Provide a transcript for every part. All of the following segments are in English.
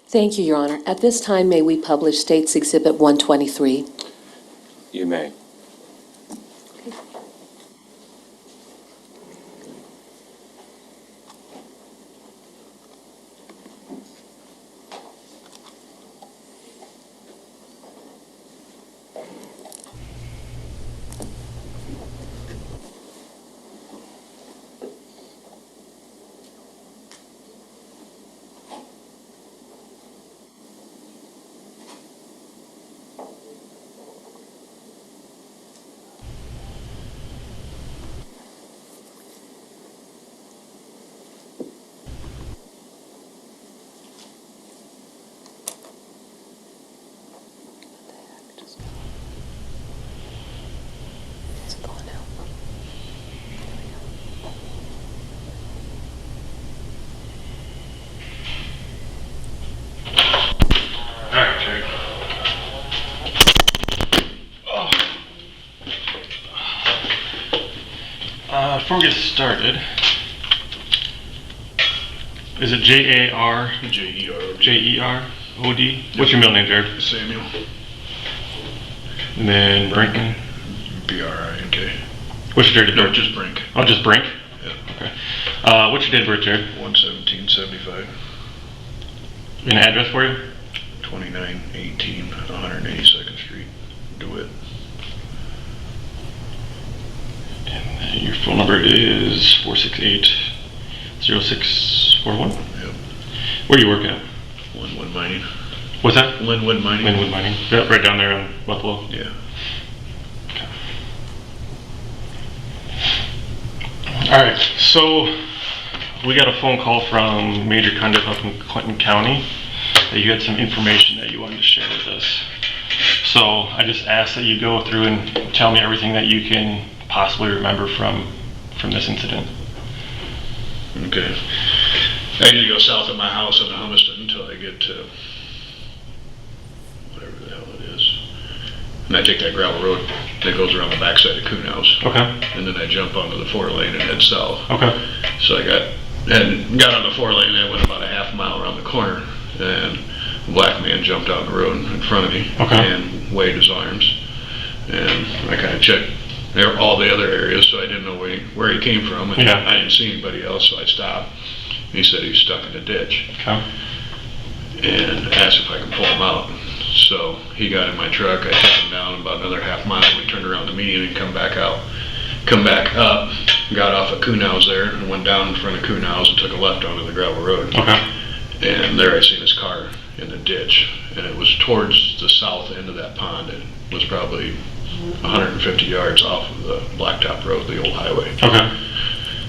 Thank you, Your Honor. At this time, may we publish State's Exhibit 123? You may. Before we get started, is it J-A-R? J-E-R-O-D. J-E-R-O-D? What's your middle name, Jerod? Samuel. And then Brink? B-R-I-N-K. What's your date of birth? No, just Brink. Oh, just Brink? Yeah. Okay. What's your date of birth, Jerod? 1/17/75. An address for you? 2918 182nd Street, DeWitt. And your phone number is 468-0641? Yep. Where do you work at? Linwood Mining. What's that? Linwood Mining. Linwood Mining. Yep, right down there in Buffalo. Yeah. Okay. All right, so we got a phone call from Major Conduct up in Clinton County that you had some information that you wanted to share with us. So I just asked that you go through and tell me everything that you can possibly remember from this incident. Okay. I usually go south of my house in Humiston until I get to whatever the hell it is. And I take that gravel road that goes around the backside of Coon House. Okay. And then I jump onto the 4-lane and head south. Okay. So I got on the 4-lane and I went about a half mile around the corner, and a black man jumped out the road in front of me. Okay. And waved his arms. And I kind of checked all the other areas, so I didn't know where he came from, and Yeah. I didn't see anybody else, so I stopped. He said he was stuck in a ditch, Okay. and asked if I could pull him out. So he got in my truck, I took him down about another half mile, we turned around the median and come back up, got off at Coon House there, and went down in front of Coon House and took a left onto the gravel road. Okay. And there I seen his car in the ditch, and it was towards the south end of that pond. It was probably 150 yards off of the blacktop road, the old highway. Okay.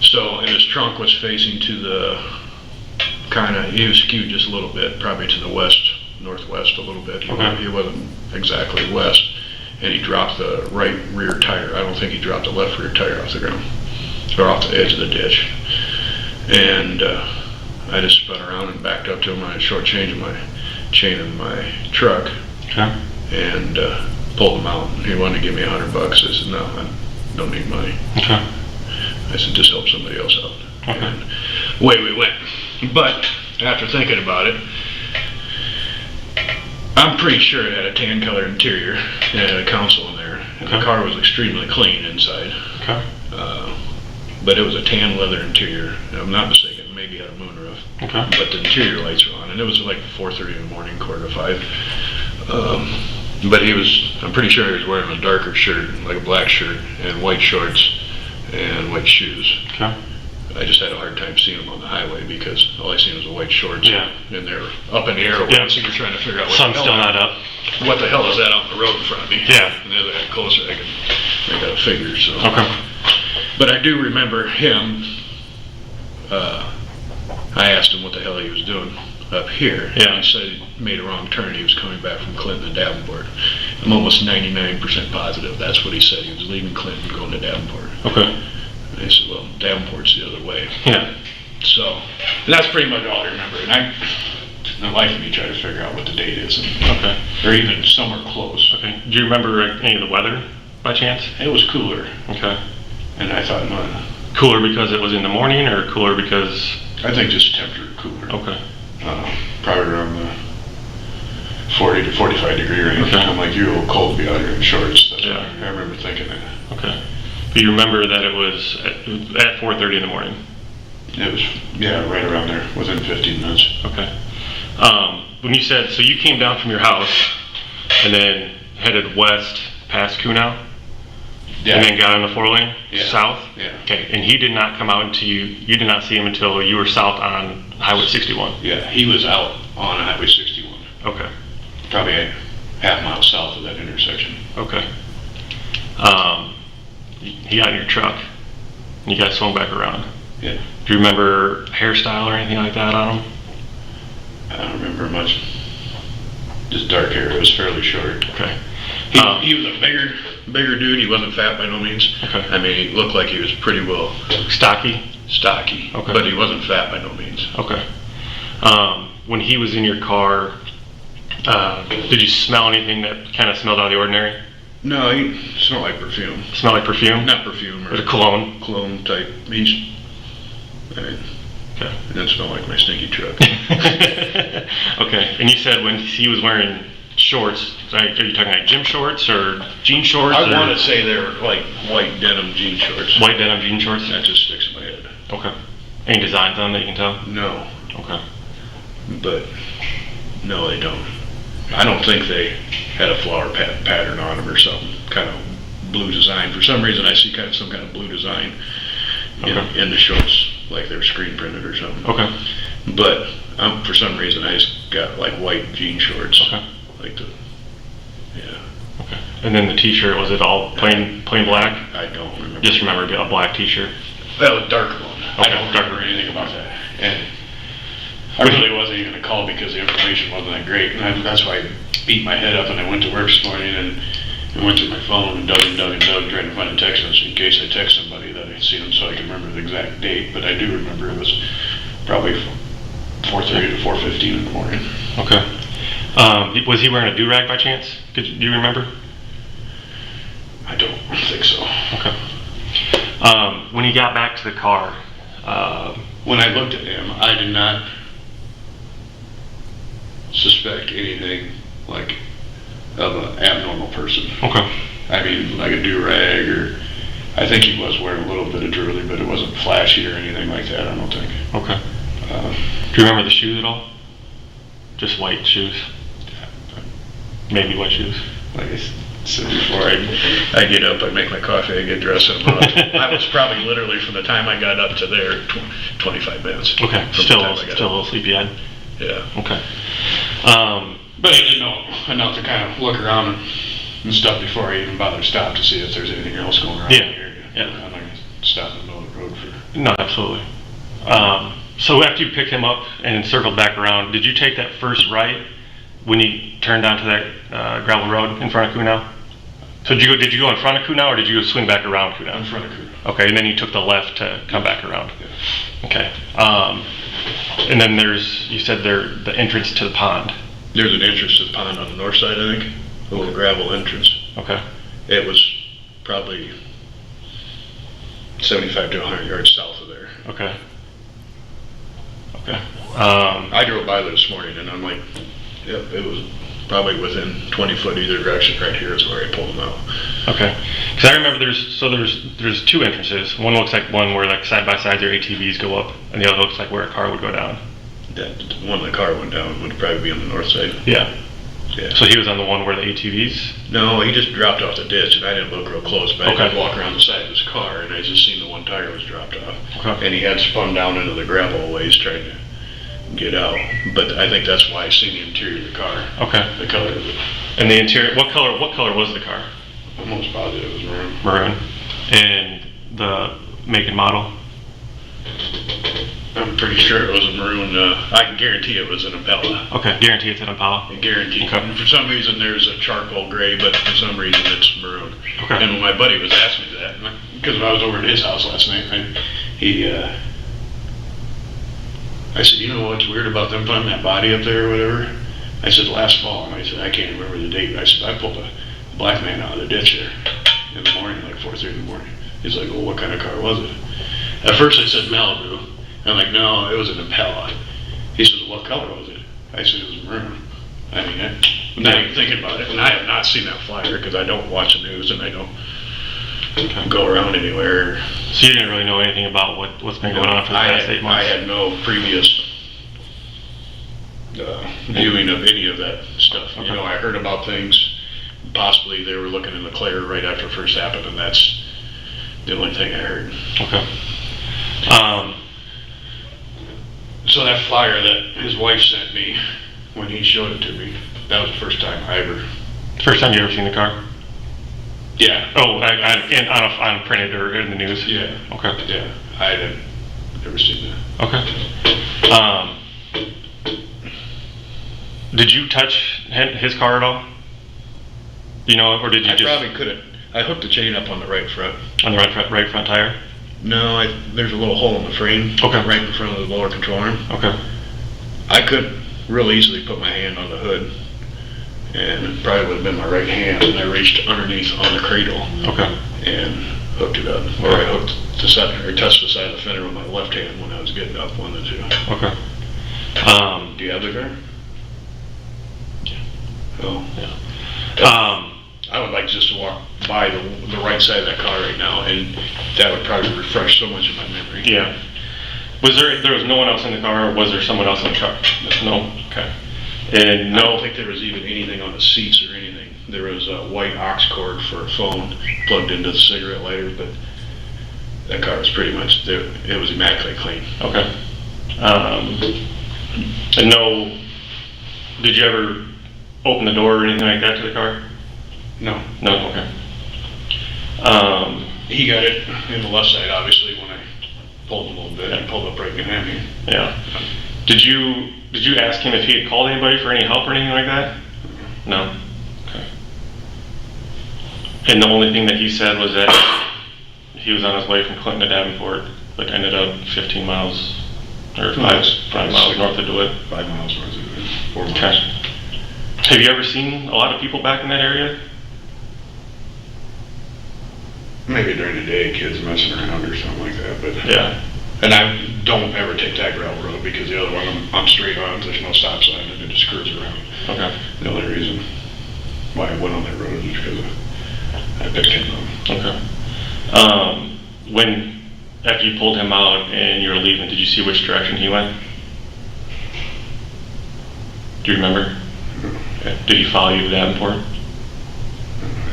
So, and his trunk was facing to the he was skewed just a little bit, probably to the west, northwest a little bit. Okay. He wasn't exactly west, and he dropped the right rear tire. I don't think he dropped the left rear tire off the ground, or off the edge of the ditch. And I just spun around and backed up to him. I had short change in my chain in my truck. Okay. And pulled him out. He wanted to give me $100. I said, no, I don't need money. Okay. I said, just help somebody else out. Okay. And away we went. But after thinking about it, I'm pretty sure it had a tan colored interior. It had a console in there. And Okay. the car was extremely clean inside. Okay. But it was a tan leather interior. If I'm not mistaken, maybe had a moonroof. Okay. But the interior lights were on, and it was like 4:30 in the morning, 4:45. But I'm pretty sure he was wearing a darker shirt, like a black shirt, and white shorts, and white shoes. Okay. I just had a hard time seeing him on the highway because all I seen was the white shorts. Yeah. And they're up in the air. Yeah. So you're trying to figure out Sun's still not up. what the hell is that on the road in front of me? Yeah. And as I got closer, I got a figure. So. Okay. But I do remember him. I asked him what the hell he was doing up here. Yeah. And he said he made a wrong turn. He was coming back from Clinton to Davenport. I'm almost 99% positive that's what he said. He was leaving Clinton going to Davenport. Okay. And I said, well, Davenport's the other way. Yeah. So, and that's pretty much all I remember. And the life of me try to figure out what the date is, Okay. or even somewhere close. Okay. Do you remember any of the weather by chance? It was cooler, Okay. and I thought, no, Cooler because it was in the morning, or cooler because? I think just temperature cooler. Okay. probably around the 40 to 45 degree range. Okay. I'm like, you're a little cold to be out here in shorts. That's Yeah. I remember thinking that. Okay. But you remember that it was at 4:30 in the morning? It was, yeah, right around there, within 15 minutes. Okay. When you said, so you came down from your house and then headed west past Kunau? Yeah. And then got on the 4-lane Yeah. south? Yeah. Okay, and he did not come out until you did not see him until you were south on Highway 61? Yeah, he was out on Highway 61. Okay, Probably a half mile south of that intersection. okay. He got in your truck and you guys swung back around. Yeah. Do you remember hairstyle or anything like that on him? I don't remember much. Just dark hair. It was fairly short. Okay. He was a bigger dude. He wasn't fat by no means. Okay. I mean, he looked like he was pretty well Stocky? stocky. Okay. But he wasn't fat by no means. Okay. When he was in your car, did you smell anything that kind of smelled out of the ordinary? No, he smelled like perfume. Smell like perfume? Not perfume. Or the cologne? Cologne type. Okay. It didn't smell like my stinky truck. Okay, and you said when he was wearing shorts, like, are you talking like gym shorts or jean shorts? I or want to say they were like white denim jean shorts. white denim jean shorts? That just sticks in my head. Okay. Any designs on that you can tell? No, Okay. but no, they don't. I don't think they had a flower pattern on them or something, kind of blue design. For some reason, I see some kind of blue design in the shorts, like they were screen printed or something. Okay. But for some reason, I just got like white jean shorts. Okay. Like yeah. Okay. And then the t-shirt, was it all plain black? I don't remember. Just remember a black t-shirt. That was darker one. Okay, I don't remember anything about that. And I really wasn't even going to call because the information wasn't that great. And that's why I beat my head up and I went to work this morning and I went to my phone and dug trying to find a text message in case I text somebody that I'd seen them so I can remember the exact date. But I do remember it was probably 4:30 to 4:15 in the morning. Okay. Was he wearing a do-rag by chance? Do you remember? I don't think so. Okay. When he got back to the car, When I looked at him, I did not suspect anything like of an abnormal person. okay. I mean, like a do-rag or, I think he was wearing a little bit of jewelry, but it wasn't flashy or anything like that, I don't think. Okay. Do you remember the shoes at all? Just white shoes? Maybe white shoes? Like I said before, I get up, I make my coffee, I get dressed, and I'm out. I was probably literally from the time I got up to there, 25 minutes. Okay. From Still the a time I got little up. sleepy-eyed? Yeah. Okay. But I did know enough to kind of look around and stuff before I even bothered to stop to see if there's anything else going around Yeah. in the area. Yeah. I'm not going to stop in the middle of the road for... No, absolutely. So after you picked him up and circled back around, did you take that first right when you turned onto that gravel road in front of Kunau? So did you go in front of Kunau or did you swing back around Kunau? In front of Kuda. Okay, and then you took the left to come back around. Yeah. Okay. And then you said the entrance to the pond. There's an entrance to the pond on the north side, I think. A little gravel entrance. Okay. It was probably 75 to 100 yards south of there. Okay. Okay. I drove by there this morning and I'm like, yep, it was probably within 20 foot either direction. Right here is where I pulled them out. Okay. Because I remember there's two entrances. One looks like one where like side by side their ATVs go up, and the other looks like where a car would go down. That one the car went down would probably be on the north side. Yeah. Yeah. So he was on the one where the ATVs. No, he just dropped off the ditch, and I didn't look real close, but I Okay. did walk around the side of his car, and I just seen the one tire was dropped off. Okay. And he had spun down into the gravel a ways trying to get out. But I think that's why I seen the interior of the car. Okay. The color of it. And the interior. What color was the car? I'm almost positive it was maroon. Maroon. And the make and model. I'm pretty sure it was a maroon. I can guarantee it was an Impala. Okay. Guarantee it's an Impala. I guarantee. Okay. And for some reason, there's a charcoal gray, but for some reason, it's maroon. Okay. And when my buddy was asking me that, because when I was over at his house last night, I said, you know what's weird about them putting that body up there or whatever? I said, last fall, and I said, I can't remember the date. I said, I pulled a black man out of the ditch there in the morning, like 4:30 in the morning. He's like, well, what kind of car was it? At first I said Malibu. I'm like, no, it was an Impala. He says, what color was it? I said it was maroon. I mean, not even thinking about it, and I have not seen that flyer because I don't watch the news and I don't go around anywhere. So you didn't really know anything about what's been going on for the past 8 months? I had no previous viewing of any of that stuff. Okay. You know, I heard about things, possibly they were looking in the clear right after it first happened, and that's the only thing I heard. Okay. So that flyer that his wife sent me, when he showed it to me, that was the first time I ever... First time you ever seen the car? Yeah. Oh, on printed or in the news? Yeah. Okay. Yeah, I hadn't ever seen that. Okay. Did you touch his car at all? You know, or did you I probably couldn't. I hooked the chain up on the right front. On the right front tire? No, there's a little hole in the frame. Okay. Right in front of the lower control arm. Okay. I could real easily put my hand on the hood, and it probably would have been my right hand, and I reached underneath on the cradle. Okay. And hooked it up. Or I hooked the side, or touched the side of the fender with my left hand when I was getting up, one of the two. Okay. Do you have the car? Yeah. Oh. Yeah. I would like just to walk by the right side of that car right now, and that would probably refresh so much of my memory. Yeah. There was no one else in the car, or was there someone else in the car? No? Okay. And I don't think there was even anything on the seats or anything. There was a white aux cord for a phone plugged into the cigarette lighter, but that car was pretty much, it was immaculately clean. Okay. And no, did you ever open the door or anything like that to the car? No. No, okay. He got it in the left side, obviously, when I pulled him a little bit. He pulled up right behind me. Yeah. Did you ask him if he had called anybody for any help or anything like that? No? Okay. And the only thing that he said was that he was on his way from Clinton to Davenport, but ended up 15 miles, or 5 miles north of DeWitt. 5 miles north of DeWitt, 4 miles. Okay. Have you ever seen a lot of people back in that area? Maybe during the day, kids messing around or something like that, but... Yeah. And I don't ever take that gravel road because the other one I'm straight on, there's no stop sign, and it just curves around. Okay. The only reason why I went on that road is because I picked him up. Okay. After you pulled him out and you were leaving, did you see which direction he went? Do you remember? Okay. Did he follow you to Davenport? I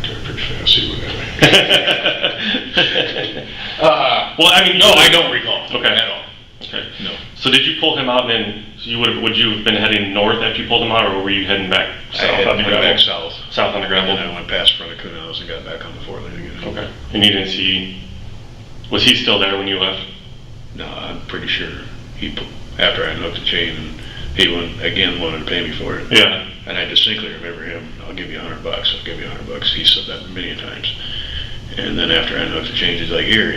drive pretty fast, see what that Well, I mean, no, I don't recall. Okay. At all. Okay. No. So did you pull him out and then would you have been heading north after you pulled him out, or were you heading back south on the gravel? Back south. South on the gravel? And I went past front of Kuhnhaus and got back on the 4 lane again. Okay. And you didn't see, was he still there when you left? No, I'm pretty sure after I unhooked the chain, and he wanted to pay me for it. Yeah. And I distinctly remember him, I'll give you $100, I'll give you $100. He said that many times. And then after I unhooked the chain, he's like, here.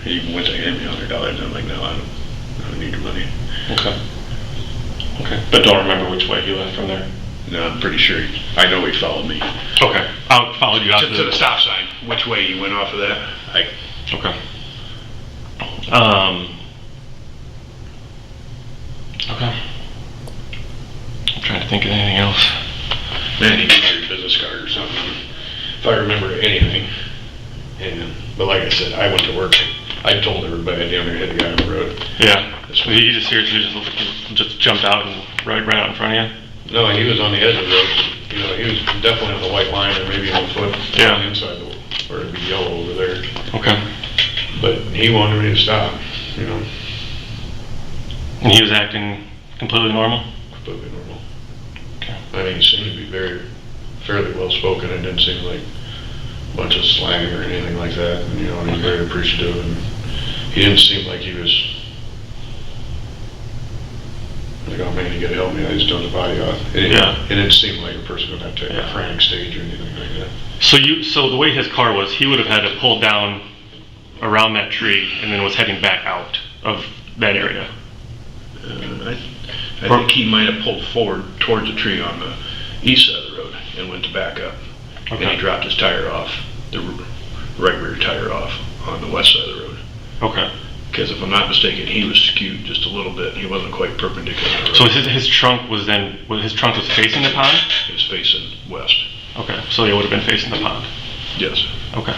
He went to hand me $100, and I'm like, no, I don't need your money. Okay. Okay. But don't remember which way he left from there? No, I'm pretty sure. I know he followed me. Okay. I followed you out To the stop sign. Which way he went off of that? Okay. Okay. I'm trying to think of anything else. Man, he gave me your business card or something. If I remember anything. But like I said, I went to work. I told everybody I damn near hit the guy on the road. Yeah. He just seriously just jumped out and right out in front of you? No, he was on the edge of the road. You know, he was definitely on the white line or maybe on foot. Yeah. On the inside, or it'd be yellow over there. Okay. But he wanted me to stop, you know. And he was acting completely normal? Completely normal. Okay. I mean, he seemed to be fairly well spoken. It didn't seem like a bunch of slang or anything like that. And, you know, he was very appreciative, and he didn't seem like he was like, oh man, you gotta help me, I just done the body off. It didn't seem like a person would have to take a frantic stage or anything like that. So the way his car was, he would have had to pull down around that tree and then was heading back out of that area. I think he might have pulled forward towards the tree on the east side of the road and went to back up. Okay. And he dropped his tire off, the right rear tire off on the west side of the road. Okay. Because if I'm not mistaken, he was skewed just a little bit. He wasn't quite perpendicular to the road. So his trunk was facing the pond? He was facing west. Okay, so he would have been facing the pond. Yes. Okay.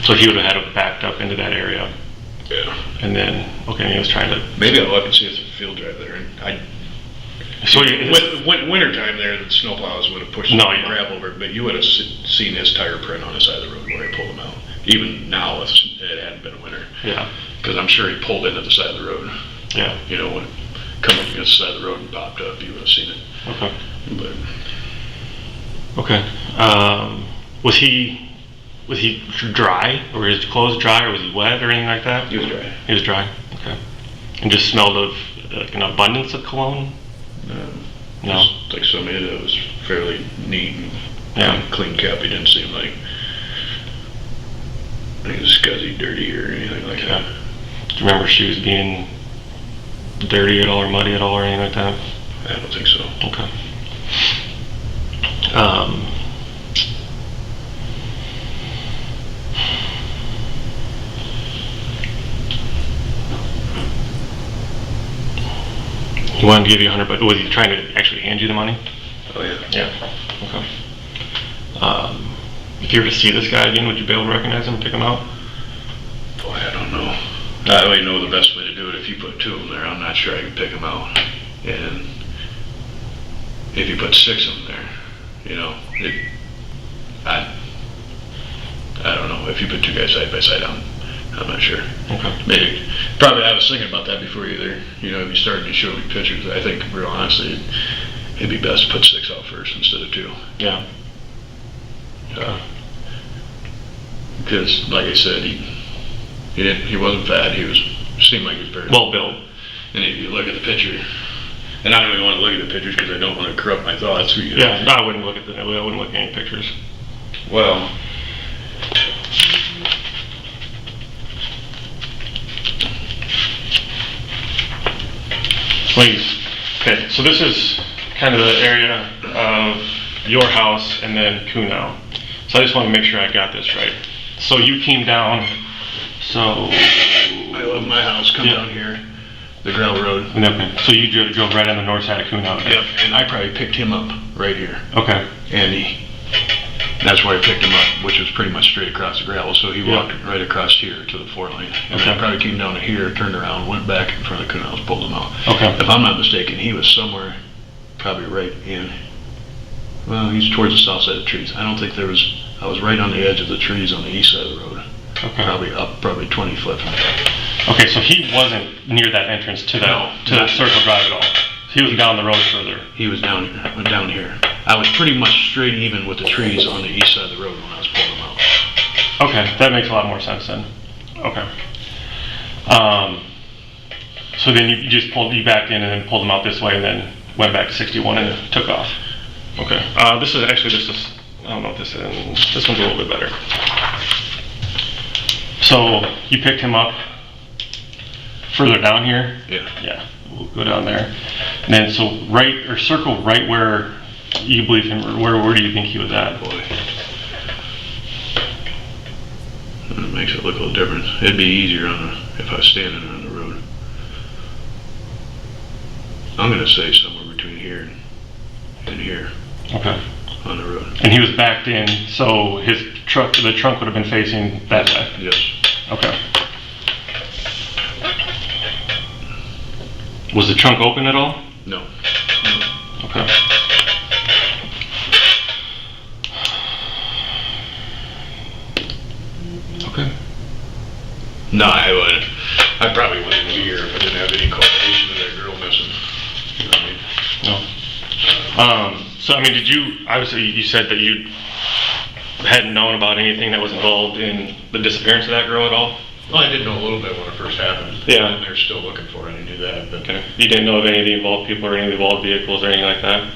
So he would have had it backed up into that area. Yeah. And then, he was trying to... Maybe I'll look and see if there's a field drive there. With winter time there, the snowplows would have pushed the gravel over, but you would have seen his tire print on the side of the road where I pulled him out. Even now, if it hadn't been winter. Yeah. Because I'm sure he pulled into the side of the road. Yeah. You know, when it come up against the side of the road and popped up, you would have seen it. Okay. But. Okay. Was he dry, or his clothes dry, or was he wet, or anything like that? He was dry. He was dry. Okay. And just smelled of an abundance of cologne. No. Just like somebody that was fairly neat and clean cap. He didn't seem like he was scuzzy, dirty, or anything like that. Do you remember shoes being dirty at all, or muddy at all, or anything like that? I don't think so. Okay. He wanted to give you $100, but was he trying to actually hand you the money? Oh yeah. Yeah. Okay. If you were to see this guy again, would you be able to recognize him and pick him out? Boy, I don't know. I only know the best way to do it. If you put 2 of them there, I'm not sure I can pick them out. And if you put 6 of them there, you know, I don't know. If you put 2 guys side by side, I'm not sure. Okay. Maybe. Probably I was thinking about that before either. You know, if you started to show me pictures, I think, real honestly, it'd be best to put 6 out first instead of 2. Yeah. Because, like I said, he wasn't fat. Seemed like he was very well built. And if you look at the picture, and I don't even want to look at the pictures because I don't want to corrupt my thoughts. Yeah, no, I wouldn't look at any pictures. Well, please. Okay, so this is kind of the area of your house and then Kunow. So I just want to make sure I got this right. So you came down, I left my house, come down here, the gravel road. Okay, so you drove right on the north side of Kunow. Yep, and I probably picked him up right here. Okay. And that's where I picked him up, which was pretty much straight across the gravel. So he walked right across here to the 4-lane. And then I probably came down to here, turned around, went back in front of Kunows, pulled him out. Okay. If I'm not mistaken, he was somewhere probably right in, well, he's towards the south side of the trees. I don't think I was right on the edge of the trees on the east side of the road. Okay. Probably 20 foot from that. Okay, so he wasn't near that entrance to that circle drive at all. He was down the road further. He was down here. I was pretty much straight even with the trees on the east side of the road when I was pulling them out. Okay, that makes a lot more sense then. Okay. So then you just you backed in and then pulled them out this way and then went back to 61 and took off. Okay. This is I don't know if this one's a little bit better. So you picked him up further down here? Yeah. Yeah, we'll go down there. And then circle right where you believe him, or where do you think he was at? Boy. It makes it look a little different. It'd be easier if I was standing on the road. I'm going to say somewhere between here and here. Okay. On the road. And he was backed in, so the trunk would have been facing that way? Yes. Okay. Was the trunk open at all? No. Okay. Okay. No, I wouldn't. I probably wouldn't be here if I didn't have any correlation to that girl missing. You know what I mean? No. So, I mean, obviously you said that you hadn't known about anything that was involved in the disappearance of that girl at all? Well, I did know a little bit when it first happened. Yeah. And they're still looking for it, I knew that. But okay. You didn't know of any of the involved people or any of the involved vehicles or anything like that?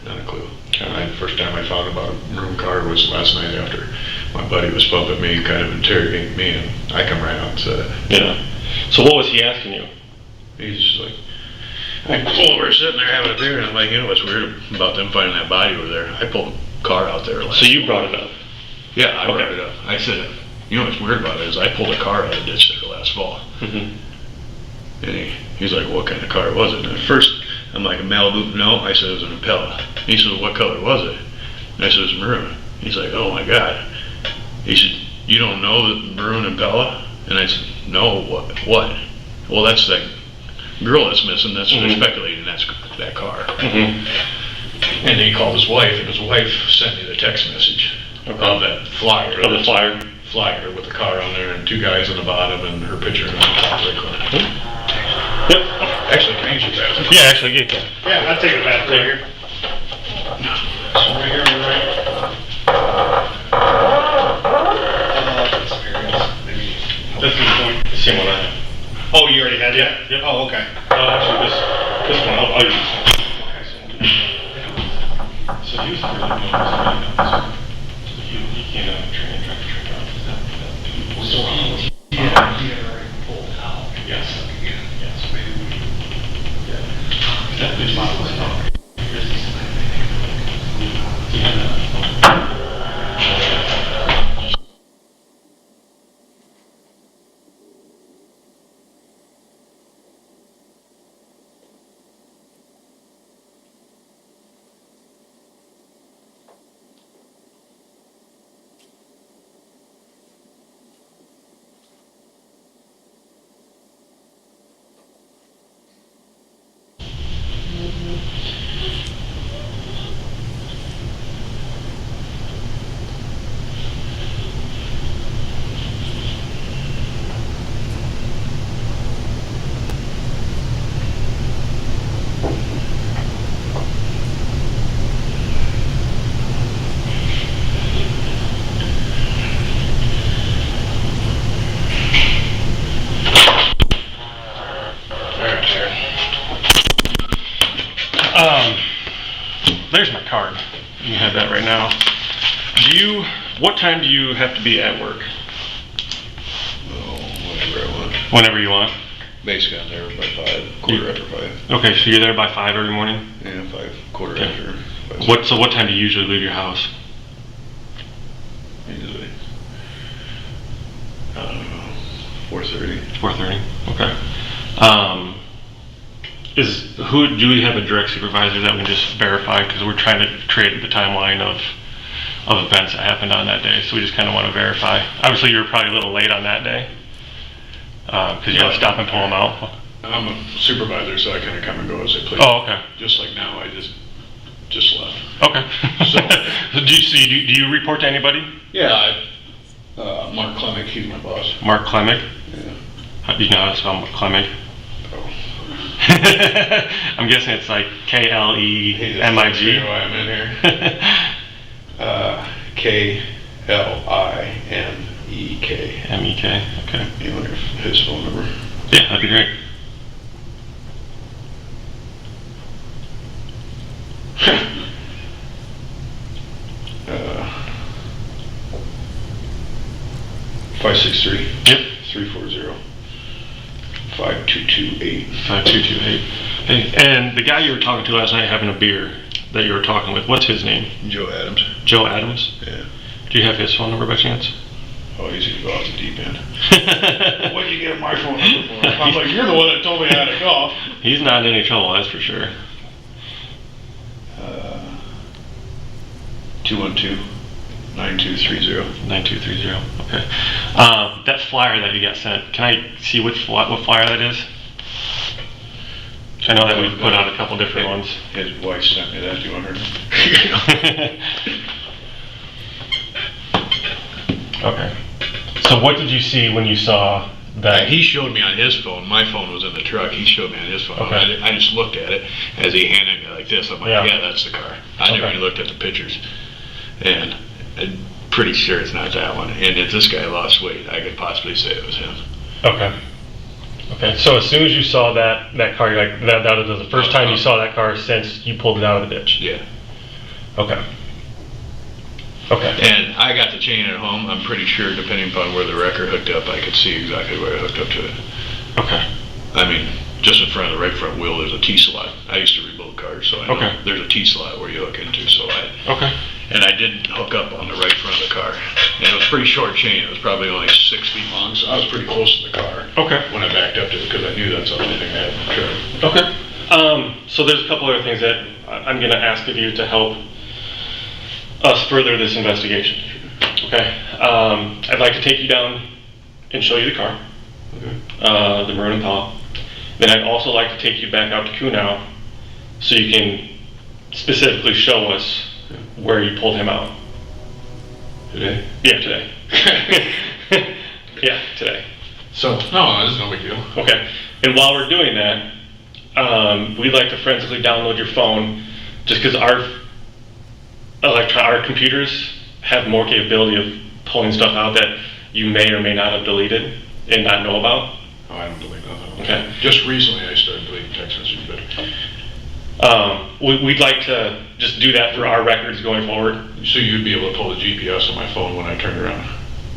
No, not a clue. The first time I found about a room car was last night after my buddy was bumping me, kind of interrogating me, and I come right out and said it. Yeah. So what was he asking you? He's just like, we're sitting there having a beer, and I'm like, you know what's weird about them finding that body over there? I pulled a car out there last So you brought it up? Yeah, I brought it up. I said, you know what's weird about it is I pulled a car out of the ditch there last fall. Mm-hmm. And he's like, what kind of car was it? And at first, I'm like, a Malibu? No, I said it was an Impala. He said, what color was it? And I said, it was maroon. He's like, oh my God. He said, you don't know the maroon Impala? And I said, no, what? Well, that's that girl that's missing. That's they're speculating that's that car. And then he called his wife, and his wife sent me the text message of that flyer. Of the flyer? Flyer with the car on there and two guys on the bottom and her picture on the top right corner. Yep. Actually, can I use your bathroom? Yeah, actually, you can. Yeah, I'll take a bath right here. Right here on the right. That's the same one I have. Oh, you already had that? Yep. Oh, okay. Actually, this one, I'll use this one. So use the really good. You can't train a tractor trailer out. Yes. Yes. That is my there's my card. You have that right now. What time do you have to be at work? Oh, whenever I want. Whenever you want. Basically, I'm there by 5, quarter after 5. Okay, so you're there by 5 every morning? Yeah, 5, quarter Okay. after 5. So what time do you usually leave your house? Usually, I don't know, 4:30. 4:30. Okay. Do we have a direct supervisor that we can just verify, because we're trying to create the timeline of events that happened on that day, so we just kind of want to verify. Obviously, you were probably a little late on that day, because you had to stop and pull them out. I'm a supervisor, so I kind of come and go as I please. Oh, okay. Just like now, I just left. Okay. So- do you report to anybody? Yeah, Mark Clemick, he's my boss. Mark Clemick? Yeah. How do you know how to spell Clemick? Oh. I'm guessing it's like KLEMIG. He just wants to know why I'm in here. KLINEK. MEK, okay. You wonder if his phone number. Yeah, that'd be great. Uh, 563. Yep. 340. 5228. 5228. Hey, and the guy you were talking to last night having a beer that you were talking with, what's his name? Joe Adams. Joe Adams? Yeah. Do you have his phone number by chance? Oh, he's gonna go off the deep end. What'd you get my phone number for? I'm like, you're the one that told me how to call. He's not in any trouble, that's for sure. 212-9230. 9230, okay. That flyer that you got sent, can I see what flyer that is? I know that we put out a couple different ones. His wife sent me that. Do you want her? Okay. So what did you see when you saw that? He showed me on his phone. My phone was in the truck. He showed me on his phone. Okay. I just looked at it as he handed me like this. I'm like, Yeah. yeah, that's the car. I never Okay. even looked at the pictures. And I'm pretty sure it's not that one. And if this guy lost weight, I could possibly say it was him. Okay. Okay. So as soon as you saw that car, you're like that was the first time you saw that car since you pulled it out of the ditch. Yeah. Okay. Okay. And I got the chain at home. I'm pretty sure, depending upon where the wrecker hooked up, I could see exactly where I hooked up to it. Okay. I mean, just in front of the right front wheel, there's a T-slot. I used to rebuild cars, so I know there's a T-slot where you hook into. So Okay. and I didn't hook up on the right front of the car. And it was pretty short chain. It was probably only 6 feet long, so I was pretty close to the car. Okay. When I backed up to it, because I knew that's the only thing I had in the truck. Okay. So there's a couple other things that I'm going to ask of you to help us further this investigation. Okay. I'd like to take you down and show you the car, the maroon Impala. Then I'd also like to take you back out to Kunow so you can specifically show us where you pulled him out. Today? Yeah, today. Yeah, today. So, no, this is no big deal. Okay. And while we're doing that, we'd like to forensically download your phone, just because our computers have more capability of pulling stuff out that you may or may not have deleted and not know about. Oh, I don't delete nothing. Okay. Just recently I started deleting text messages, but... We'd like to just do that for our records going forward. So you'd be able to pull the GPS on my phone when I turned around?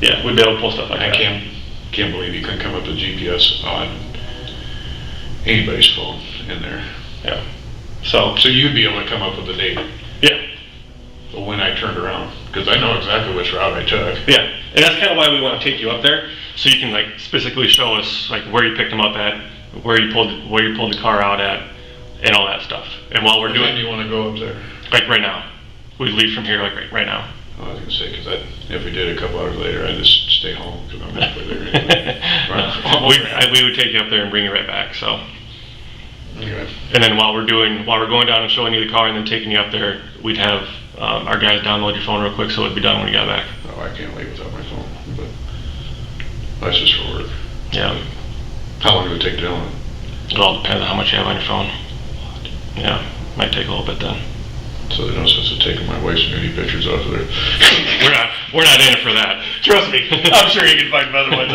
Yeah, we'd be able to pull stuff like that. I can't believe you couldn't come up with GPS on anybody's phone in there. Yeah. So you'd be able to come up with the date yeah. when I turned around, because I know exactly which route I took. Yeah, and that's kind of why we want to take you up there, so you can like specifically show us like where you picked them up at, where you pulled the car out at, and all that stuff. And while we're doing, do you want to go up there? like right now, we leave from here like right now. I was gonna say, because if we did a couple hours later, I'd just stay home because I'm halfway there anyway. We would take you up there and bring you right back. So, Okay. and then while we're going down and showing you the car and then taking you up there, we'd have our guys download your phone real quick so it'd be done when you got back. Oh, I can't leave without my phone, but that's just for work. Yeah. How long do it take to download? It all depends on how much you have on your phone. Yeah, might take a little bit then. So there's no sense of taking my wife's nudie pictures off of there. We're not in it for that. Trust me, I'm sure you can find other ones.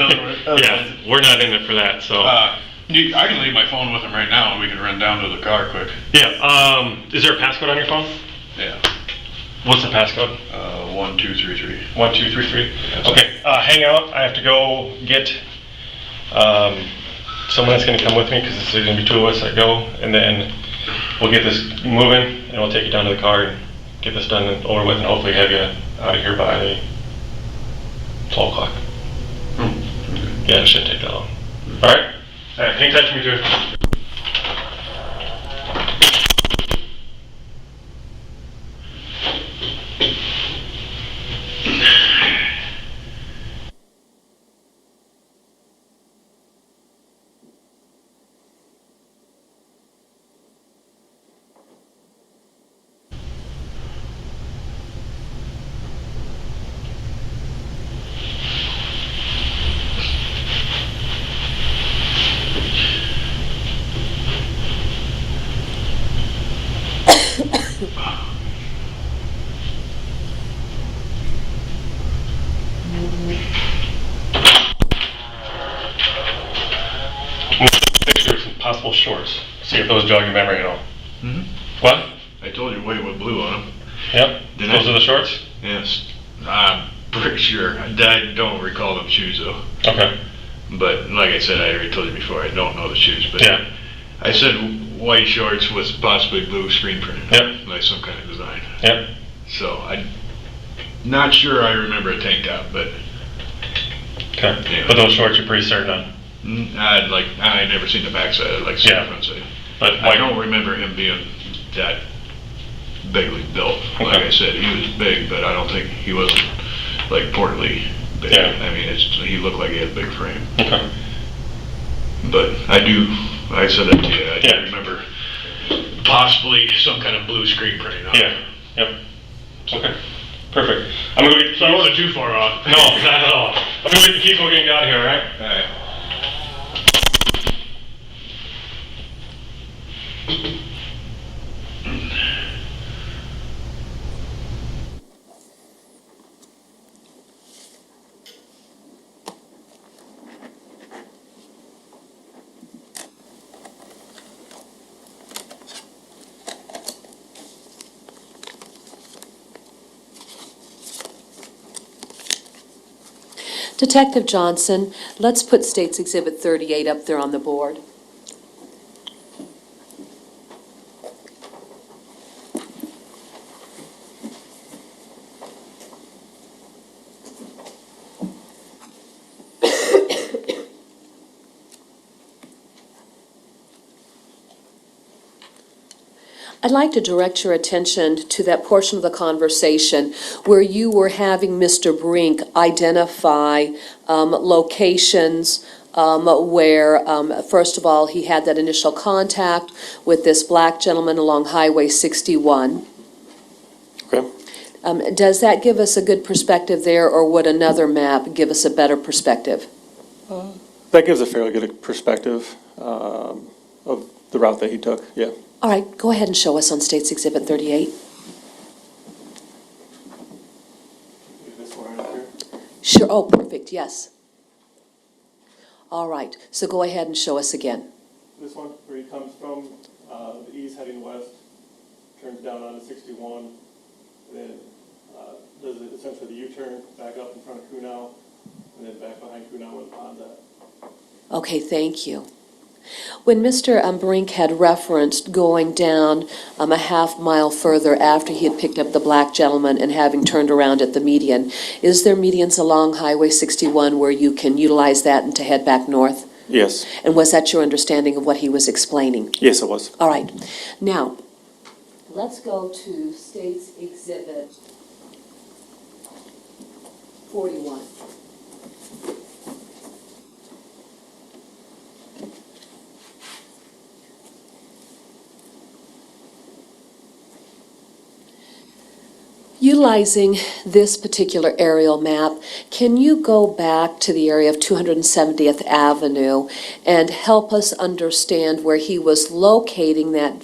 Yeah, we're not in it for that. So I can leave my phone with him right now, and we can run down to the car quick. yeah. Is there a passcode on your phone? Yeah. What's the passcode? 1233. 1233. Okay. Hang out. I have to go get someone that's going to come with me because there's going to be two of us that go, and then we'll get this moving and we'll take you down to the car and get this done and over with, and hopefully have you out of here by 12 o'clock. Yeah, it shouldn't take that long. All right. Hang tight to me too. Pictures and possible shorts. See if those jog your memory at all. Mhm. What? I told you white with blue on them. Yep. Did Those I? are the shorts? Yes. I'm pretty sure. I don't recall them shoes though. Okay. But like I said, I already told you before, I don't know the shoes. But Yeah. I said white shorts with possibly blue screen printed. Yep. Like some kind of design. Yep. So I'm not sure I remember a tank top, but Okay. Yeah. But those shorts you're pretty certain on. I never seen the backside. I'd like to see Yeah. the front side. But I don't remember him being that bigly built. Like Okay. I said, he was big, but I don't think he wasn't like portly big. Yeah. I mean, he looked like he had a big frame. Okay. But I said that to you, I Yeah. remember possibly some kind of blue screen printing on it. Yeah. Yep. Okay. Perfect. I'm gonna go get the So I keys. wasn't too far off. No, not at all. I'm gonna get the keys. We're getting out of here. All right. All right. Detective Johnson, let's put State's Exhibit 38 up there on the board. I'd like to direct your attention to that portion of the conversation where you were having Mr. Brink identify locations where, first of all, he had that initial contact with this black gentleman along Highway 61. Okay. Does that give us a good perspective there, or would another map give us a better perspective? That gives a fairly good perspective of the route that he took, yeah. All right, go ahead and show us on State's Exhibit 38. This one right here. Sure, oh, perfect, yes. All right, so go ahead and show us again. This one, where he comes from, the east heading west, turns down onto 61, and then does essentially the U-turn back up in front of Kunow, and then back behind Kunow where the pond's at. Okay, thank you. When Mr. Brink had referenced going down a half mile further after he had picked up the black gentleman and having turned around at the median, is there medians along Highway 61 where you can utilize that and to head back north? Yes, And was that your understanding of what he was explaining? yes it was. All right. Now, let's go to State's Exhibit 41. Utilizing this particular aerial map, can you go back to the area of 270th Avenue and help us understand where he was locating that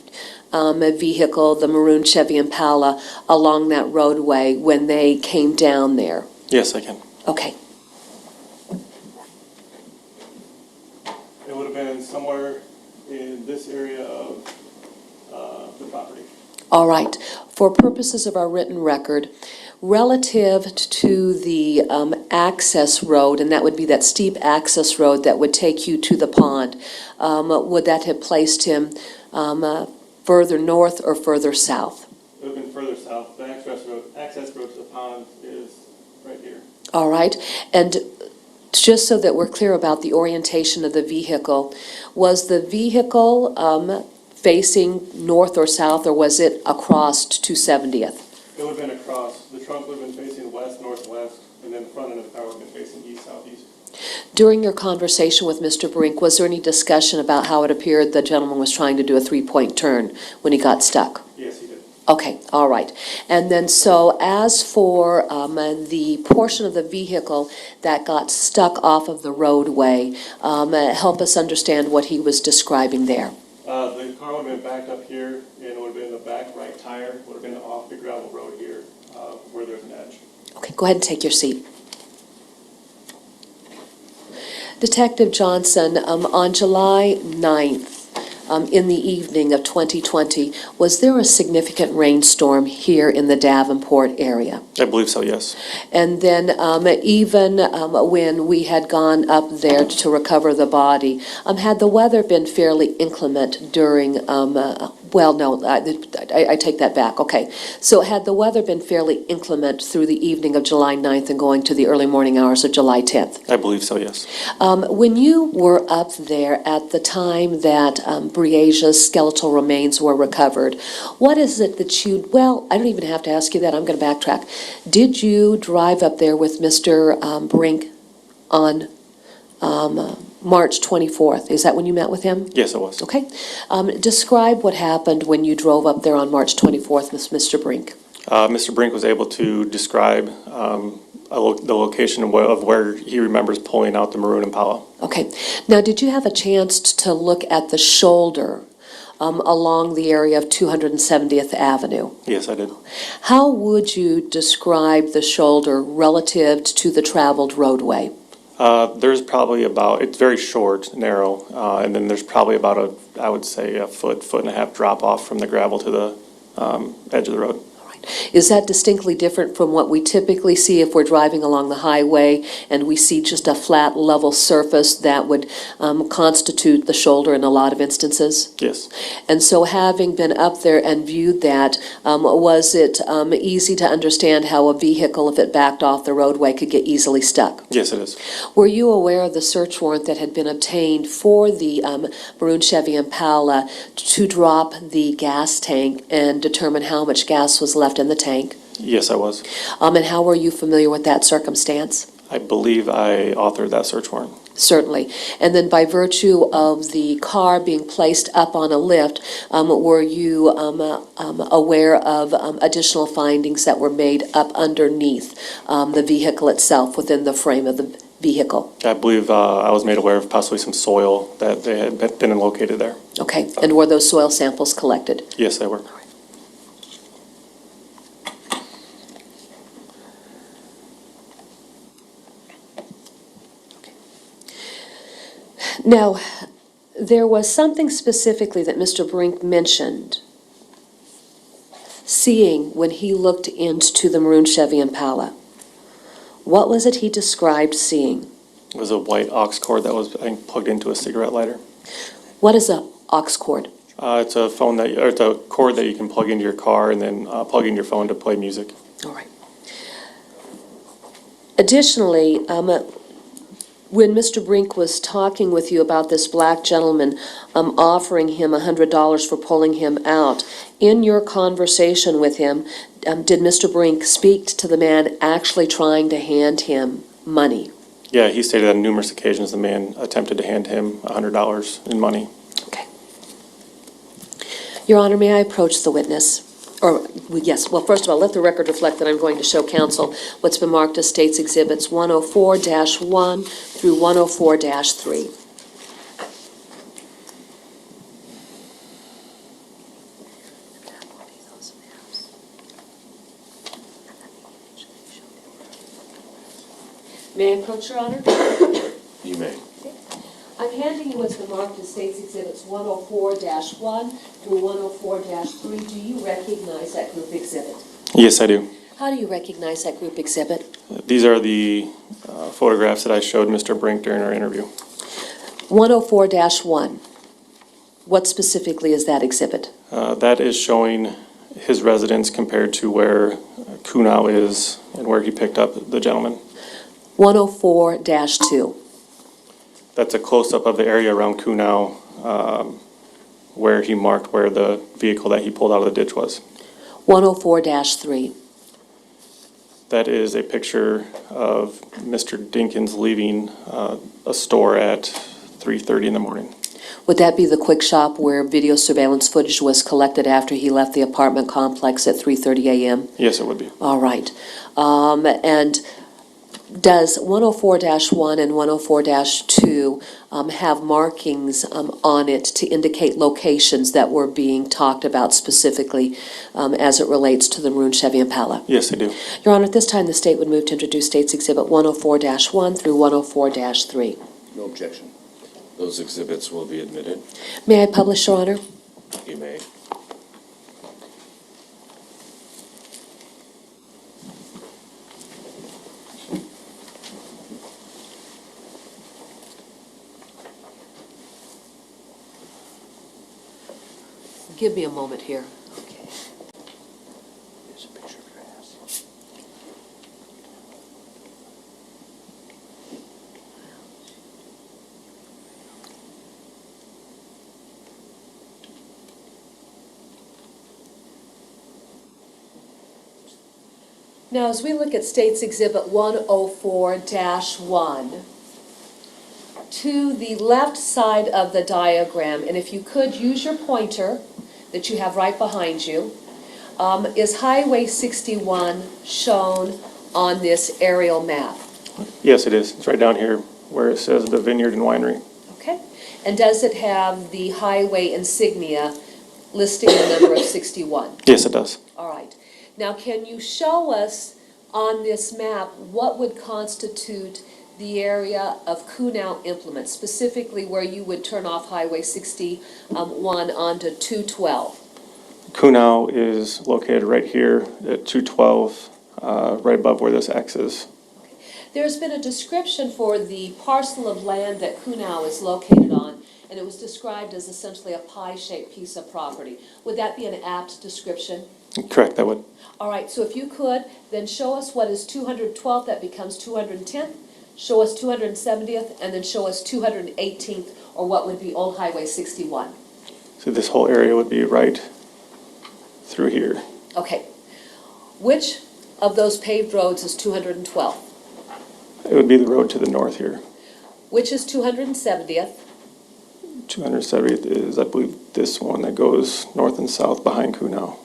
vehicle, the maroon Chevy Impala, along that roadway when they came down there? Yes, I can. Okay. It would have been somewhere in this area of the property. All right. For purposes of our written record, relative to the access road, and that would be that steep access road that would take you to the pond, would that have placed him further north or further south? It would have been further south. The access road to the pond is right here. All right. And just so that we're clear about the orientation of the vehicle, was the vehicle facing north or south, or was it across 270th? It would have been across. The trunk would have been facing west, northwest, and then the front end of the car would have been facing east, southeast. During your conversation with Mr. Brink, was there any discussion about how it appeared the gentleman was trying to do a three-point turn when he got stuck? Yes, he did. Okay, all right. And then so as for the portion of the vehicle that got stuck off of the roadway, help us understand what he was describing there. The car would have been backed up here, and it would have been the back right tire, would have been off the gravel road here, where there's an edge. Okay, go ahead and take your seat. Detective Johnson, on July 9th, in the evening of 2020, was there a significant rainstorm here in the Davenport area? I believe so, yes. And then even when we had gone up there to recover the body, had the weather been fairly inclement during, well, no, I take that back, okay. So had the weather been fairly inclement through the evening of July 9th and going to the early morning hours of July 10th? I believe so, yes. When you were up there at the time that Breasia's skeletal remains were recovered, what is it that you, well, I don't even have to ask you that, I'm going to backtrack. Did you drive up there with Mr. Brink on March 24th? Is that when you met with him? Yes, it was. Okay. Describe what happened when you drove up there on March 24th with Mr. Brink. Mr. Brink was able to describe the location of where he remembers pulling out the maroon Impala. Okay. Now, did you have a chance to look at the shoulder along the area of 270th Avenue? Yes, I did. How would you describe the shoulder relative to the traveled roadway? There's probably about, it's very short, narrow, and then there's probably about I would say a foot and a half drop off from the gravel to the edge of the road. All right. Is that distinctly different from what we typically see if we're driving along the highway and we see just a flat, level surface that would constitute the shoulder in a lot of instances? Yes. And so having been up there and viewed that, was it easy to understand how a vehicle, if it backed off the roadway, could get easily stuck? Yes, it is. Were you aware of the search warrant that had been obtained for the maroon Chevy Impala to drop the gas tank and determine how much gas was left in the tank? Yes, I was. And how were you familiar with that circumstance? I believe I authored that search warrant. Certainly. And then by virtue of the car being placed up on a lift, were you aware of additional findings that were made up underneath the vehicle itself, within the frame of the vehicle? I believe I was made aware of possibly some soil that they had been located there. Okay. And were those soil samples collected? Yes, they were. Now, there was something specifically that Mr. Brink mentioned seeing when he looked into the maroon Chevy Impala. What was it he described seeing? It was a white aux cord that was, I think, plugged into a cigarette lighter. What is a aux cord? It's a phone that, or it's a cord that you can plug into your car and then plug in your phone to play music. All right. Additionally, when Mr. Brink was talking with you about this black gentleman offering him $100 for pulling him out, in your conversation with him, did Mr. Brink speak to the man actually trying to hand him money? Yeah, he stated on numerous occasions the man attempted to hand him $100 in money. Okay. Your Honor, may I approach the witness? Or, yes, well, first of all, let the record reflect that I'm going to show counsel what's been marked as State's Exhibits 104-1 through 104-3. May I approach, Your Honor? You may. I'm handing you what's been marked as State's Exhibits 104-1 through 104-3. Do you recognize that group exhibit? Yes, I do. How do you recognize that group exhibit? These are the photographs that I showed Mr. Brink during our interview. 104-1. What specifically is that exhibit? That is showing his residence compared to where Kunau is and where he picked up the gentleman. 104-2. That's a close-up of the area around Kunau where he marked where the vehicle that he pulled out of the ditch was. 104-3. That is a picture of Mr. Dinkins leaving a store at 3:30 in the morning. Would that be the quick shop where video surveillance footage was collected after he left the apartment complex at 3:30 a.m.? Yes, it would be. All right. And does 104-1 and 104-2 have markings on it to indicate locations that were being talked about specifically as it relates to the maroon Chevy Impala? Yes, they do. Your Honor, at this time, the state would move to introduce State's Exhibit 104-1 through 104-3. No objection. Those exhibits will be admitted. May I publish, Your Honor? You may. Give me a moment here. Okay. Here's a picture of your house. Now, as we look at State's Exhibit 104-1, to the left side of the diagram, and if you could use your pointer that you have right behind you, is Highway 61 shown on this aerial map? Yes, it is. It's right down here where it says the vineyard and winery. Okay. And does it have the highway insignia listing the number of 61? Yes, it does. All right. Now, can you show us on this map what would constitute the area of Kunau implements, specifically where you would turn off Highway 61 onto 212? Kunau is located right here at 212, right above where this X is. There's been a description for the parcel of land that Kunau is located on, and it was described as essentially a pie-shaped piece of property. Would that be an apt description? Correct, that would. All right, so if you could, then show us what is 212th, that becomes 210th, show us 270th, and then show us 218th, or what would be Old Highway 61. So this whole area would be right through here. Okay. Which of those paved roads is 212th? It would be the road to the north here. Which is 270th? 270th is, I believe, this one that goes north and south behind Kunau.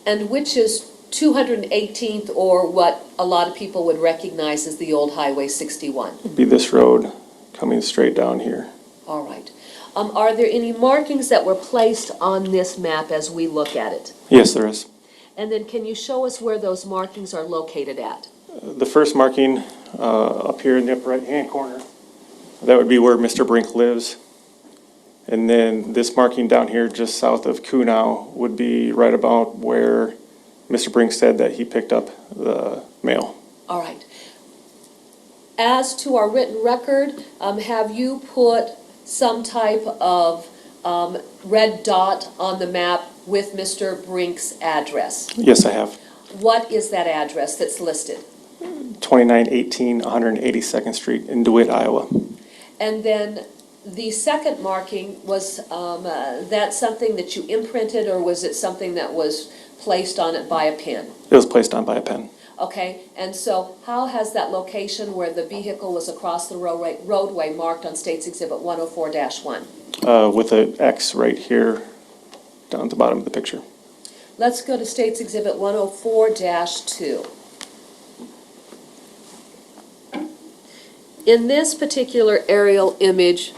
And which is 218th, or what a lot of people would recognize as the Old Highway 61? It'd be this road coming straight down here. All right. Are there any markings that were placed on this map as we look at it? Yes, there is. And then can you show us where those markings are located at? The first marking up here in the upper right-hand corner, that would be where Mr. Brink lives. And then this marking down here just south of Kunau would be right about where Mr. Brink said that he picked up the mail. All right. As to our written record, have you put some type of red dot on the map with Mr. Brink's address? Yes, I have. What is that address that's listed? 2918 182nd Street in DeWitt, Iowa. And then the second marking, was that something that you imprinted, or was it something that was placed on it by a pen? It was placed on by a pen. Okay, and so how has that location where the vehicle was across the roadway marked on State's Exhibit 104-1? With an X right here down at the bottom of the picture. Let's go to State's Exhibit 104-2. In this particular aerial image,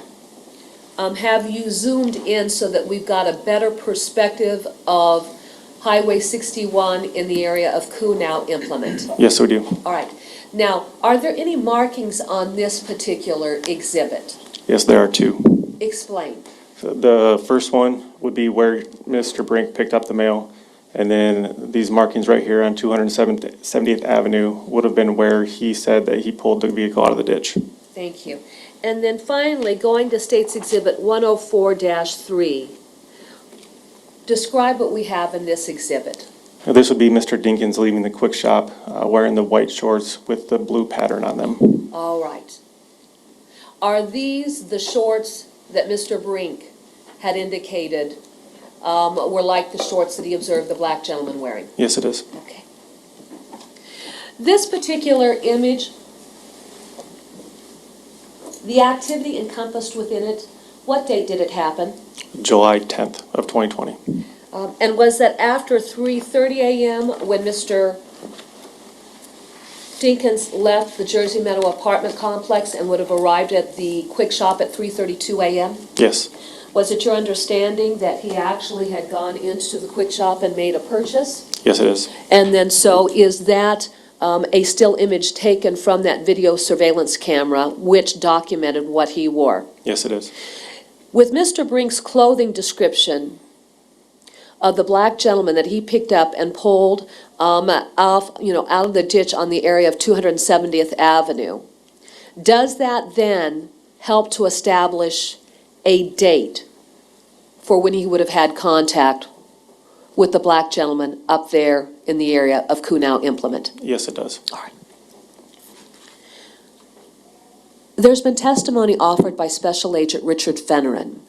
have you zoomed in so that we've got a better perspective of Highway 61 in the area of Kunau implement? Yes, we do. All right. Now, are there any markings on this particular exhibit? Yes, there are two. Explain. So the first one would be where Mr. Brink picked up the mail, and then these markings right here on 270th Avenue would have been where he said that he pulled the vehicle out of the ditch. Thank you. And then finally, going to State's Exhibit 104-3, describe what we have in this exhibit. Now, this would be Mr. Dinkins leaving the quick shop wearing the white shorts with the blue pattern on them. All right. Are these the shorts that Mr. Brink had indicated were like the shorts that he observed the black gentleman wearing? Yes, it is. Okay. This particular image, the activity encompassed within it, what date did it happen? July 10th of 2020. And was that after 3:30 a.m. when Mr. Dinkins left the Jersey Meadow apartment complex and would have arrived at the quick shop at 3:32 a.m.? Yes. Was it your understanding that he actually had gone into the quick shop and made a purchase? Yes, it is. And then, so is that a still image taken from that video surveillance camera which documented what he wore? Yes, it is. With Mr. Brink's clothing description of the black gentleman that he picked up and pulled out of the ditch on the area of 270th Avenue, does that then help to establish a date for when he would have had contact with the black gentleman up there in the area of Kunau implement? Yes, it does. All right. There's been testimony offered by Special Agent Richard Fennerin.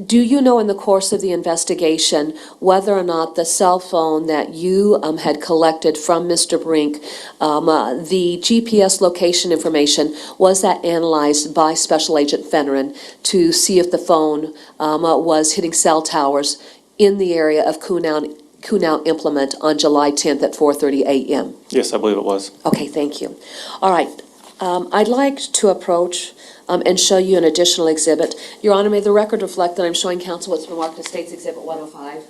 Do you know in the course of the investigation whether or not the cell phone that you had collected from Mr. Brink, the GPS location information, was that analyzed by Special Agent Fennerin to see if the phone was hitting cell towers in the area of Kunau implement on July 10th at 4:30 a.m.? Yes, I believe it was. Okay, thank you. All right. I'd like to approach and show you an additional exhibit. Your Honor, may the record reflect that I'm showing counsel what's been marked as State's Exhibit 105.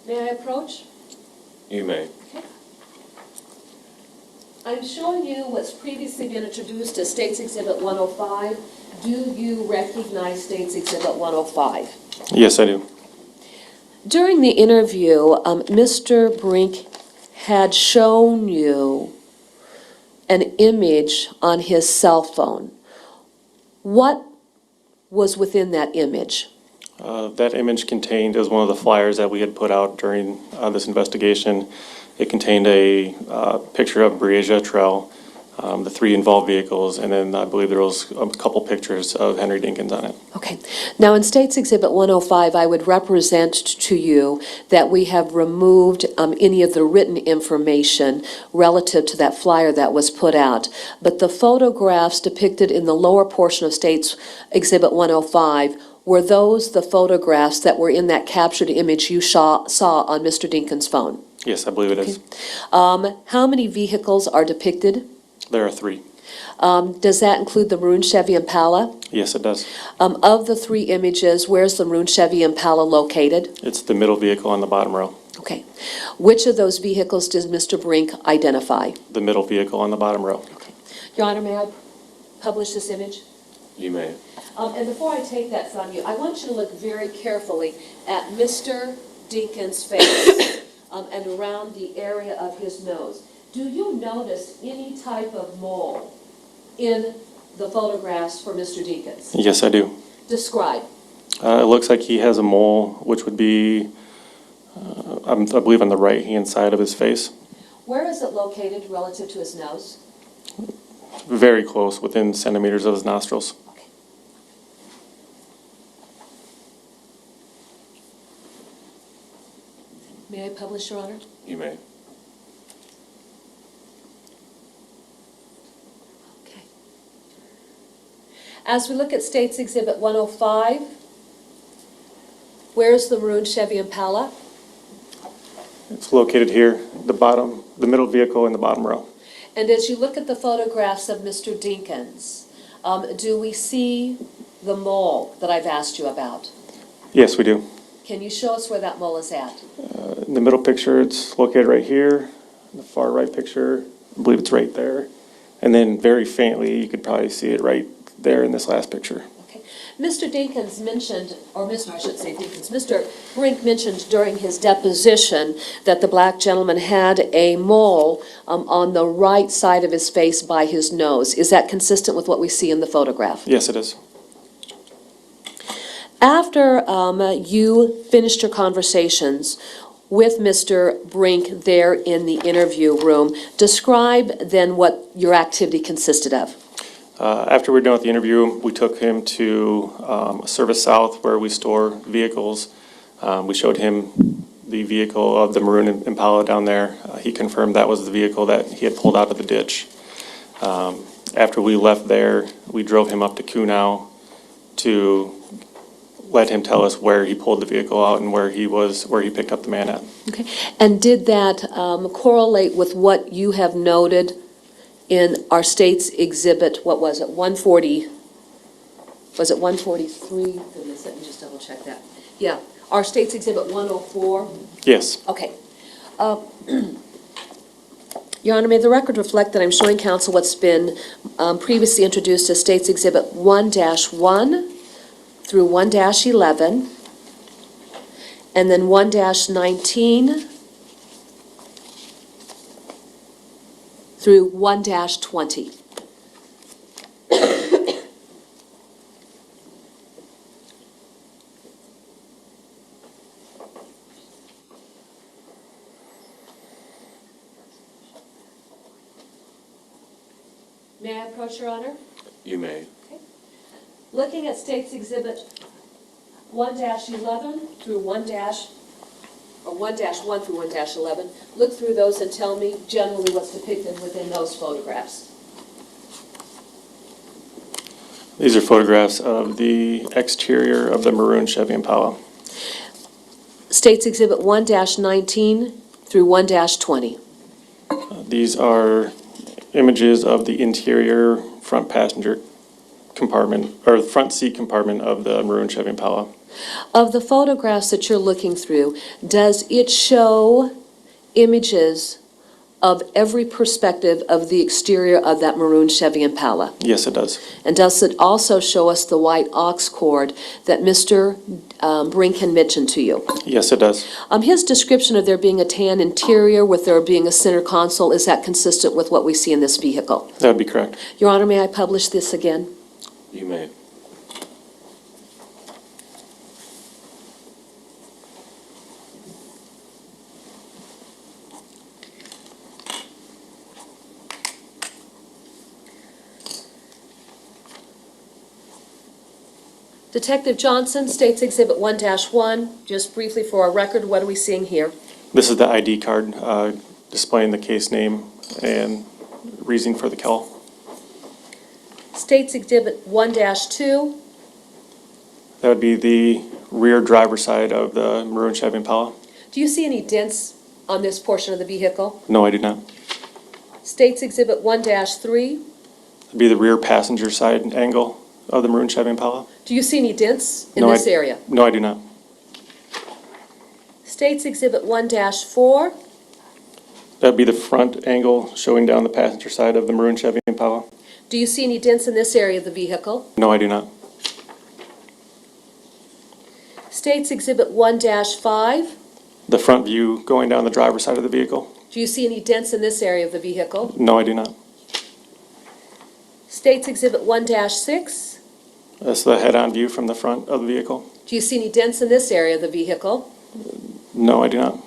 May I approach? You may. I'm showing you what's previously been introduced as State's Exhibit 105. Do you recognize State's Exhibit 105? Yes, I do. During the interview, Mr. Brink had shown you an image on his cell phone. What was within that image? That image contained, as one of the flyers that we had put out during this investigation, it contained a picture of Breasia Terrell, the 3 involved vehicles, and then I believe there was a couple pictures of Henry Dinkins on it. Okay. Now, in State's Exhibit 105, I would represent to you that we have removed any of the written information relative to that flyer that was put out. But the photographs depicted in the lower portion of State's Exhibit 105 were those the photographs that were in that captured image you saw on Mr. Dinkins' phone? Yes, I believe it is. How many vehicles are depicted? There are 3. Does that include the maroon Chevy Impala? Yes, it does. Of the 3 images, where's the maroon Chevy Impala located? It's the middle vehicle on the bottom row. Okay. Which of those vehicles does Mr. Brink identify? The middle vehicle on the bottom row. Your Honor, may I publish this image? You may. And before I take that from you, I want you to look very carefully at Mr. Dinkins' face and around the area of his nose. Do you notice any type of mole in the photographs for Mr. Dinkins? Yes, I do. Describe. It looks like he has a mole, which would be, I believe, on the right-hand side of his face. Where is it located relative to his nose? Very close, within centimeters of his nostrils. Okay. May I publish, Your Honor? You may. Okay. As we look at State's Exhibit 105, where's the maroon Chevy Impala? It's located here, the middle vehicle in the bottom row. And as you look at the photographs of Mr. Dinkins, do we see the mole that I've asked you about? Yes, we do. Can you show us where that mole is at? In the middle picture, it's located right here. In the far right picture, I believe it's right there. And then very faintly, you could probably see it right there in this last picture. Okay. Mr. Dinkins mentioned, or Mr. I should say Dinkins, Mr. Brink mentioned during his deposition that the black gentleman had a mole on the right side of his face by his nose. Is that consistent with what we see in the photograph? Yes, it is. After you finished your conversations with Mr. Brink there in the interview room, describe then what your activity consisted of. After we were done with the interview, we took him to Service South where we store vehicles. We showed him the vehicle of the maroon Impala down there. He confirmed that was the vehicle that he had pulled out of the ditch. After we left there, we drove him up to Kunau to let him tell us where he pulled the vehicle out and where he picked up the man at. Okay. And did that correlate with what you have noted in our state's exhibit, what was it, 140, was it 143? Goodness, let me just double check that. Yeah, our state's exhibit 104? Yes. Okay. Your Honor, may the record reflect that I'm showing counsel what's been previously introduced as state's exhibit 1-1 through 1-11, and then 1-19 through 1-20. May I approach, Your Honor? You may. Looking at State's Exhibit 1-11 through 1-1 through 1-11, look through those and tell me generally what's depicted within those photographs. These are photographs of the exterior of the maroon Chevy Impala. State's Exhibit 1-19 through 1-20. These are images of the interior front passenger compartment, or front seat compartment of the maroon Chevy Impala. Of the photographs that you're looking through, does it show images of every perspective of the exterior of that maroon Chevy Impala? Yes, it does. And does it also show us the white aux cord that Mr. Brink had mentioned to you? Yes, it does. His description of there being a tan interior with there being a center console, is that consistent with what we see in this vehicle? That would be correct. Your Honor, may I publish this again? You may. Detective Johnson, State's Exhibit 1-1, just briefly for our record, what are we seeing here? This is the ID card displaying the case name and reasoning for the kill. State's Exhibit 1-2, That would be the rear driver's side of the maroon Chevy Impala. do you see any dents on this portion of the vehicle? No, I do not. State's Exhibit 1-3, That'd be the rear passenger side angle of the maroon Chevy Impala. do you see any dents in No, this area? No, I do not. State's Exhibit 1-4, That'd be the front angle showing down the passenger side of the maroon Chevy Impala. do you see any dents in this area of the vehicle? No, I do not. State's Exhibit 1-5, The front view going down the driver's side of the vehicle. do you see any dents in this area of the vehicle? No, I do not. State's Exhibit 1-6, That's the head-on view from the front of the vehicle. do you see any dents in this area of the vehicle? No, I do not.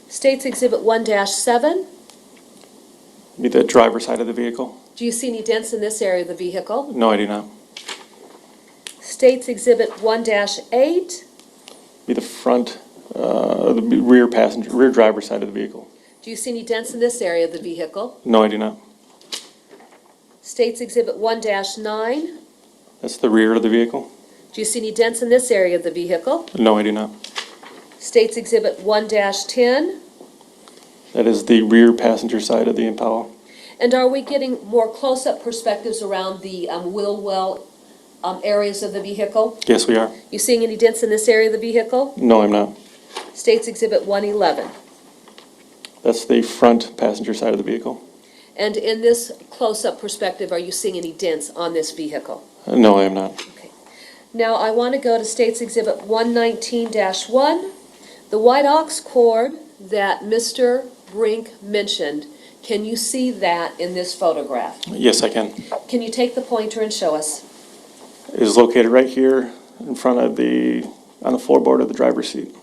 State's Exhibit 1-7, Be the driver's side of the vehicle. do you see any dents in this area of the vehicle? No, I do not. State's Exhibit 1-8, Be the front, the rear driver's side of the vehicle. do you see any dents in this area of the vehicle? No, I do not. State's Exhibit 1-9, That's the rear of the vehicle. do you see any dents in this area of the vehicle? No, I do not. State's Exhibit 1-10, That is the rear passenger side of the Impala. and are we getting more close-up perspectives around the wheel well areas of the vehicle? Yes, we are. You seeing any dents in this area of the vehicle? No, I'm not. State's Exhibit 1-11, That's the front passenger side of the vehicle. and in this close-up perspective, are you seeing any dents on this vehicle? No, I am not. Now, I want to go to State's Exhibit 119-1. The white aux cord that Mr. Brink mentioned, can you see that in this photograph? Yes, I can. Can you take the pointer and show us? It is located right here in front of on the floorboard of the driver's seat.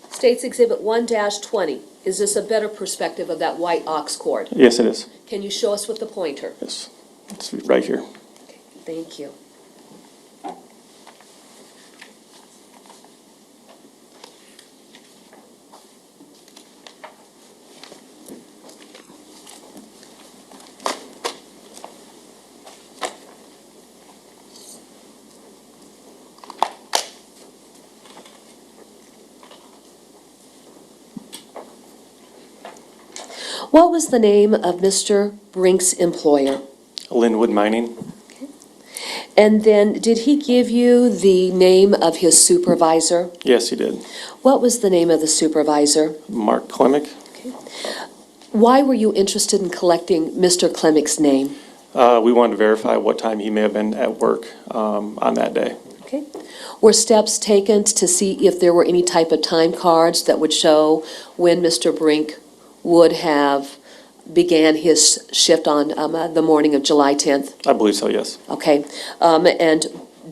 State's Exhibit 1-20. Is this a better perspective of that white aux cord? Yes, it is. Can you show us with the pointer? Yes, it's right here. Thank you. What was the name of Mr. Brink's employer? Linwood Mining. And then, did he give you the name of his supervisor? Yes, he did. What was the name of the supervisor? Mark Klemick. Why were you interested in collecting Mr. Klemick's name? We wanted to verify what time he may have been at work on that day. Okay. Were steps taken to see if there were any type of time cards that would show when Mr. Brink would have began his shift on the morning of July 10th? I believe so, yes. Okay. And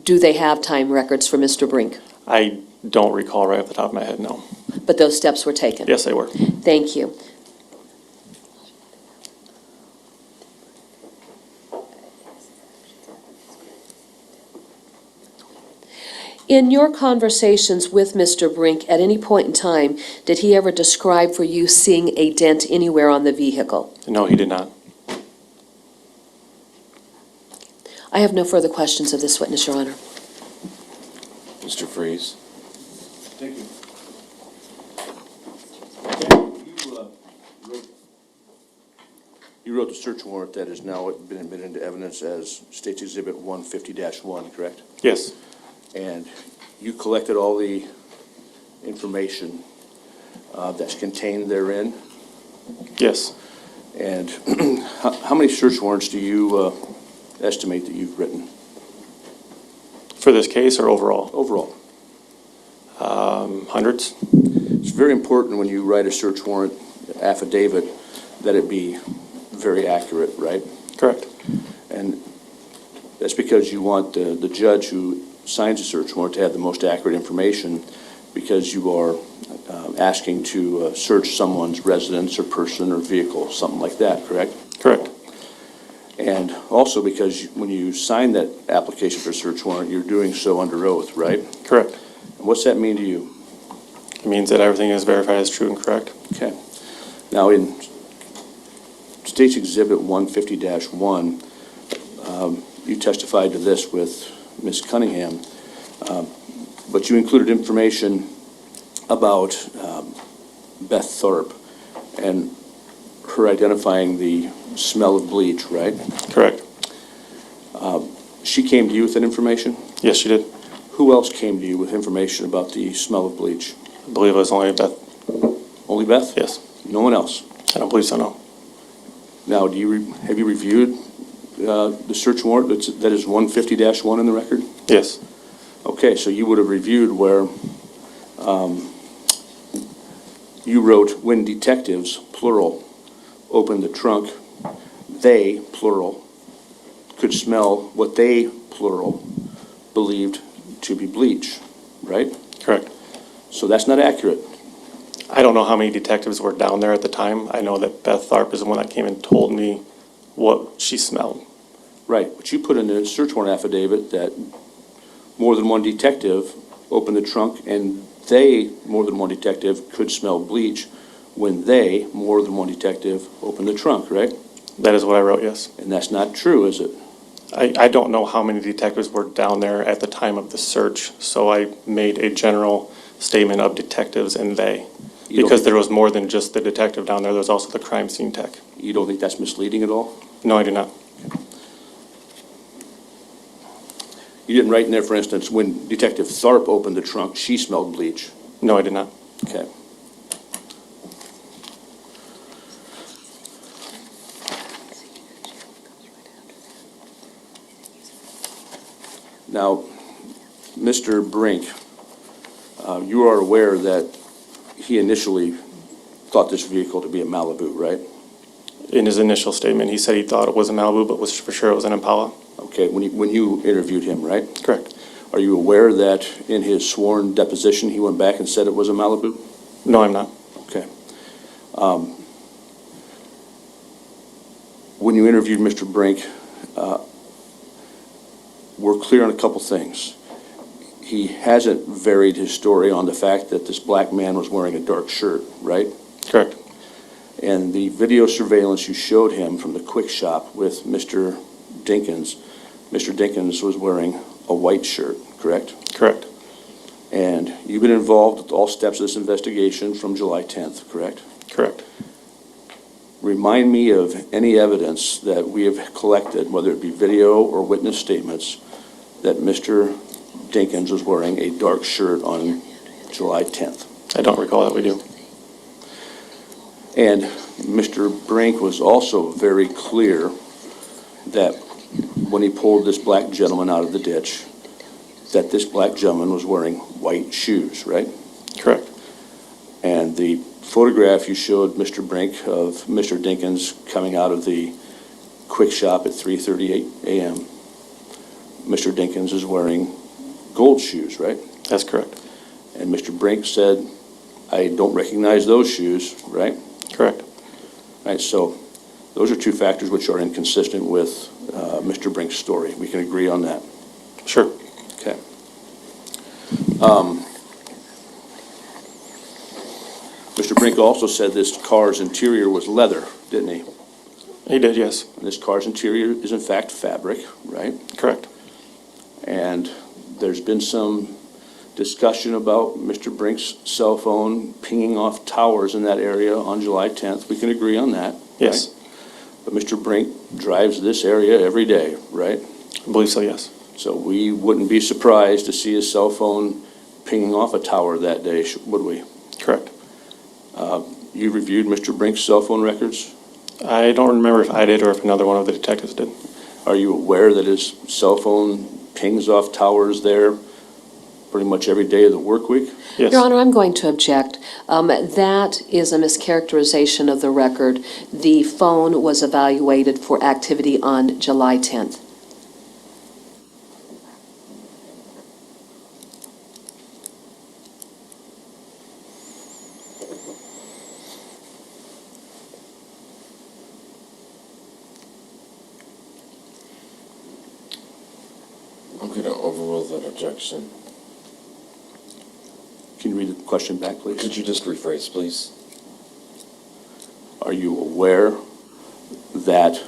do they have time records for Mr. Brink? I don't recall right off the top of my head, no. But those steps were taken? Yes, they were. Thank you. In your conversations with Mr. Brink, at any point in time, did he ever describe for you seeing a dent anywhere on the vehicle? No, he did not. I have no further questions of this witness, Your Honor. Mr. Freeze? Thank you. You wrote the search warrant that has now been admitted into evidence as State's Exhibit 150-1, correct? Yes. And you collected all the information that's contained therein? Yes. And how many search warrants do you estimate that you've written For this case or overall? overall? Hundreds? It's very important when you write a search warrant affidavit that it be very accurate, right? Correct. And that's because you want the judge who signs a search warrant to have the most accurate information, because you are asking to search someone's residence or person or vehicle, something like that, correct? Correct. And also because when you sign that application for a search warrant, you're doing so under oath, right? Correct. And what's that mean to you? It means that everything is verified as true and correct. Okay. Now, in State's Exhibit 150-1, you testified to this with Ms. Cunningham, but you included information about Beth Thorpe and her identifying the smell of bleach, right? Correct. She came to you with that information? Yes, she did. Who else came to you with information about the smell of bleach? I believe it was only Beth. Only Beth? Yes. No one else? I don't believe so, no. Now, have you reviewed the search warrant that is 150-1 in the record? Yes. Okay, so you would have reviewed where you wrote, when detectives, plural, opened the trunk, they, plural, could smell what they, plural, believed to be bleach, right? Correct. So that's not accurate. I don't know how many detectives were down there at the time. I know that Beth Tharp is the one that came and told me what she smelled. Right, but you put in the search warrant affidavit that more than one detective opened the trunk and they, more than one detective, could smell bleach when they, more than one detective, opened the trunk, right? That is what I wrote, yes. And that's not true, is it? I don't know how many detectives were down there at the time of the search, so I made a general statement of detectives and they. Because there was more than just the detective down there, there was also the crime scene tech. You don't think that's misleading at all? No, I do not. You didn't write in there, for instance, when Detective Tharp opened the trunk, she smelled bleach. No, I did not. Okay. Now, Mr. Brink, you are aware that he initially thought this vehicle to be a Malibu, right? In his initial statement, he said he thought it was a Malibu, but was for sure it was an Impala. Okay, when you interviewed him, right? Correct. Are you aware that in his sworn deposition, he went back and said it was a Malibu? No, I'm not. Okay. When you interviewed Mr. Brink, we're clear on a couple things. He hasn't varied his story on the fact that this black man was wearing a dark shirt, right? Correct. And the video surveillance you showed him from the quick shop with Mr. Dinkins was wearing a white shirt, correct? Correct. And you've been involved with all steps of this investigation from July 10th, correct? Correct. Remind me of any evidence that we have collected, whether it be video or witness statements, that Mr. Dinkins was wearing a dark shirt on July 10th. I don't recall that we do. And Mr. Brink was also very clear that when he pulled this black gentleman out of the ditch, that this black gentleman was wearing white shoes, right? Correct. And the photograph you showed Mr. Brink of Mr. Dinkins coming out of the quick shop at 3:38 a.m., Mr. Dinkins is wearing gold shoes, right? That's correct. And Mr. Brink said, I don't recognize those shoes, right? Correct. Right, so those are two factors which are inconsistent with Mr. Brink's story. We can agree on that. Sure. Okay. Mr. Brink also said this car's interior was leather, didn't he? He did, yes. And this car's interior is in fact fabric, right? Correct. And there's been some discussion about Mr. Brink's cell phone pinging off towers in that area on July 10th. We can agree on that. Yes. Right? But Mr. Brink drives this area every day, right? I believe so, yes. So we wouldn't be surprised to see his cell phone pinging off a tower that day, would we? Correct. You reviewed Mr. Brink's cell phone records? I don't remember if I did or if another one of the detectives did. Are you aware that his cell phone pings off towers there pretty much every day of the work week? Yes. Your Honor, I'm going to object. That is a mischaracterization of the record. The phone was evaluated for activity on July 10th. I'm going to overrule that objection. Can you read the question back, please? Could you just rephrase, please? Are you aware that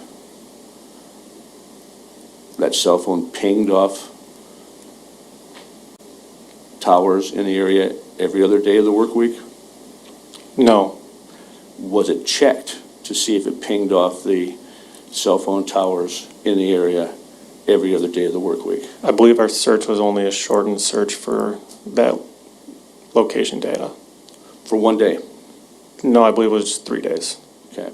that cell phone pinged off towers in the area every other day of the work week? No. Was it checked to see if it pinged off the cell phone towers in the area every other day of the work week? I believe our search was only a shortened search for that location data. For one day? No, I believe it was just 3 days. Okay.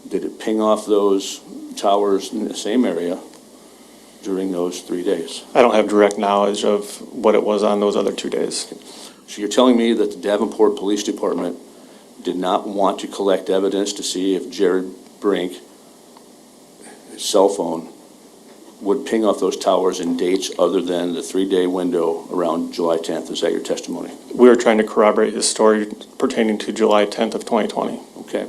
Did it ping off those towers in the same area during those 3 days? I don't have direct knowledge of what it was on those other 2 days. So you're telling me that the Davenport Police Department did not want to collect evidence to see if Jerod Brink, his cell phone, would ping off those towers in dates other than the 3-day window around July 10th? Is that your testimony? We were trying to corroborate his story pertaining to July 10th of 2020. Okay.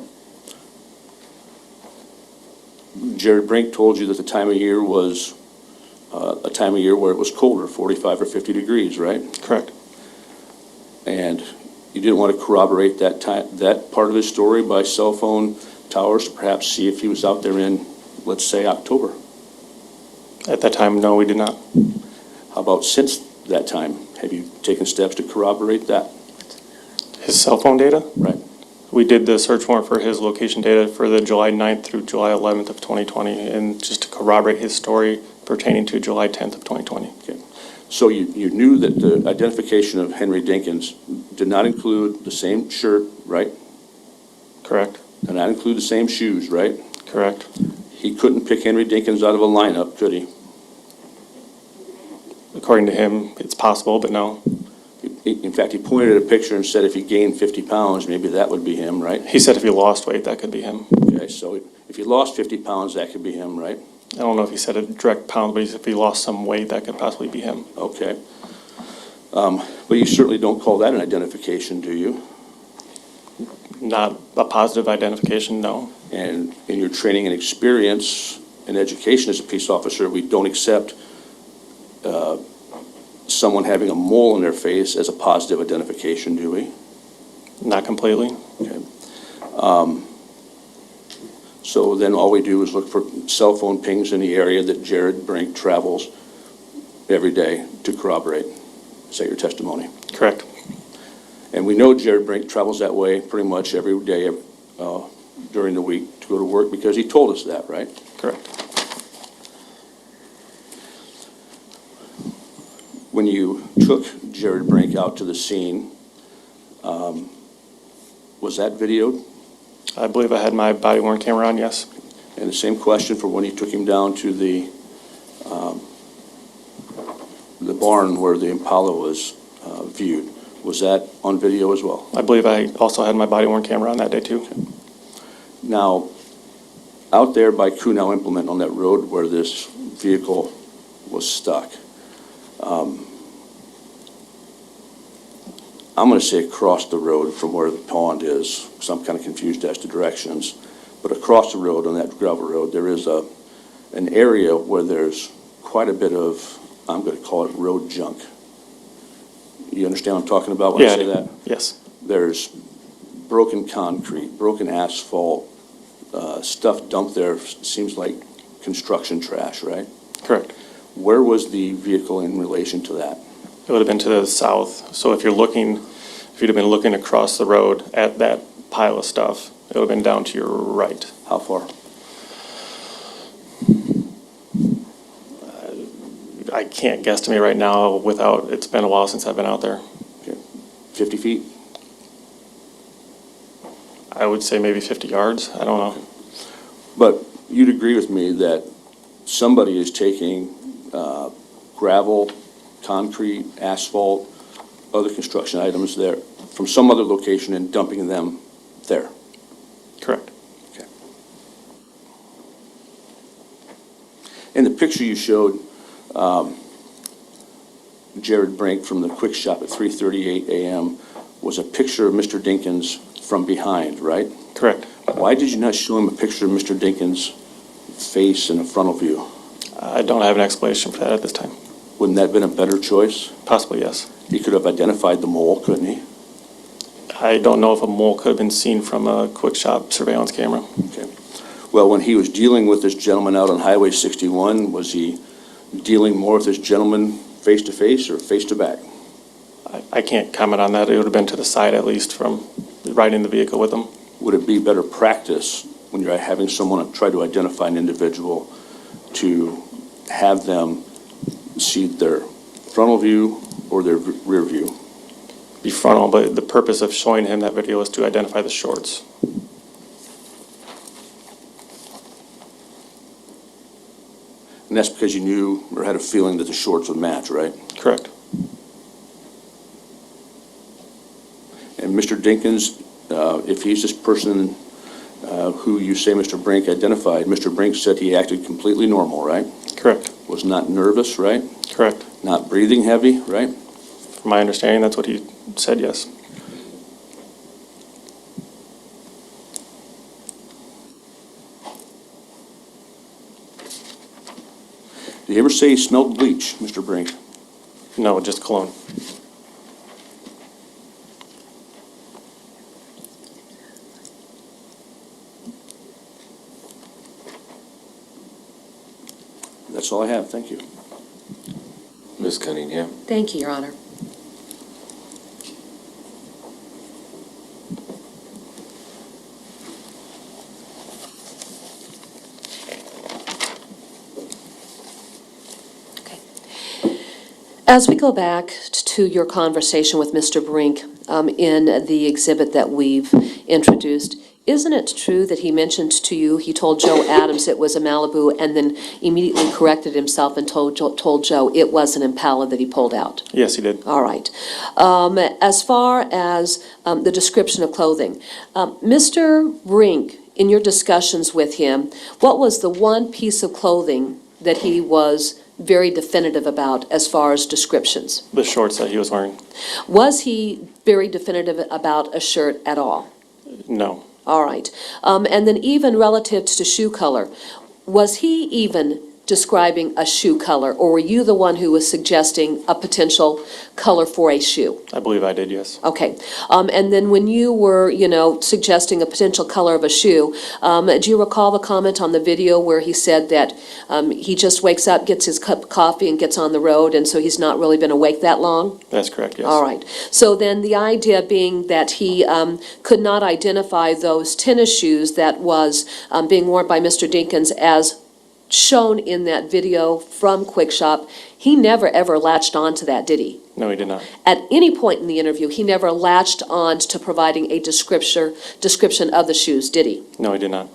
Jerod Brink told you that the time of year was a time of year where it was colder, 45 or 50 degrees, right? Correct. And you didn't want to corroborate that part of his story by cell phone towers to perhaps see if he was out there in, let's say, October. At that time, no, we did not. How about since that time? Have you taken steps to corroborate that? His cell phone data? Right. We did the search warrant for his location data for the July 9th through July 11th of 2020, and just to corroborate his story pertaining to July 10th of 2020. Okay. So you knew that the identification of Henry Dinkins did not include the same shirt, right? Correct. Did not include the same shoes, right? Correct. He couldn't pick Henry Dinkins out of a lineup, could he? According to him, it's possible, but no. In fact, he pointed at a picture and said if he gained 50 pounds, maybe that would be him, right? He said if he lost weight, that could be him. Okay, so if he lost 50 pounds, that could be him, right? I don't know if he said a direct pound, but if he lost some weight, that could possibly be him. Okay. But you certainly don't call that an identification, do you? Not a positive identification, no. And in your training and experience and education as a peace officer, we don't accept someone having a mole on their face as a positive identification, do we? Not completely. Okay. So then all we do is look for cell phone pings in the area that Jerod Brink travels every day to corroborate. Is that your testimony? Correct. And we know Jerod Brink travels that way pretty much every day during the week to go to work because he told us that, right? Correct. When you took Jerod Brink out to the scene, was that videoed? I believe I had my body-worn camera on, yes. And the same question for when you took him down to the barn where the Impala was viewed. Was that on video as well? I believe I also had my body-worn camera on that day, too. Okay. Now, out there by Kunow Implement on that road where this vehicle was stuck, I'm going to say across the road from where the pond is, because I'm kind of confused as to directions, but across the road on that gravel road, there is an area where there's quite a bit of, I'm going to call it road junk. You understand what I'm talking about when I say that? Yes. There's broken concrete, broken asphalt, stuff dumped there, seems like construction trash, right? Correct. Where was the vehicle in relation to that? It would have been to the south. So if you'd have been looking across the road at that pile of stuff, it would have been down to your right. How far? I can't guesstimate right now without, it's been a while since I've been out there. Okay. 50 feet? I would say maybe 50 yards. I don't know. But you'd agree with me that somebody is taking gravel, concrete, asphalt, other construction items there from some other location and dumping them there. Correct. Okay. In the picture you showed, Jerod Brink from the Quick Shop at 3:38 a.m. was a picture of Mr. Dinkins from behind, right? Correct. Why did you not show him a picture of Mr. Dinkins' face in a frontal view? I don't have an explanation for that at this time. Wouldn't that have been a better choice? Possibly, yes. He could have identified the mole, couldn't he? I don't know if a mole could have been seen from a Quick Shop surveillance camera. Okay. Well, when he was dealing with this gentleman out on Highway 61, was he dealing more with this gentleman face-to-face or face-to-back? I can't comment on that. It would have been to the side at least from riding the vehicle with him. Would it be better practice when you're having someone try to identify an individual to have them see their frontal view or their rear view? Be frontal, but the purpose of showing him that video was to identify the shorts. And that's because you knew or had a feeling that the shorts would match, right? Correct. And Mr. Dinkins, if he's this person who you say Mr. Brink identified, Mr. Brink said he acted completely normal, right? Correct. Was not nervous, right? Correct. Not breathing heavy, right? From my understanding, that's what he said, yes. Did he ever say he smelled bleach, Mr. Brink? No, just cologne. That's all I have, thank you. Ms. Cunningham? Thank you, Your Honor. Okay. As we go back to your conversation with Mr. Brink in the exhibit that we've introduced, isn't it true that he mentioned to you, he told Joe Adams it was a Malibu and then immediately corrected himself and told Joe it was an Impala that he pulled out? Yes, he did. All right. As far as the description of clothing, Mr. Brink, in your discussions with him, what was the one piece of clothing that he was very definitive about as far as descriptions? The shorts that he was wearing. Was he very definitive about a shirt at all? No. All right. And then even relative to shoe color, was he even describing a shoe color, or were you the one who was suggesting a potential color for a shoe? I believe I did, yes. Okay. And then when you were, suggesting a potential color of a shoe, do you recall the comment on the video where he said that he just wakes up, gets his cup of coffee, and gets on the road, and so he's not really been awake that long? That's correct, yes. All right. So then the idea being that he could not identify those tennis shoes that was being worn by Mr. Dinkins as shown in that video from Quick Shop, he never ever latched on to that, did he? No, he did not. At any point in the interview, he never latched on to providing a description of the shoes, did he? No, he did not.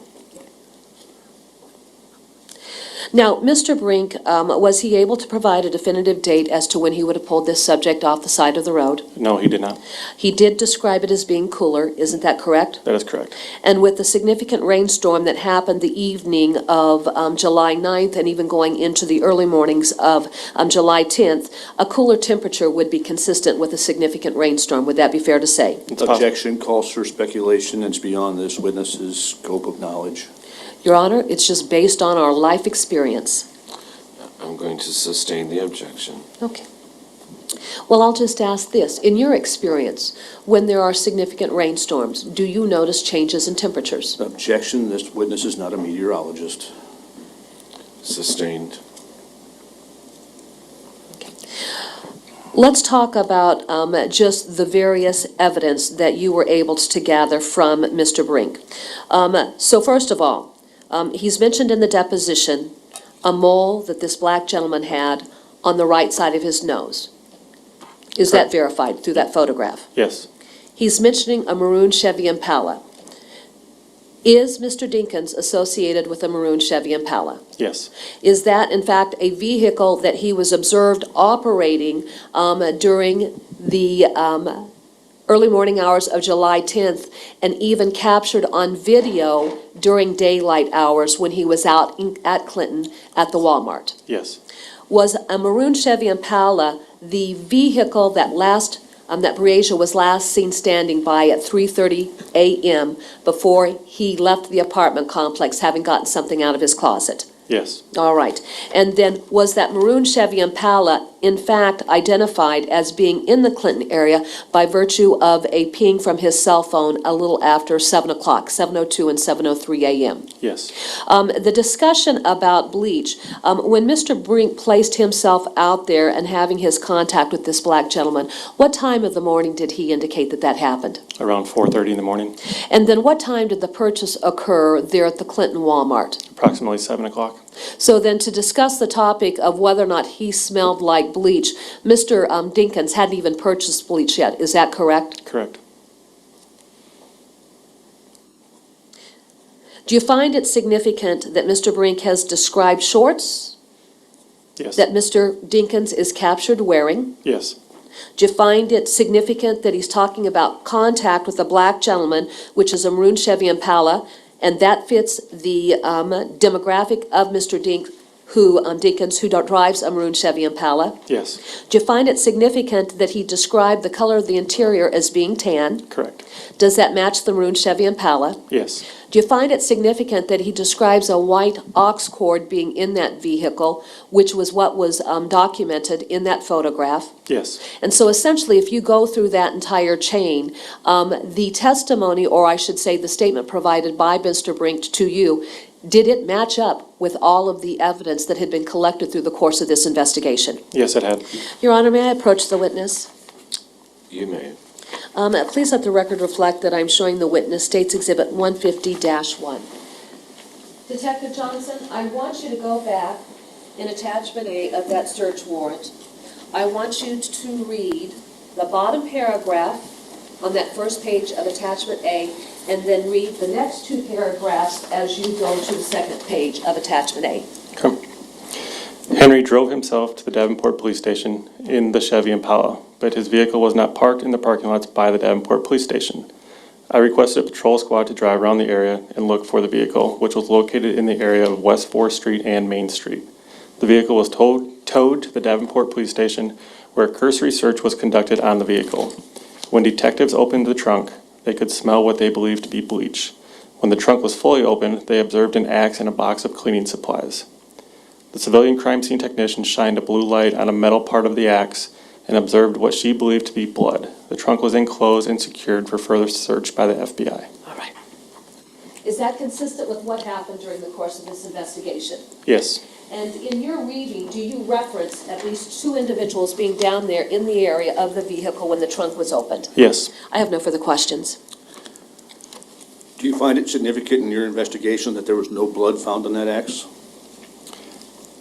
Now, Mr. Brink, was he able to provide a definitive date as to when he would have pulled this subject off the side of the road? No, he did not. He did describe it as being cooler, isn't that correct? That is correct. And with the significant rainstorm that happened the evening of July 9th and even going into the early mornings of July 10th, a cooler temperature would be consistent with a significant rainstorm. Would that be fair to say? It's possible. Objection calls for speculation and it's beyond this witness's scope of knowledge. Your Honor, it's just based on our life experience. I'm going to sustain the objection. Okay. Well, I'll just ask this. In your experience, when there are significant rainstorms, do you notice changes in temperatures? Objection, this witness is not a meteorologist. Sustained. Let's talk about just the various evidence that you were able to gather from Mr. Brink. So first of all, he's mentioned in the deposition a mole that this black gentleman had on the right side of his nose. Is that verified through that photograph? Yes. He's mentioning a maroon Chevy Impala. Is Mr. Dinkins associated with a maroon Chevy Impala? Yes. Is that, in fact, a vehicle that he was observed operating during the early morning hours of July 10th, and even captured on video during daylight hours when he was out at Clinton at the Walmart? Yes. Was a maroon Chevy Impala the vehicle that that Breasia was last seen standing by at 3:30 a.m. before he left the apartment complex, having gotten something out of his closet? Yes. All right. And then was that maroon Chevy Impala, in fact, identified as being in the Clinton area by virtue of a ping from his cell phone a little after 7 o'clock, 7:02 and 7:03 a.m.? Yes. The discussion about bleach, when Mr. Brink placed himself out there and having his contact with this black gentleman, what time of the morning did he indicate that that happened? Around 4:30 in the morning, And then what time did the purchase occur there at the Clinton Walmart? approximately 7 o'clock. So then to discuss the topic of whether or not he smelled like bleach, Mr. Dinkins hadn't even purchased bleach yet, is that correct? Correct. Do you find it significant that Mr. Brink has described shorts Yes. that Mr. Dinkins is captured wearing? Yes. Do you find it significant that he's talking about contact with a black gentleman, which is a maroon Chevy Impala, and that fits the demographic of Mr. Dinkins, who drives a maroon Chevy Impala? Yes. Do you find it significant that he described the color of the interior as being tan? Correct. Does that match the maroon Chevy Impala? Yes. Do you find it significant that he describes a white aux cord being in that vehicle, which was what was documented in that photograph? Yes. And so essentially, if you go through that entire chain, the testimony, or I should say the statement provided by Mr. Brink to you, did it match up with all of the evidence that had been collected through the course of this investigation? Yes, it had. Your Honor, may I approach the witness? You may. Please let the record reflect that I'm showing the witness States Exhibit 150-1. Detective Johnson, I want you to go back in Attachment A of that search warrant. I want you to read the bottom paragraph on that first page of Attachment A, and then read the next two paragraphs as you go to the second page of Attachment A. Okay. Henry drove himself to the Davenport Police Station in the Chevy Impala, but his vehicle was not parked in the parking lots by the Davenport Police Station. I requested a patrol squad to drive around the area and look for the vehicle, which was located in the area of West 4th Street and Main Street. The vehicle was towed to the Davenport Police Station, where a cursory search was conducted on the vehicle. When detectives opened the trunk, they could smell what they believed to be bleach. When the trunk was fully opened, they observed an axe and a box of cleaning supplies. The civilian crime scene technician shined a blue light on a metal part of the axe and observed what she believed to be blood. The trunk was enclosed and secured for further search by the FBI. All right. Is that consistent with what happened during the course of this investigation? Yes. And in your reading, do you reference at least two individuals being down there in the area of the vehicle when the trunk was opened? Yes. I have no further questions. Do you find it significant in your investigation that there was no blood found on that axe?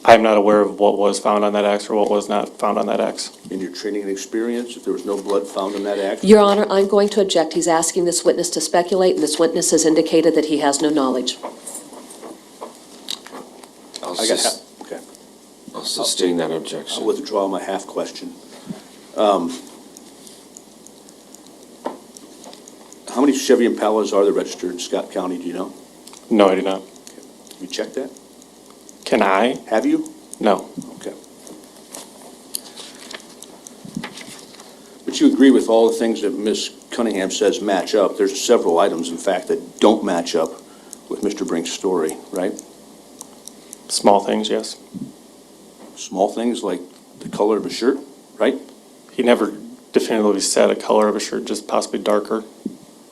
I am not aware of what was found on that axe or what was not found on that axe. In your training and experience, if there was no blood found on that axe? Your Honor, I'm going to object. He's asking this witness to speculate, and this witness has indicated that he has no knowledge. Okay. I'll sustain that I'll objection. withdraw my half question. How many Chevy Impalas are there registered in Scott County, do you know? No, I do not. Have you checked that? Can I? Have you? No. Okay. But you agree with all the things that Ms. Cunningham says match up. There's several items, in fact, that don't match up with Mr. Brink's story, right? Small things, yes. Small things like the color of a shirt, right? He never definitively said a color of a shirt, just possibly darker.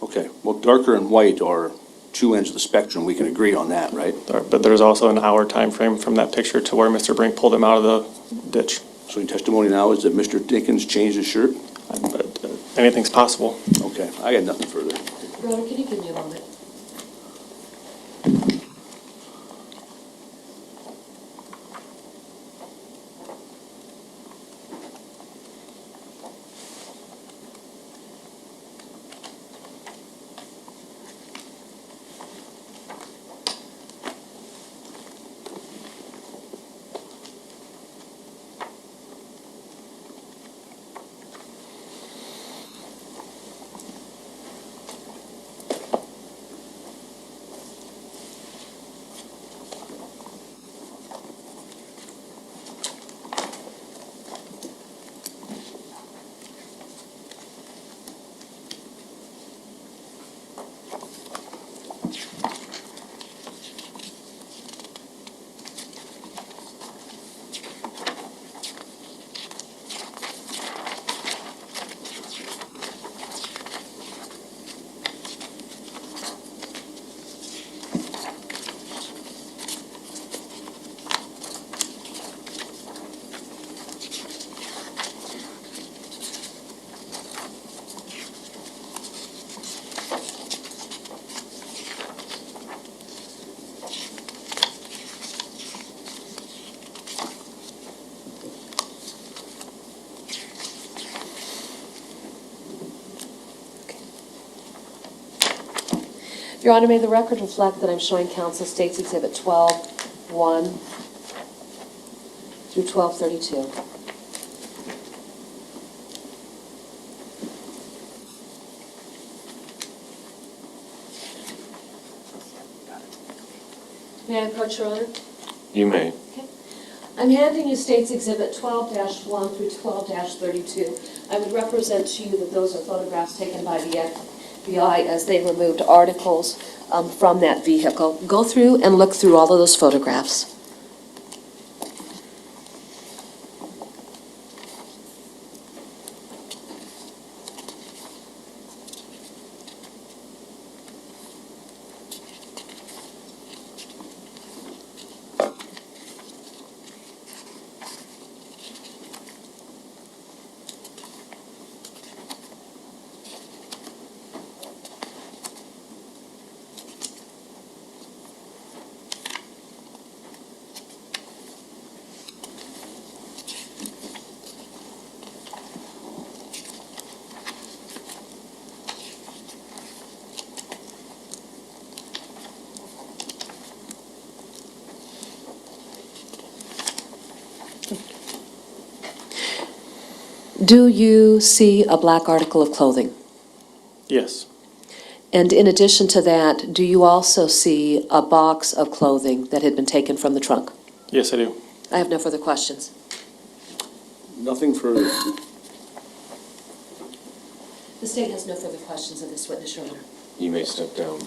Okay, well, darker and white are two ends of the spectrum. We can agree on that, right? But there's also an hour time frame from that picture to where Mr. Brink pulled him out of the ditch. So your testimony now is that Mr. Dinkins changed his shirt? But anything's possible. Okay, I got nothing further. Your Honor, can you give me a moment? Your Honor, may the record reflect that I'm showing counsel States Exhibit 12-1 through 1232. May I approach, Your Honor? You may. I'm handing you States Exhibit 12-1 through 12-32. I would represent to you that those are photographs taken by the FBI as they removed articles from that vehicle. Go through and look through all of those photographs. Do you see a black article of clothing? Yes. And in addition to that, do you also see a box of clothing that had been taken from the trunk? Yes, I do. I have no further questions. Nothing further. The state has no further questions of this witness, Your Honor. You may step down.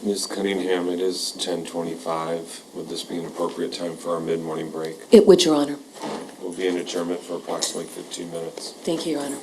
Ms. Cunningham, it is 10:25. Would this be an appropriate time for our mid-morning break? It would, Your Honor. We'll be in adjournment for approximately 15 minutes. Thank you, Your Honor.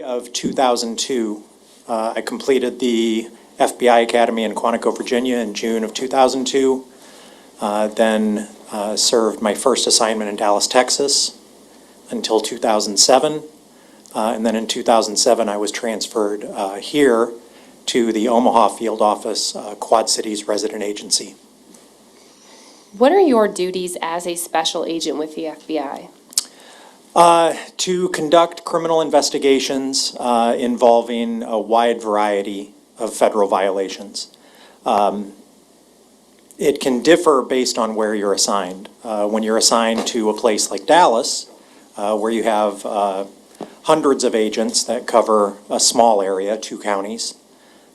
Of 2002, I completed the FBI Academy in Quantico, Virginia in June of 2002. Then served my first assignment in Dallas, Texas until 2007. And then in 2007, I was transferred here to the Omaha field office, Quad Cities resident agency. What are your duties as a special agent with the FBI? To conduct criminal investigations involving a wide variety of federal violations. It can differ based on where you're assigned. When you're assigned to a place like Dallas, where you have hundreds of agents that cover a small area, 2 counties,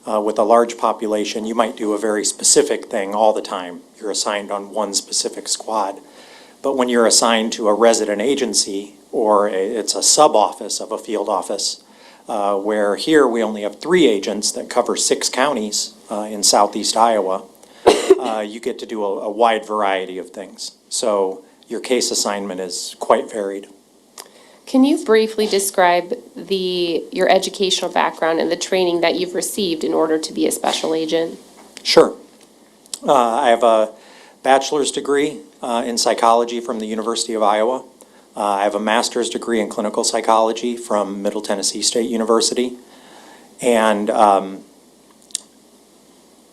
with a large population, you might do a very specific thing all the time. You're assigned on one specific squad. But when you're assigned to a resident agency, or it's a sub-office of a field office, where here we only have 3 agents that cover 6 counties in southeast Iowa, you get to do a wide variety of things. So your case assignment is quite varied. Can you briefly describe your educational background and the training that you've received in order to be a special agent? Sure. I have a bachelor's degree in psychology from the University of Iowa. I have a master's degree in clinical psychology from Middle Tennessee State University. And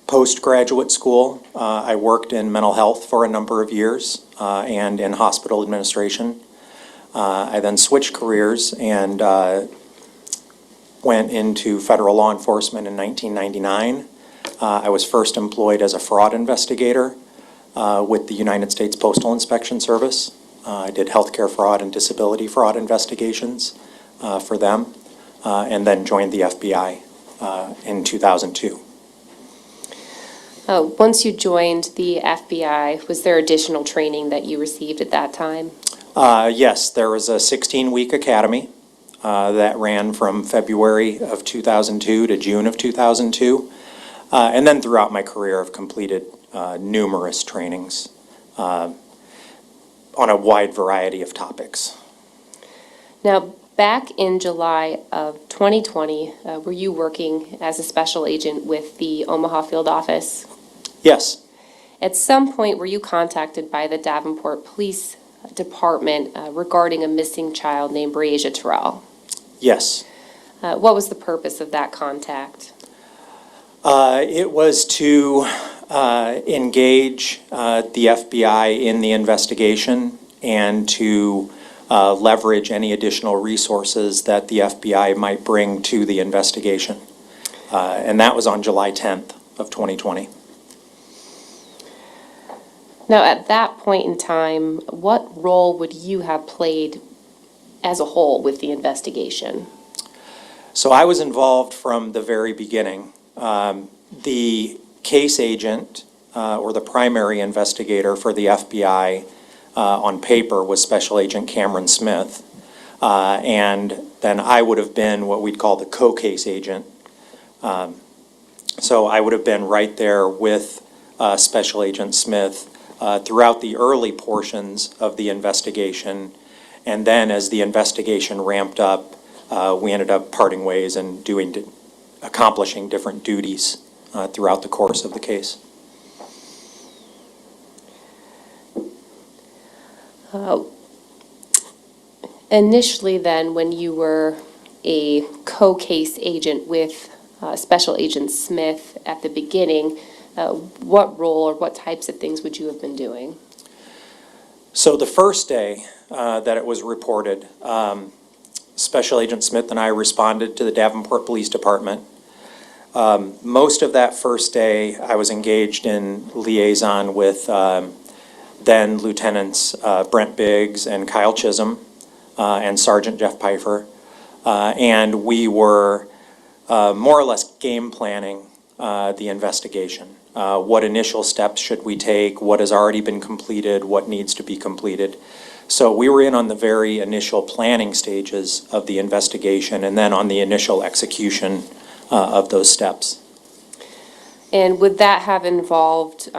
postgraduate school, I worked in mental health for a number of years and in hospital administration. I then switched careers and went into federal law enforcement in 1999. I was first employed as a fraud investigator with the United States Postal Inspection Service. I did healthcare fraud and disability fraud investigations for them, and then joined the FBI in 2002. Once you joined the FBI, was there additional training that you received at that time? Yes, there was a 16-week academy that ran from February of 2002 to June of 2002. And then throughout my career, I've completed numerous trainings on a wide variety of topics. Now, back in July of 2020, were you working as a special agent with the Omaha field office? Yes. At some point, were you contacted by the Davenport Police Department regarding a missing child named Breasia Terrell? Yes. What was the purpose of that contact? It was to engage the FBI in the investigation and to leverage any additional resources that the FBI might bring to the investigation. And that was on July 10th of 2020. Now, at that point in time, what role would you have played as a whole with the investigation? So I was involved from the very beginning. The case agent or the primary investigator for the FBI on paper was Special Agent Cameron Smith. And then I would have been what we'd call the co-case agent. So I would have been right there with Special Agent Smith throughout the early portions of the investigation. And then as the investigation ramped up, we ended up parting ways and accomplishing different duties throughout the course of the case. Initially then, when you were a co-case agent with Special Agent Smith at the beginning, what role or what types of things would you have been doing? So the first day that it was reported, Special Agent Smith and I responded to the Davenport Police Department. Most of that first day, I was engaged in liaison with then Lieutenants Brent Biggs and Kyle Chisholm and Sergeant Jeff Pfeiffer. And we were more or less game planning the investigation. What initial steps should we take? What has already been completed? What needs to be completed? So we were in on the very initial planning stages of the investigation and then on the initial execution of those steps. And would that have involved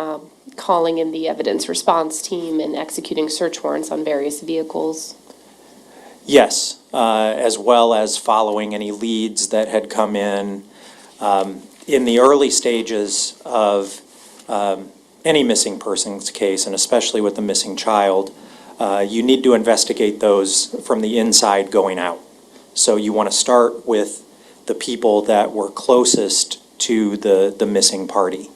calling in the evidence response team and executing search warrants on various vehicles? Yes, as well as following any leads that had come in. In the early stages of any missing persons case, and especially with the missing child, you need to investigate those from the inside going out. So you want to start with the people that were closest to the missing party.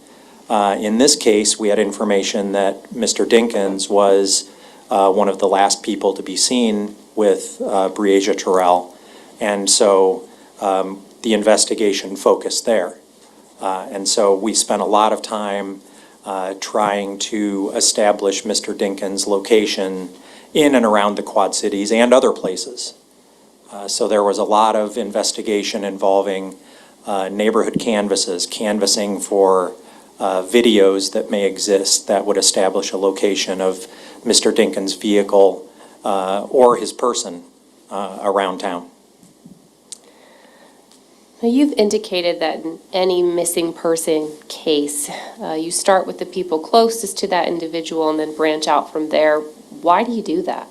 In this case, we had information that Mr. Dinkins was one of the last people to be seen with Breasia Terrell, and so the investigation focused there. And so we spent a lot of time trying to establish Mr. Dinkins' location in and around the Quad Cities and other places. So there was a lot of investigation involving neighborhood canvasses, canvassing for videos that may exist that would establish a location of Mr. Dinkins' vehicle or his person around town. Now, you've indicated that in any missing person case, you start with the people closest to that individual and then branch out from there. Why do you do that?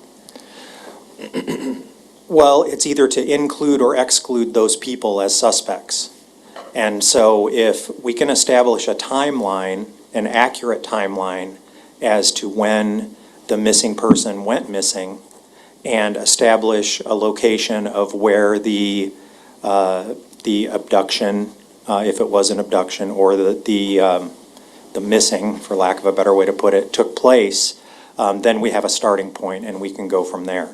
Well, it's either to include or exclude those people as suspects. And so if we can establish a timeline, an accurate timeline as to when the missing person went missing, and establish a location of where the abduction, if it was an abduction, or the missing, for lack of a better way to put it, took place, then we have a starting point and we can go from there.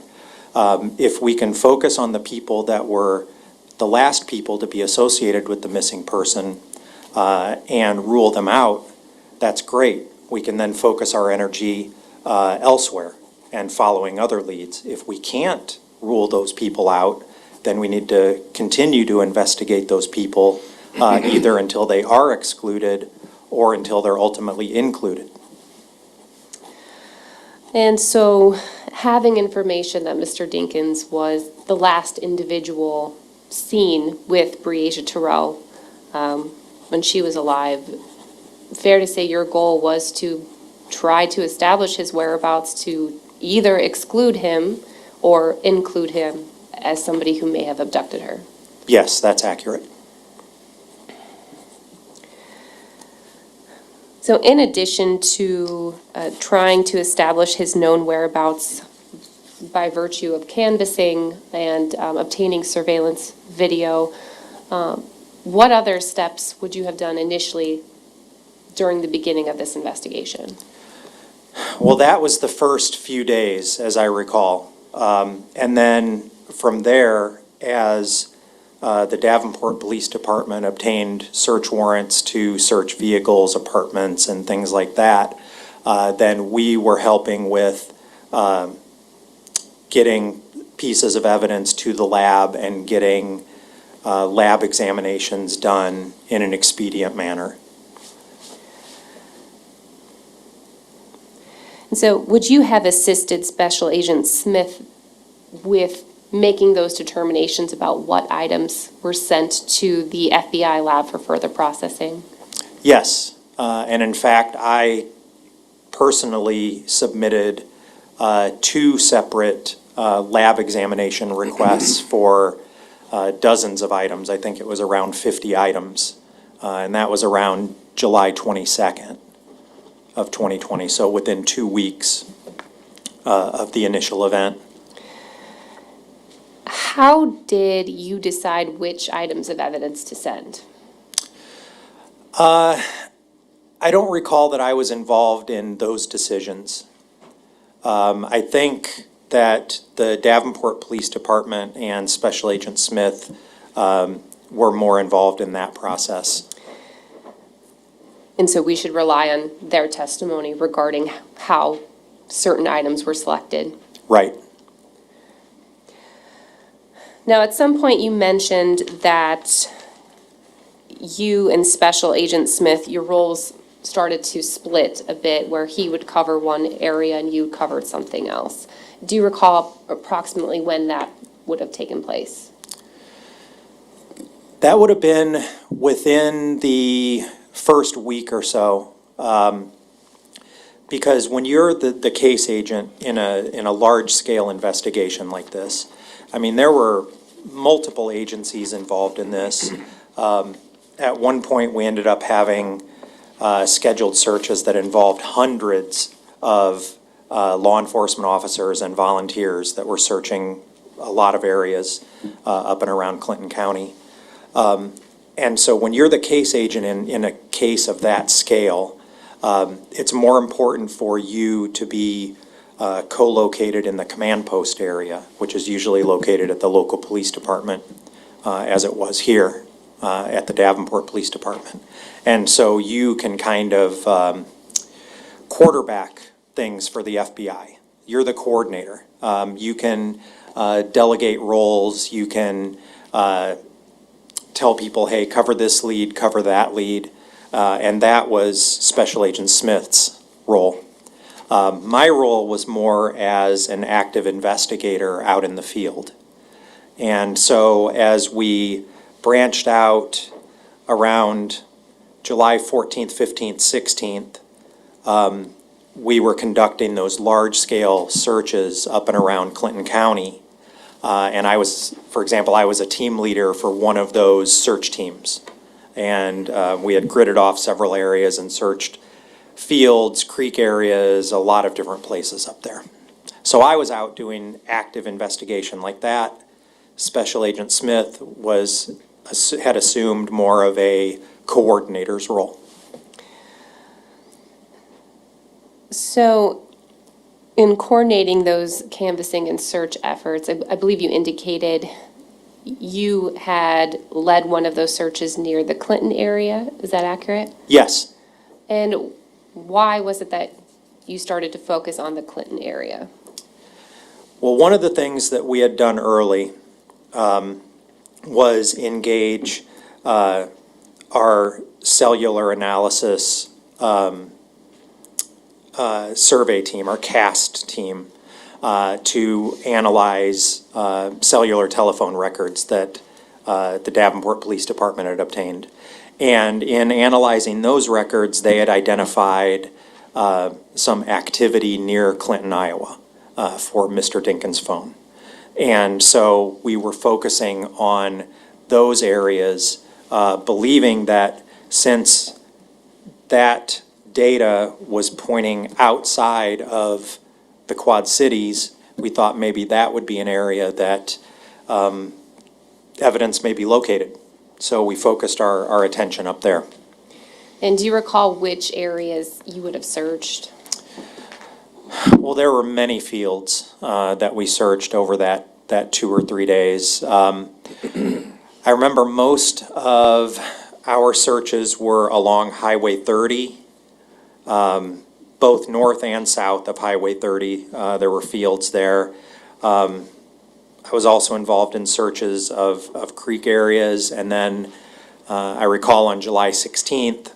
If we can focus on the people that were the last people to be associated with the missing person and rule them out, that's great. We can then focus our energy elsewhere and following other leads. If we can't rule those people out, then we need to continue to investigate those people either until they are excluded or until they're ultimately included. And so having information that Mr. Dinkins was the last individual seen with Breasia Terrell when she was alive, fair to say your goal was to try to establish his whereabouts to either exclude him or include him as somebody who may have abducted her. Yes, that's accurate. So in addition to trying to establish his known whereabouts by virtue of canvassing and obtaining surveillance video, what other steps would you have done initially during the beginning of this investigation? Well, that was the first few days, as I recall. And then from there, as the Davenport Police Department obtained search warrants to search vehicles, apartments, and things like that, then we were helping with getting pieces of evidence to the lab and getting lab examinations done in an expedient manner. And so would you have assisted Special Agent Smith with making those determinations about what items were sent to the FBI lab for further processing? Yes, and in fact, I personally submitted 2 separate lab examination requests for dozens of items. I think it was around 50 items, and that was around July 22nd of 2020, so within 2 weeks of the initial event. How did you decide which items of evidence to send? I don't recall that I was involved in those decisions. I think that the Davenport Police Department and Special Agent Smith were more involved in that process. And so we should rely on their testimony regarding how certain items were selected. Right. Now, at some point you mentioned that you and Special Agent Smith, your roles started to split a bit, where he would cover one area and you covered something else. Do you recall approximately when that would have taken place? That would have been within the first week or so. Because when you're the case agent in a large-scale investigation like this, I mean, there were multiple agencies involved in this. At one point, we ended up having scheduled searches that involved hundreds of law enforcement officers and volunteers that were searching a lot of areas up and around Clinton County. And so when you're the case agent in a case of that scale, it's more important for you to be co-located in the command post area, which is usually located at the local police department, as it was here at the Davenport Police Department. And so you can kind of quarterback things for the FBI. You're the coordinator. You can delegate roles. You can tell people, hey, cover this lead, cover that lead. And that was Special Agent Smith's role. My role was more as an active investigator out in the field. And so as we branched out around July 14th, 15th, 16th, we were conducting those large-scale searches up and around Clinton County. And I was, for example, I was a team leader for one of those search teams. And we had gridded off several areas and searched fields, creek areas, a lot of different places up there. So I was out doing active investigation like that. Special Agent Smith had assumed more of a coordinator's role. So in coordinating those canvassing and search efforts, I believe you indicated you had led one of those searches near the Clinton area. Is that accurate? Yes. And why was it that you started to focus on the Clinton area? Well, one of the things that we had done early was engage our cellular analysis survey team, our CAST team, to analyze cellular telephone records that the Davenport Police Department had obtained. And in analyzing those records, they had identified some activity near Clinton, Iowa, for Mr. Dinkins' phone. And so we were focusing on those areas, believing that since that data was pointing outside of the Quad Cities, we thought maybe that would be an area that evidence may be located. So we focused our attention up there. And do you recall which areas you would have searched? Well, there were many fields that we searched over that 2 or 3 days. I remember most of our searches were along Highway 30, both north and south of Highway 30. There were fields there. I was also involved in searches of creek areas, and then I recall on July 16th,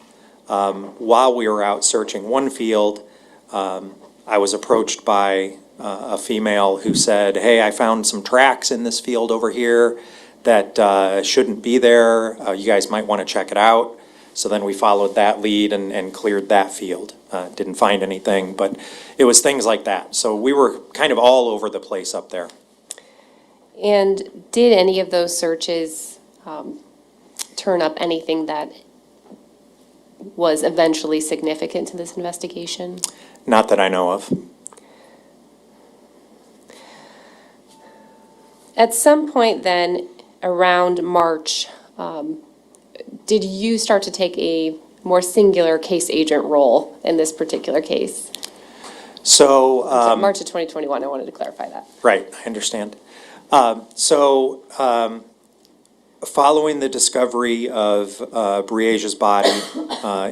while we were out searching one field, I was approached by a female who said, hey, I found some tracks in this field over here that shouldn't be there. You guys might want to check it out. So then we followed that lead and cleared that field. Didn't find anything, but it was things like that. So we were kind of all over the place up there. And did any of those searches turn up anything that was eventually significant to this investigation? Not that I know of. At some point then, around March, did you start to take a more singular case agent role in this particular case? So, March of 2021, I wanted to clarify that. right, I understand. Following the discovery of Breasia's body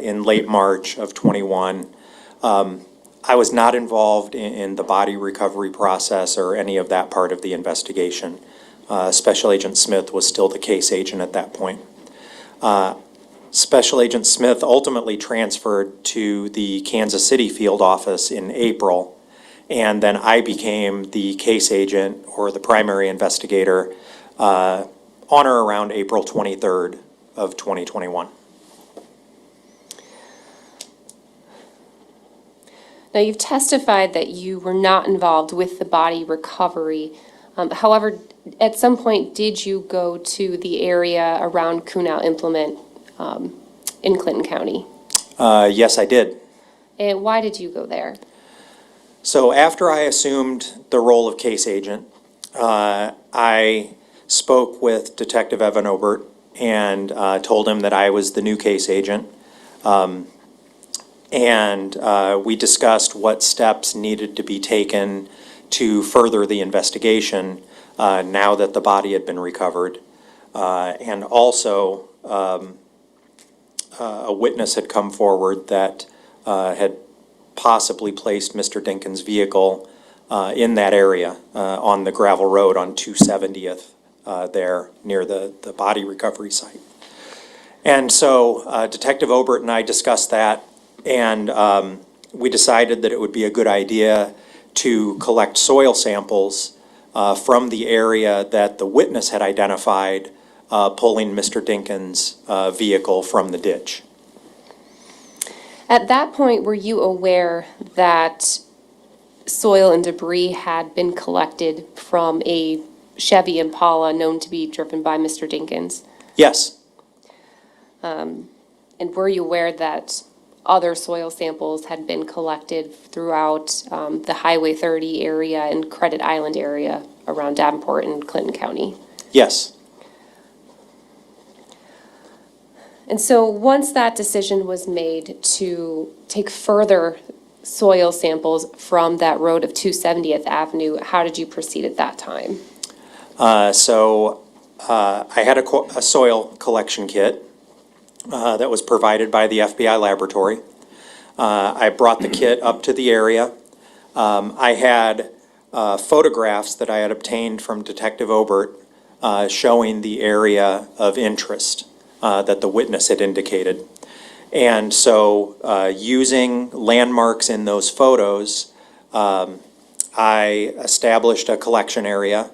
in late March of 21, I was not involved in the body recovery process or any of that part of the investigation. Special Agent Smith was still the case agent at that point. Special Agent Smith ultimately transferred to the Kansas City field office in April, and then I became the case agent or the primary investigator on or around April 23rd of 2021. Now, you've testified that you were not involved with the body recovery. However, at some point, did you go to the area around Kunow Implement in Clinton County? Yes, I did. And why did you go there? So after I assumed the role of case agent, I spoke with Detective Evan Obert and told him that I was the new case agent. And we discussed what steps needed to be taken to further the investigation now that the body had been recovered. And also, a witness had come forward that had possibly placed Mr. Dinkins' vehicle in that area on the gravel road on 270th there near the body recovery site. And so Detective Obert and I discussed that, and we decided that it would be a good idea to collect soil samples from the area that the witness had identified pulling Mr. Dinkins' vehicle from the ditch. At that point, were you aware that soil and debris had been collected from a Chevy Impala known to be driven by Mr. Dinkins? Yes. And were you aware that other soil samples had been collected throughout the Highway 30 area and Credit Island area around Davenport and Clinton County? Yes. And so once that decision was made to take further soil samples from that road of 270th Avenue, how did you proceed at that time? I had a soil collection kit that was provided by the FBI laboratory. I brought the kit up to the area. I had photographs that I had obtained from Detective Obert showing the area of interest that the witness had indicated. And so using landmarks in those photos, I established a collection area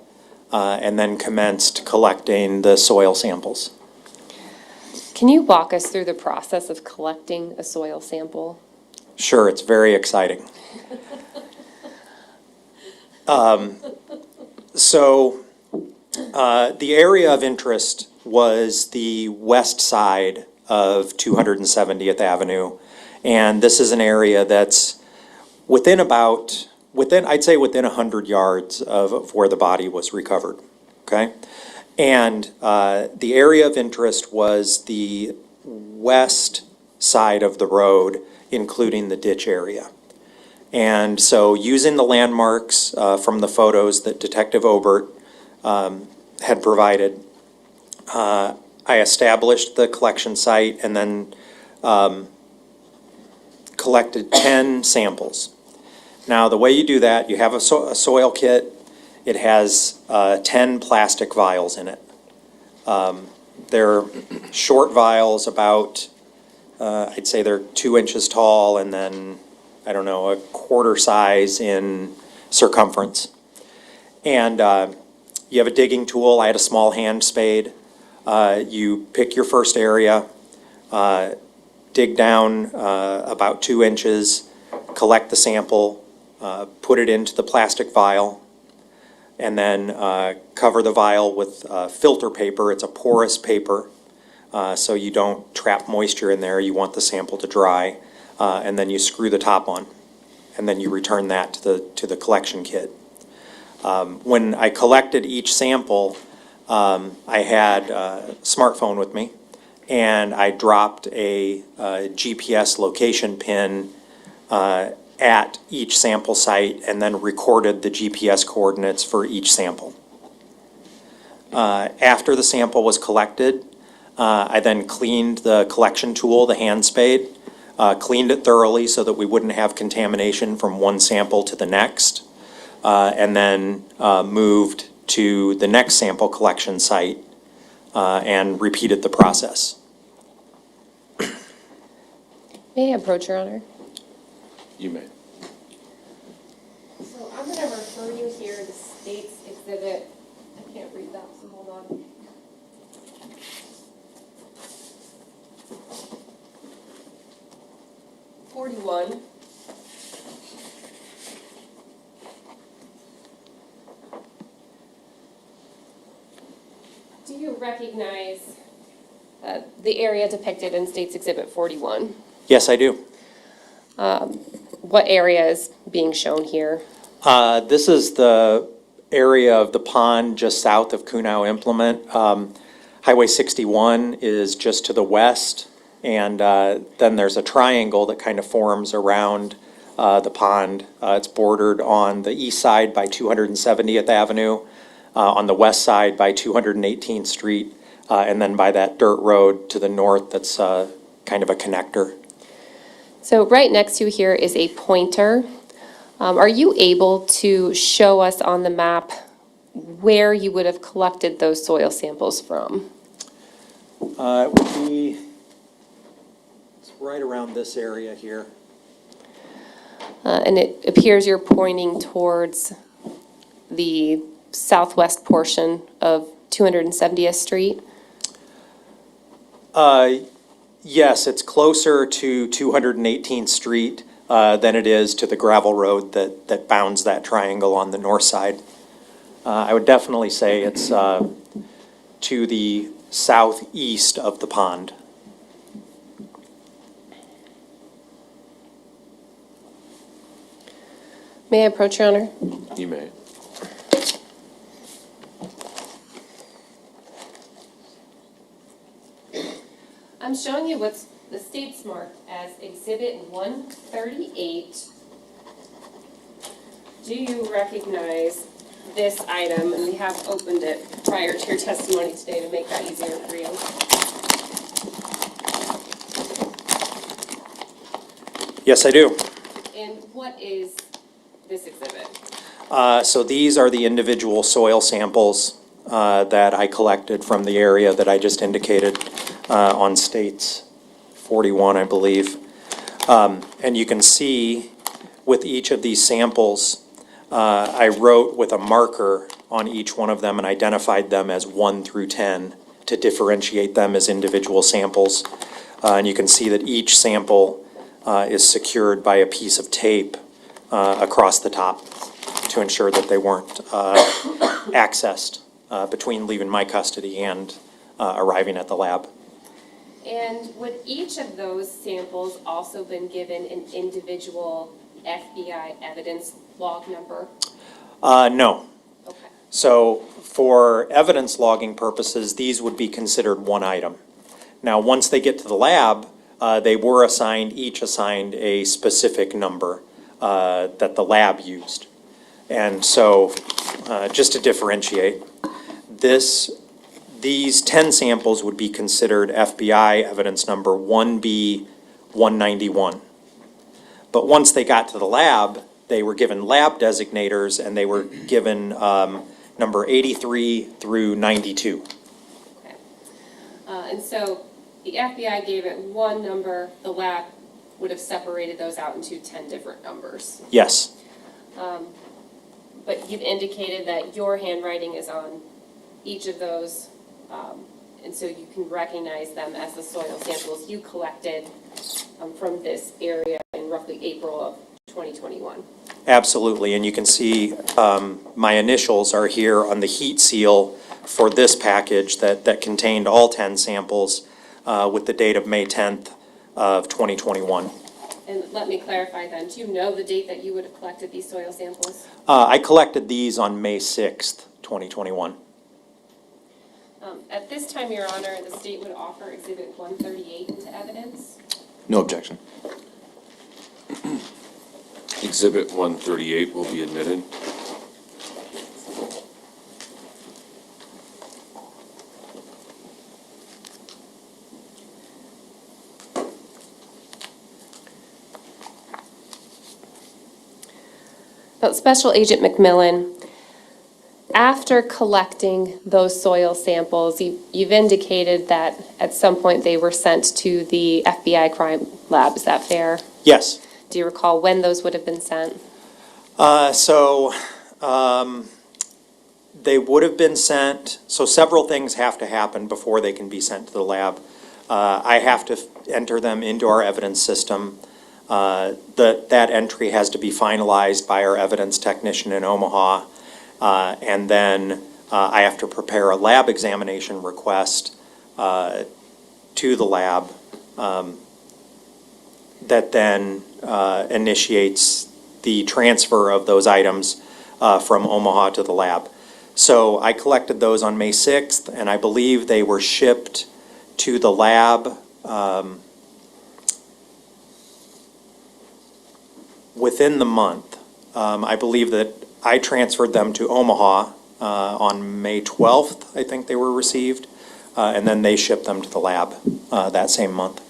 and then commenced collecting the soil samples. Can you walk us through the process of collecting a soil sample? Sure, it's very exciting. The area of interest was the west side of 270th Avenue, and this is an area that's within 100 yards of where the body was recovered, okay? And the area of interest was the west side of the road, including the ditch area. And so using the landmarks from the photos that Detective Obert had provided, I established the collection site and then collected 10 samples. Now, the way you do that, you have a soil kit. It has 10 plastic vials in it. They're short vials, about, I'd say they're 2 inches tall and then, I don't know, a quarter size in circumference. And you have a digging tool. I had a small hand spade. You pick your first area, dig down about 2 inches, collect the sample, put it into the plastic vial, and then cover the vial with filter paper. It's a porous paper, so you don't trap moisture in there. You want the sample to dry, and then you screw the top on, and then you return that to the collection kit. When I collected each sample, I had a smartphone with me, and I dropped a GPS location pin at each sample site and then recorded the GPS coordinates for each sample. After the sample was collected, I then cleaned the collection tool, the hand spade, cleaned it thoroughly so that we wouldn't have contamination from one sample to the next, and then moved to the next sample collection site and repeated the process. May I approach, Your Honor? You may. So I'm going to refer you here to State's Exhibit. I can't read that, so hold on. Do you recognize the area depicted in State's Exhibit 41? Yes, I do. What area is being shown here? This is the area of the pond just south of Kunau Implement. Highway 61 is just to the west, and then there's a triangle that kind of forms around the pond. It's bordered on the east side by 270th Avenue, on the west side by 218th Street, and then by that dirt road to the north that's kind of a connector. So right next to here is a pointer. Are you able to show us on the map where you would have collected those soil samples from? It would be, it's right around this area here. And it appears you're pointing towards the southwest portion of 270th Street. Yes, it's closer to 218th Street than it is to the gravel road that bounds that triangle on the north side. I would definitely say it's to the southeast of the pond. May I approach, Your Honor? You may. I'm showing you what's the state's marked as Exhibit 138. Do you recognize this item? And we have opened it prior to your testimony today to make that easier for you. Yes, I do. And what is this exhibit? So these are the individual soil samples that I collected from the area that I just indicated on States 41, I believe. And you can see with each of these samples, I wrote with a marker on each one of them and identified them as 1 through 10 to differentiate them as individual samples. And you can see that each sample is secured by a piece of tape across the top to ensure that they weren't accessed between leaving my custody and arriving at the lab. And would each of those samples also been given an individual FBI evidence log number? No. Okay. So for evidence logging purposes, these would be considered one item. Now, once they get to the lab, they were each assigned a specific number that the lab used. And so, just to differentiate, these 10 samples would be considered FBI evidence number 1B191. But once they got to the lab, they were given lab designators and they were given number 83 through 92. Okay. And so the FBI gave it one number, the lab would have separated those out into 10 different numbers. Yes. But you've indicated that your handwriting is on each of those, and so you can recognize them as the soil samples you collected from this area in roughly April of 2021. Absolutely, and you can see my initials are here on the heat seal for this package that contained all 10 samples with the date of May 10th of 2021. And let me clarify then, do you know the date that you would have collected these soil samples? I collected these on May 6th, 2021. At this time, Your Honor, the state would offer Exhibit 138 into evidence. No objection. Exhibit 138 will be admitted. But Special Agent McMillan, after collecting those soil samples, you've indicated that at some point they were sent to the FBI crime lab. Is that fair? Yes. Do you recall when those would have been sent? They would have been sent, so several things have to happen before they can be sent to the lab. I have to enter them into our evidence system. That entry has to be finalized by our evidence technician in Omaha. And then I have to prepare a lab examination request to the lab that then initiates the transfer of those items from Omaha to the lab. So I collected those on May 6th, and I believe they were shipped to the lab within the month. I believe that I transferred them to Omaha on May 12th, I think they were received, and then they shipped them to the lab that same month.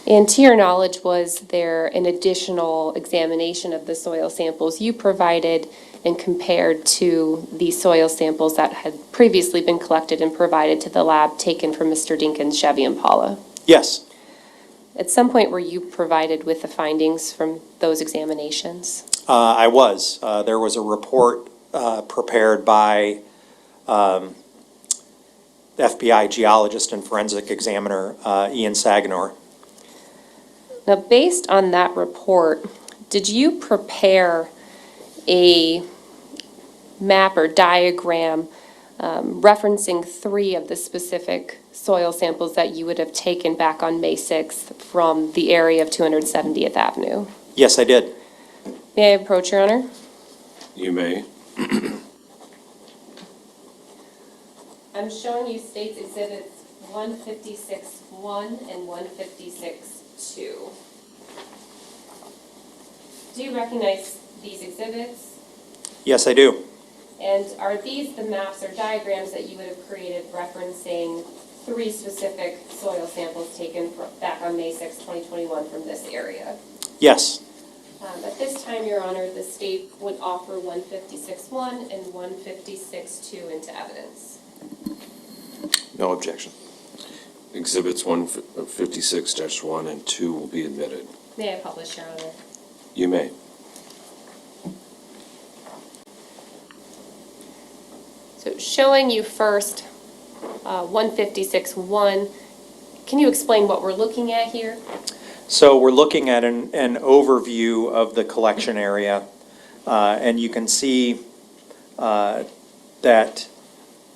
And to your knowledge, was there an additional examination of the soil samples you provided and compared to the soil samples that had previously been collected and provided to the lab taken from Mr. Dinkins' Chevy Impala? Yes. At some point, were you provided with the findings from those examinations? I was. There was a report prepared by FBI geologist and forensic examiner Ian Saganor. Now, based on that report, did you prepare a map or diagram referencing 3 of the specific soil samples that you would have taken back on May 6th from the area of 270th Avenue? Yes, I did. May I approach, Your Honor? You may. I'm showing you State's Exhibits 156-1 and 156-2. Do you recognize these exhibits? Yes, I do. And are these the maps or diagrams that you would have created referencing 3 specific soil samples taken back on May 6, 2021 from this area? Yes. At this time, Your Honor, the state would offer 156-1 and 156-2 into evidence. No objection. Exhibits 156-1 and 2 will be admitted. May I publish, Your Honor? You may. So showing you first 156-1, can you explain what we're looking at here? So we're looking at an overview of the collection area, and you can see that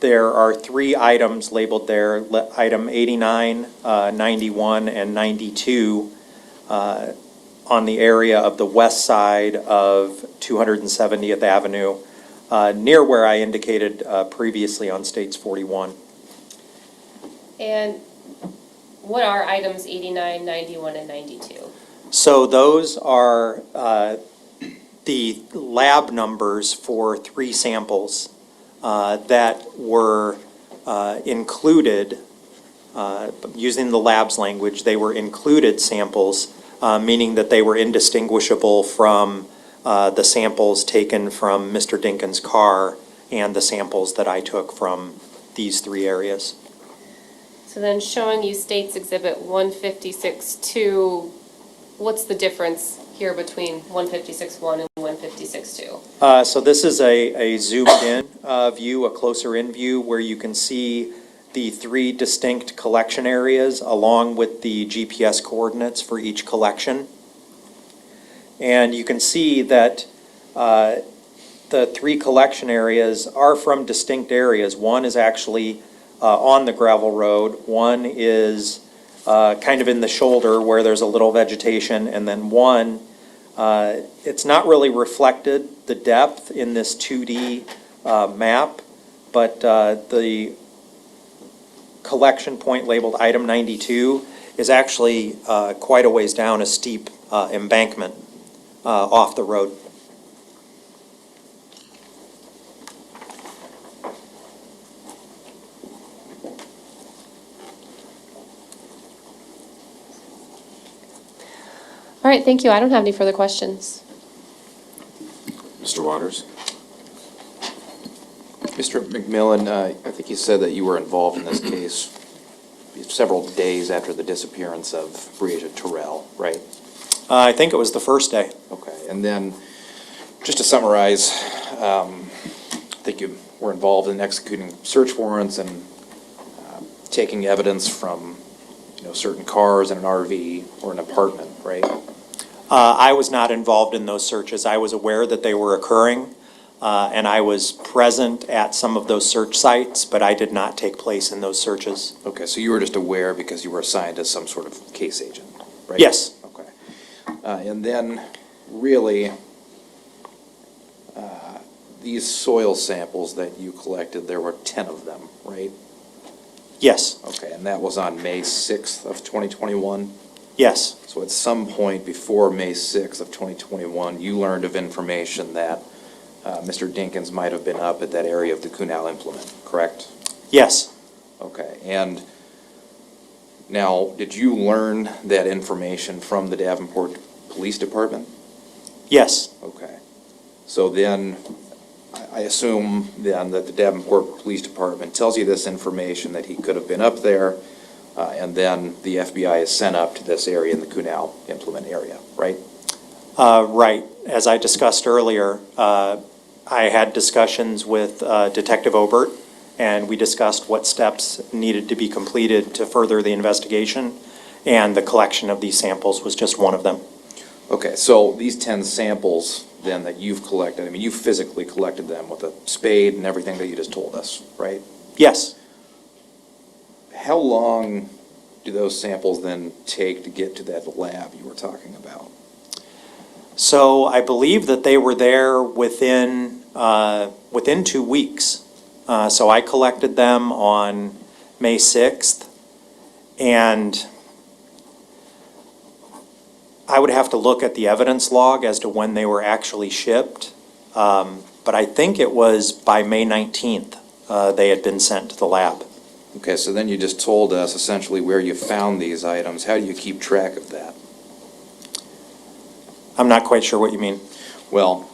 there are 3 items labeled there, item 89, 91, and 92 on the area of the west side of 270th Avenue, near where I indicated previously on States 41. And what are items 89, 91, and 92? So those are the lab numbers for 3 samples that were included, using the lab's language, they were included samples, meaning that they were indistinguishable from the samples taken from Mr. Dinkins' car and the samples that I took from these 3 areas. So then showing you State's Exhibit 156-2, what's the difference here between 156-1 and 156-2? So this is a zoomed in view, a closer in view, where you can see the 3 distinct collection areas along with the GPS coordinates for each collection. And you can see that the 3 collection areas are from distinct areas. One is actually on the gravel road, one is kind of in the shoulder where there's a little vegetation, and then one, it's not really reflected, the depth in this 2D map, but the collection point labeled item 92 is actually quite a ways down a steep embankment off the road. All right, thank you. I don't have any further questions. Mr. Waters? Mr. McMillan, I think you said that you were involved in this case several days after the disappearance of Breasia Terrell, right? I think it was the first day. Okay, and then just to summarize, I think you were involved in executing search warrants and taking evidence from, certain cars in an RV or an apartment, right? I was not involved in those searches. I was aware that they were occurring, And I was present at some of those search sites, but I did not take place in those searches. Okay, so you were just aware because you were assigned as some sort of case agent, right? Yes. Okay. And then, really, these soil samples that you collected, there were 10 of them, right? Yes, Okay, and that was on May 6th of 2021? yes, So at some point before May 6th of 2021, you learned of information that Mr. Dinkins might have been up at that area of the Kunal implement, correct? yes. Okay, and now, did you learn that information from the Davenport Police Department? Yes, Okay. So then, I assume then that the Davenport Police Department tells you this information, that he could have been up there, and then the FBI is sent up to this area in the Kunal implement area, right? right. As I discussed earlier, I had discussions with Detective Obert, and we discussed what steps needed to be completed to further the investigation, and the collection of these samples was just one of them. Okay, so these 10 samples then that you've collected, I mean, you physically collected them with a spade and everything that you just told us, right? Yes. How long do those samples then take to get to that lab you were talking about? So I believe that they were there within 2 weeks. So I collected them on May 6th, and I would have to look at the evidence log as to when they were actually shipped. But I think it was by May 19th, they had been sent to the lab. Okay, so then you just told us essentially where you found these items. How do you keep track of that? I'm not quite sure what you mean. Well,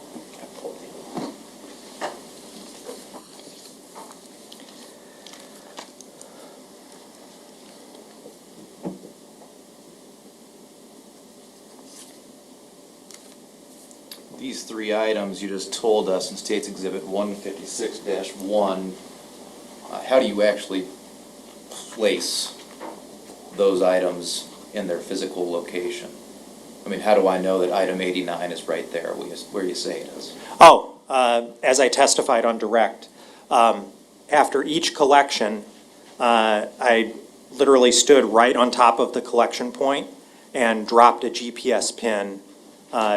these 3 items you just told us in State's Exhibit 156-1, how do you actually place those items in their physical location? I mean, how do I know that item 89 is right there where you say it is? Oh, as I testified on direct, after each collection, I literally stood right on top of the collection point and dropped a GPS pin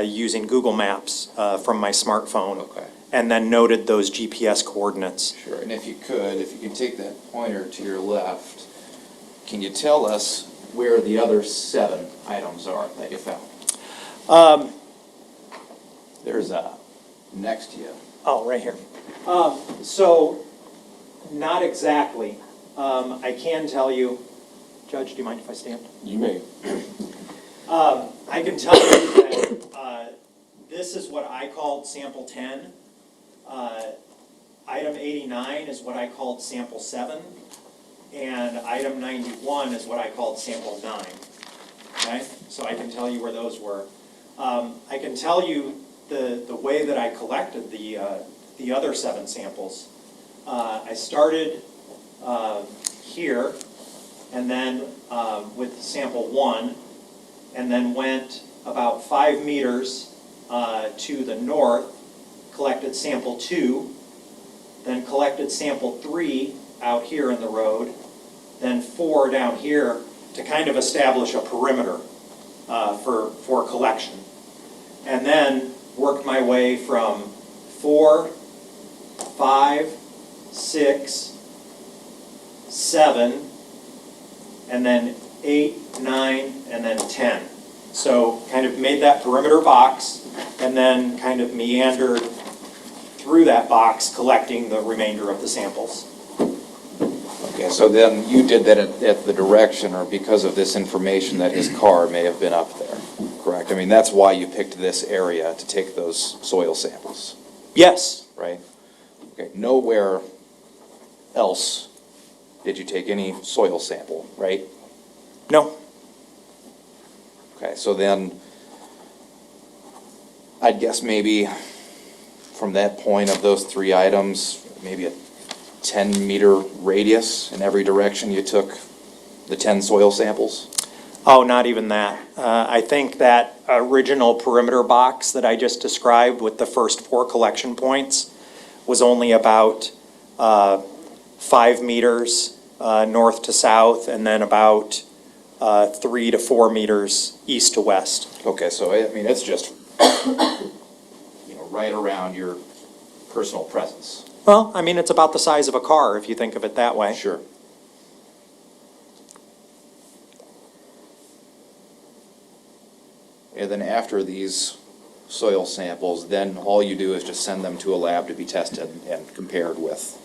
using Google Maps from my smartphone. Okay. And then noted those GPS coordinates. Sure, and if you can take that pointer to your left, can you tell us where the other 7 items are that you found? There's next to you. Oh, right here. So, not exactly. I can tell you, Judge, do you mind if I stand? You may. I can tell you that this is what I called sample 10. Item 89 is what I called sample 7. And item 91 is what I called sample 9. Okay? So I can tell you where those were. I can tell you the way that I collected the other 7 samples. I started here, and then with sample 1, and then went about 5 meters to the north, collected sample 2, then collected sample 3 out here in the road, then 4 down here to kind of establish a perimeter for collection. And then worked my way from 4, 5, 6, 7, and then 8, 9, and then 10. So kind of made that perimeter box and then kind of meandered through that box collecting the remainder of the samples. Okay, so then you did that at the direction or because of this information that his car may have been up there, correct? I mean, that's why you picked this area to take those soil samples, Yes. right? Okay, nowhere else did you take any soil sample, right? No. Okay, so then I'd guess maybe from that point of those 3 items, maybe a 10-meter radius in every direction you took the 10 soil samples? Oh, not even that. I think that original perimeter box that I just described with the first 4 collection points was only about 5 meters north to south, and then about 3 to 4 meters east to west. Okay, so I mean, it's just, you know, right around your personal presence. Well, I mean, it's about the size of a car, if you think of it that way. Sure. And then after these soil samples, then all you do is just send them to a lab to be tested and compared with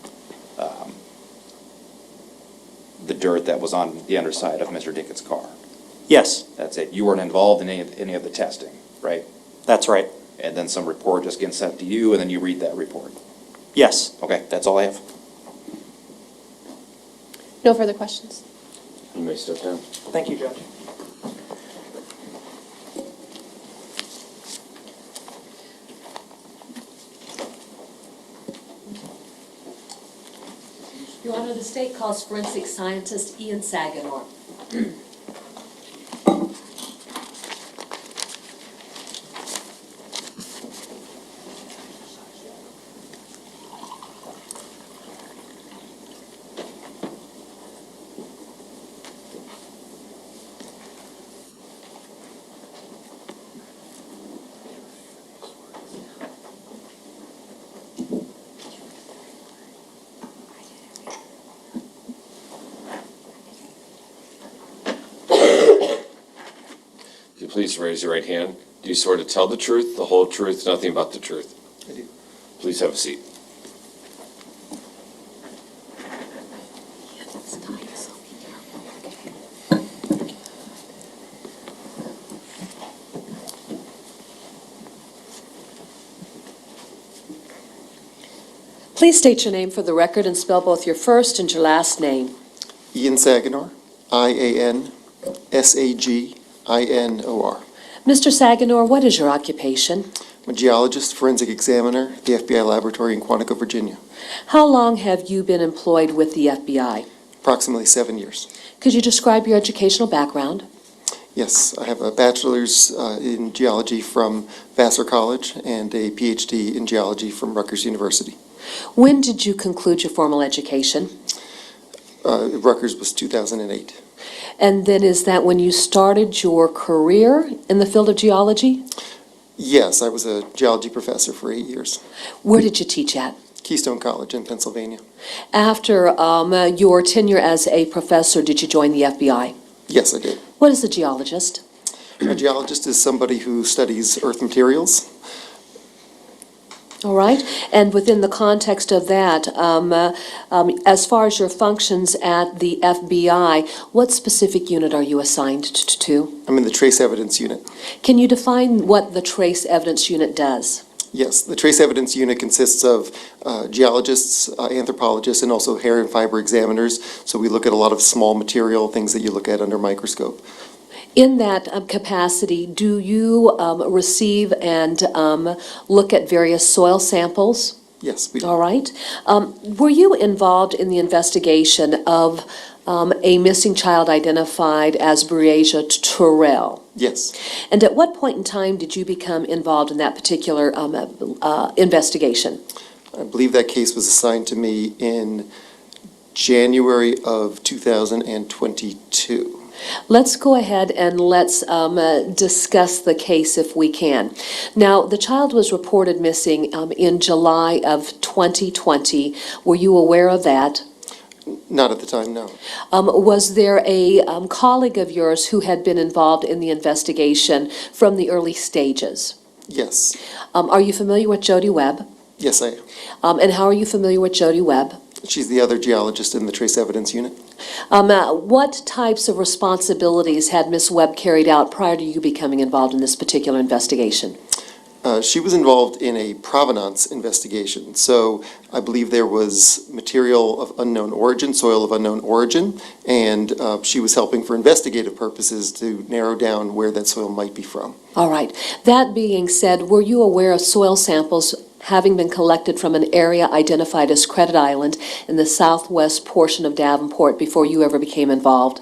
the dirt that was on the underside of Mr. Dinkins' car. Yes, That's it. You weren't involved in any of the testing, right? that's right. And then some report just gets sent to you, and then you read that report. Yes. Okay, that's all I have. No further questions? You may step down. Thank you, Judge. Your Honor, the state calls forensic scientist Ian Saganor. If you please raise your right hand. Do you swear to tell the truth, the whole truth, nothing but the truth? I do. Please have a seat. Please state your name for the record and spell both your first and your last name. Ian Saganor, I-A-N-S-A-G-I-N-O-R. Mr. Saganor, what is your occupation? I'm a geologist, forensic examiner at the FBI laboratory in Quantico, Virginia. How long have you been employed with the FBI? Approximately 7 years. Could you describe your educational background? Yes, I have a bachelor's in geology from Vassar College and a PhD in geology from Rutgers University. When did you conclude your formal education? Rutgers was 2008. And then is that when you started your career in the field of geology? Yes, I was a geology professor for 8 years. Where did you teach at? Keystone College in Pennsylvania. After your tenure as a professor, did you join the FBI? Yes, I did. What is a geologist? A geologist is somebody who studies earth materials. All right, and within the context of that, as far as your functions at the FBI, what specific unit are you assigned to? I'm in the trace evidence unit. Can you define what the trace evidence unit does? Yes, the trace evidence unit consists of geologists, anthropologists, and also hair and fiber examiners. So we look at a lot of small material, things that you look at under a microscope. In that capacity, do you receive and look at various soil samples? Yes, we do. All right. Were you involved in the investigation of a missing child identified as Breasia Terrell? Yes. And at what point in time did you become involved in that particular investigation? I believe that case was assigned to me in January of 2022. Let's go ahead and let's discuss the case if we can. Now, the child was reported missing in July of 2020. Were you aware of that? Not at the time, no. Was there a colleague of yours who had been involved in the investigation from the early stages? Yes. Are you familiar with Jody Webb? Yes, I am. And how are you familiar with Jody Webb? She's the other geologist in the trace evidence unit. What types of responsibilities had Ms. Webb carried out prior to you becoming involved in this particular investigation? She was involved in a provenance investigation. So I believe there was material of unknown origin, soil of unknown origin, and she was helping for investigative purposes to narrow down where that soil might be from. All right. That being said, were you aware of soil samples having been collected from an area identified as Credit Island in the southwest portion of Davenport before you ever became involved?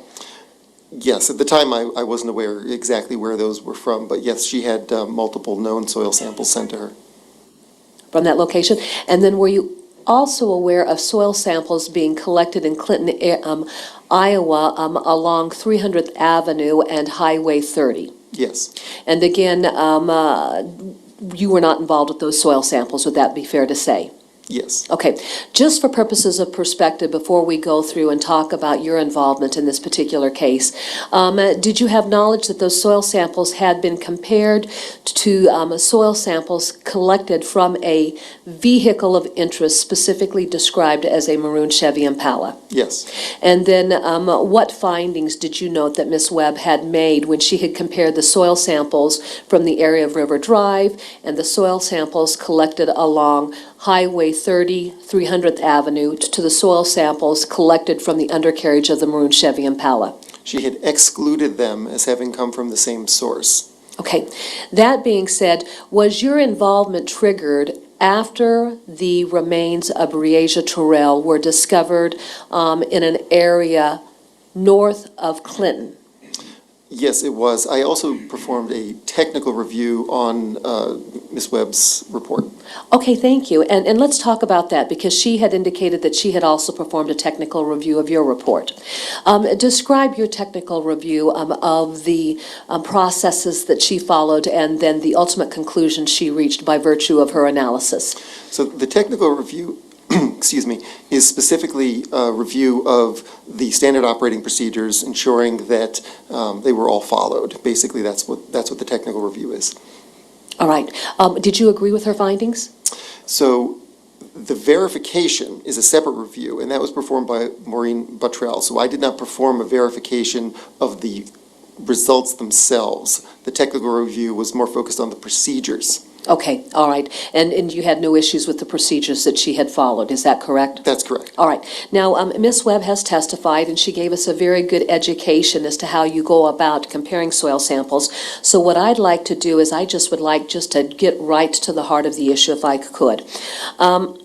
Yes, at the time I wasn't aware exactly where those were from, but yes, she had multiple known soil samples sent to her. from that location? And then were you also aware of soil samples being collected in Clinton, Iowa, along 300th Avenue and Highway 30? Yes, And again, you were not involved with those soil samples, would that be fair to say? yes. Okay, just for purposes of perspective, before we go through and talk about your involvement in this particular case, did you have knowledge that those soil samples had been compared to soil samples collected from a vehicle of interest specifically described as a maroon Chevy Impala? Yes. And then what findings did you note that Ms. Webb had made when she had compared the soil samples from the area of River Drive and the soil samples collected along Highway 30, 300th Avenue to the soil samples collected from the undercarriage of the maroon Chevy Impala? She had excluded them as having come from the same source. Okay. That being said, was your involvement triggered after the remains of Breasia Terrell were discovered in an area north of Clinton? Yes, it was. I also performed a technical review on Ms. Webb's report. Okay, thank you. And let's talk about that, because she had indicated that she had also performed a technical review of your report. Describe your technical review of the processes that she followed and then the ultimate conclusion she reached by virtue of her analysis. So the technical review, excuse me, is specifically a review of the standard operating procedures, ensuring that they were all followed. Basically, that's what the technical review is. All right. Did you agree with her findings? So the verification is a separate review, and that was performed by Maureen Buttrell. So I did not perform a verification of the results themselves. The technical review was more focused on the procedures. Okay, all right. And you had no issues with the procedures that she had followed, is that correct? That's correct. All right. Now, Ms. Webb has testified, and she gave us a very good education as to how you go about comparing soil samples. So what I'd like to do is I just would like just to get right to the heart of the issue, if I could. Are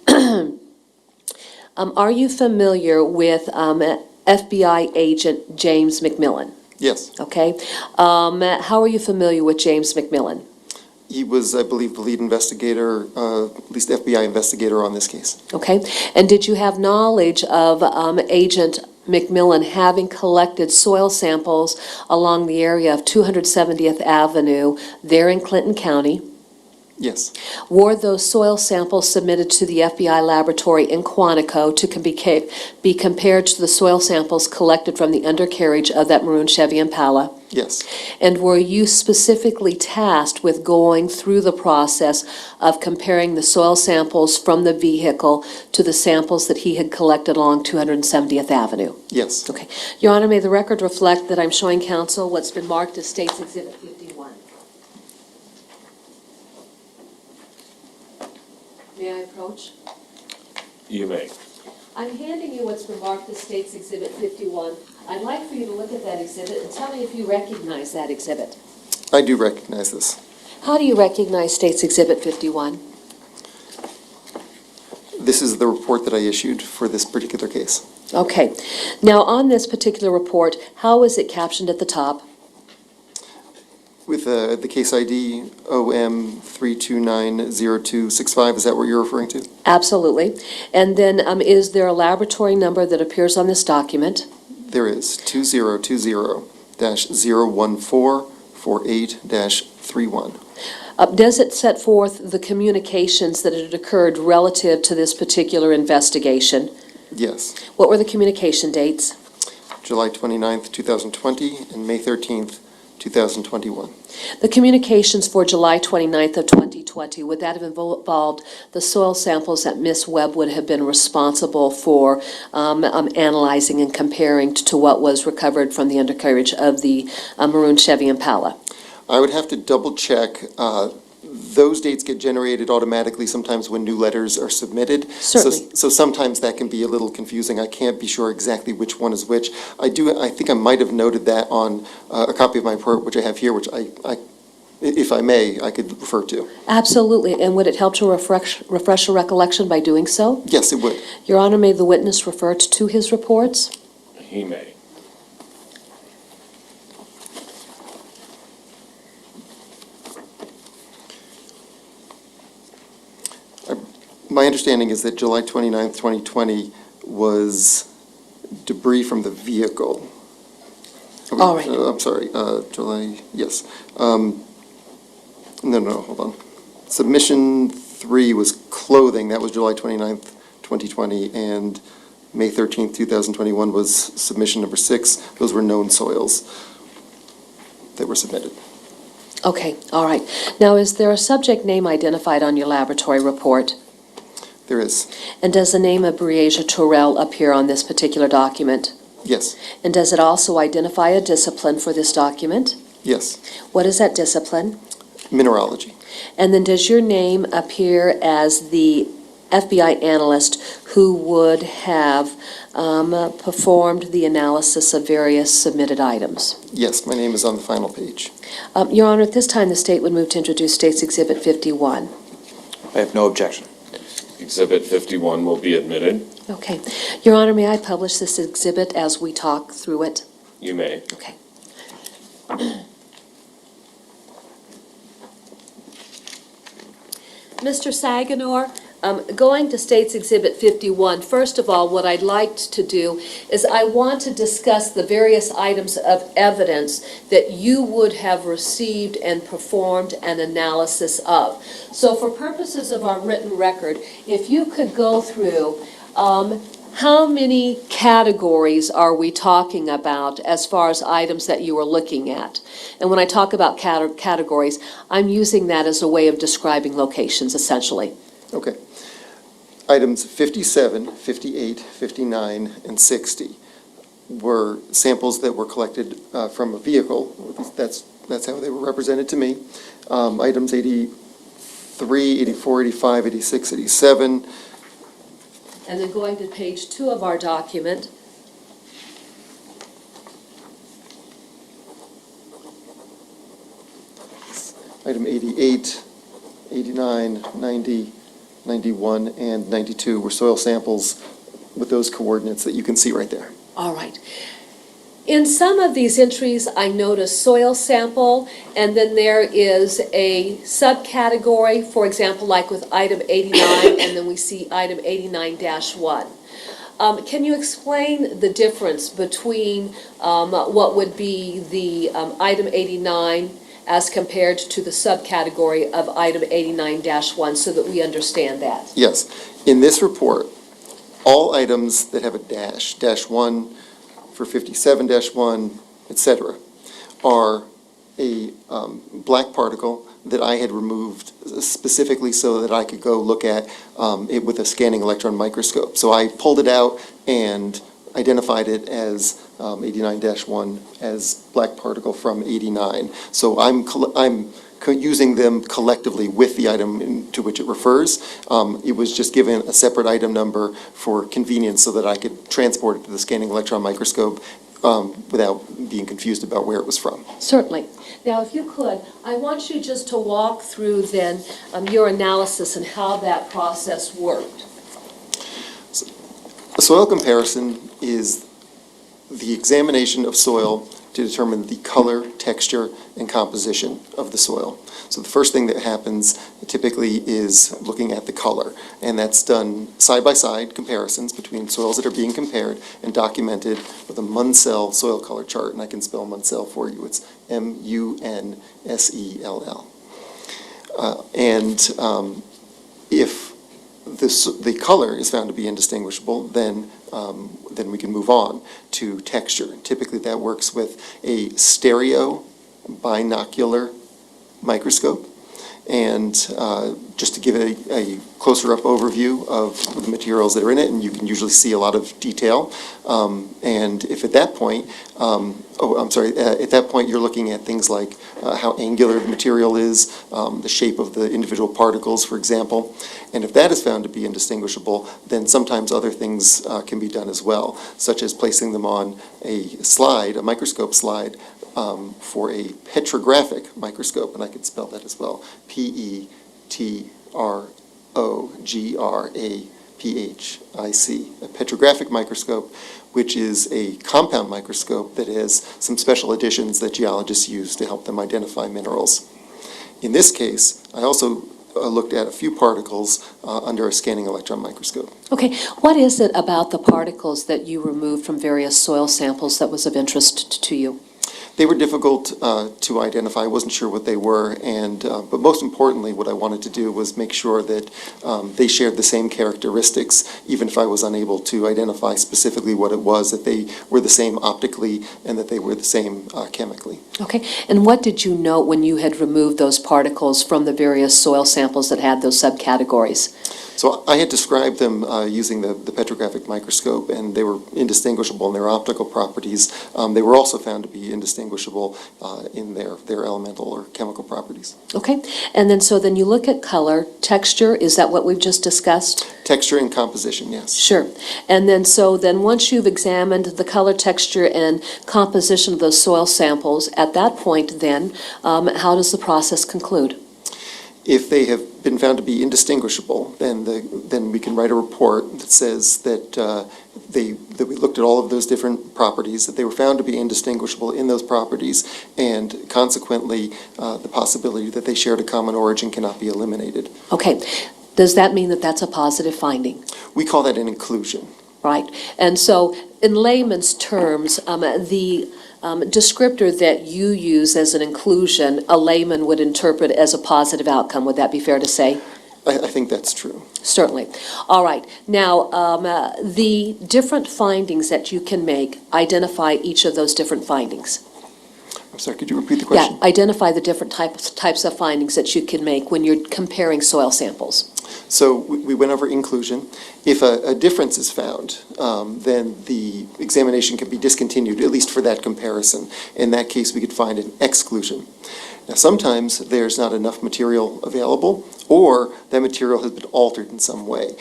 you familiar with FBI agent James McMillan? Yes. Okay. How are you familiar with James McMillan? He was, I believe, the lead investigator, at least FBI investigator on this case. Okay. And did you have knowledge of Agent McMillan having collected soil samples along the area of 270th Avenue there in Clinton County? Yes. Were those soil samples submitted to the FBI laboratory in Quantico to be compared to the soil samples collected from the undercarriage of that maroon Chevy Impala? Yes. And were you specifically tasked with going through the process of comparing the soil samples from the vehicle to the samples that he had collected along 270th Avenue? Yes. Okay. Your Honor, may the record reflect that I'm showing counsel what's been marked as State's Exhibit 51. May I approach? You may. I'm handing you what's been marked as State's Exhibit 51. I'd like for you to look at that exhibit and tell me if you recognize that exhibit. I do recognize this. How do you recognize State's Exhibit 51? This is the report that I issued for this particular case. Okay. Now, on this particular report, how is it captioned at the top? With the case ID OM 3290265, is that what you're referring to? Absolutely. And then is there a laboratory number that appears on this document? There is 2020-01448-31. Does it set forth the communications that had occurred relative to this particular investigation? Yes. What were the communication dates? July 29th, 2020 and May 13th, 2021. The communications for July 29th of 2020, would that have involved the soil samples that Ms. Webb would have been responsible for analyzing and comparing to what was recovered from the undercarriage of the maroon Chevy Impala? I would have to double check. Those dates get generated automatically sometimes when new letters are submitted. Certainly. So sometimes that can be a little confusing. I can't be sure exactly which one is which. I think I might have noted that on a copy of my report, which I have here, which I if I may, I could refer to. Absolutely. And would it help to refresh a recollection by doing so? Yes, it would. Your Honor, may the witness refer to his reports? He may. My understanding is that July 29th, 2020 was debris from the vehicle. All right. I'm sorry, July, yes. No, hold on. Submission 3 was clothing, that was July 29th, 2020, and May 13th, 2021 was submission number 6. Those were known soils that were submitted. Okay, all right. Now, is there a subject name identified on your laboratory report? There is, And does the name of Breasia Terrell appear on this particular document? yes, And does it also identify a discipline for this document? yes, What is that discipline? mineralogy, And then does your name appear as the FBI analyst who would have performed the analysis of various submitted items? yes, my name is on the final page. Your Honor, at this time, the state would move to introduce State's Exhibit 51. I have no objection. Exhibit 51 will be admitted. Okay. Your Honor, may I publish this exhibit as we talk through it? You may. Okay. Mr. Saganor, going to State's Exhibit 51, first of all, what I'd like to do is I want to discuss the various items of evidence that you would have received and performed an analysis of. So for purposes of our written record, if you could go through, how many categories are we talking about as far as items that you are looking at? And when I talk about categories, I'm using that as a way of describing locations, essentially. Okay. Items 57, 58, 59, and 60 were samples that were collected from a vehicle. That's how they were represented to me. Items 83, 84, 85, 86, 87. And then going to page 2 of our document, Item 88, 89, 90, 91, and 92 were soil samples with those coordinates that you can see right there. all right. In some of these entries, I notice soil sample, and then there is a subcategory, for example, like with item 89, and then we see item 89-1. Can you explain the difference between what would be the item 89 as compared to the subcategory of item 89-1 so that we understand that? Yes. In this report, all items that have a dash, -1 for 57-1, etc., are a black particle that I had removed specifically so that I could go look at it with a scanning electron microscope. So I pulled it out and identified it as 89-1 as black particle from 89. So I'm using them collectively with the item to which it refers. It was just given a separate item number for convenience so that I could transport it to the scanning electron microscope without being confused about where it was from. Certainly. Now, if you could, I want you just to walk through then your analysis and how that process worked. A soil comparison is the examination of soil to determine the color, texture, and composition of the soil. So the first thing that happens typically is looking at the color, and that's done side-by-side comparisons between soils that are being compared and documented with a Munsell soil color chart, and I can spell Munsell for you. It's Munsell. If the color is found to be indistinguishable, then we can move on to texture. Typically, that works with a stereo binocular microscope. And just to give a closer up overview of the materials that are in it, and you can usually see a lot of detail. And if at that point, at that point you're looking at things like how angular the material is, the shape of the individual particles, for example. And if that is found to be indistinguishable, then sometimes other things can be done as well, such as placing them on a slide, a microscope slide, for a petrographic microscope, and I could spell that as well, Petrographic, a petrographic microscope, which is a compound microscope that has some special additions that geologists use to help them identify minerals. In this case, I also looked at a few particles under a scanning electron microscope. Okay, what is it about the particles that you removed from various soil samples that was of interest to you? They were difficult to identify. I wasn't sure what they were, but most importantly, what I wanted to do was make sure that they shared the same characteristics, even if I was unable to identify specifically what it was, that they were the same optically and that they were the same chemically. Okay, and what did you note when you had removed those particles from the various soil samples that had those subcategories? So I had described them using the petrographic microscope, and they were indistinguishable in their optical properties. They were also found to be indistinguishable in their elemental or chemical properties. Okay, and then you look at color, texture, is that what we've just discussed? Texture and composition, yes. Sure. And then once you've examined the color, texture, and composition of those soil samples, at that point then, how does the process conclude? If they have been found to be indistinguishable, then we can write a report that says that we looked at all of those different properties, that they were found to be indistinguishable in those properties, and consequently, the possibility that they shared a common origin cannot be eliminated. Okay. Does that mean that that's a positive finding? We call that an inclusion. Right. And so, in layman's terms, the descriptor that you use as an inclusion, a layman would interpret as a positive outcome. Would that be fair to say? I think that's true. Certainly. All right. Now, the different findings that you can make, identify each of those different findings. I'm sorry, could you repeat the question? Yeah, identify the different types of findings that you can make when you're comparing soil samples. So we went over inclusion. If a difference is found, then the examination can be discontinued, at least for that comparison. In that case, we could find an exclusion. Now, sometimes there's not enough material available, or that material has been altered in some way.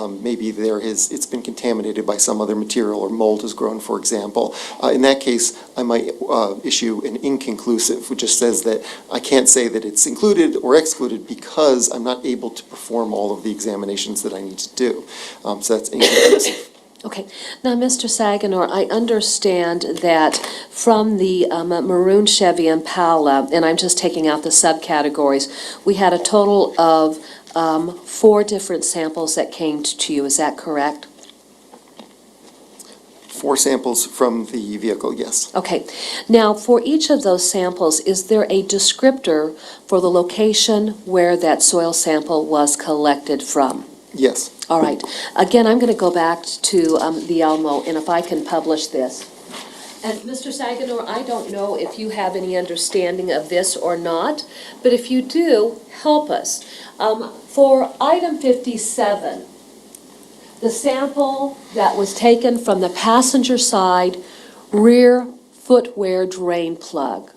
Maybe it's been contaminated by some other material, or mold has grown, for example. In that case, I might issue an inconclusive, which just says that I can't say that it's included or excluded because I'm not able to perform all of the examinations that I need to do. So that's inconclusive. Okay. Now, Mr. Saganor, I understand that from the maroon Chevy Impala, and I'm just taking out the subcategories, we had a total of 4 different samples that came to you. Is that correct? 4 samples from the vehicle, yes. Okay. Now, for each of those samples, is there a descriptor for the location where that soil sample was collected from? Yes. All right. Again, I'm going to go back to the Alamo, and if I can publish this. And Mr. Saganor, I don't know if you have any understanding of this or not, but if you do, help us. For item 57, the sample that was taken from the passenger side rear footwear drain plug.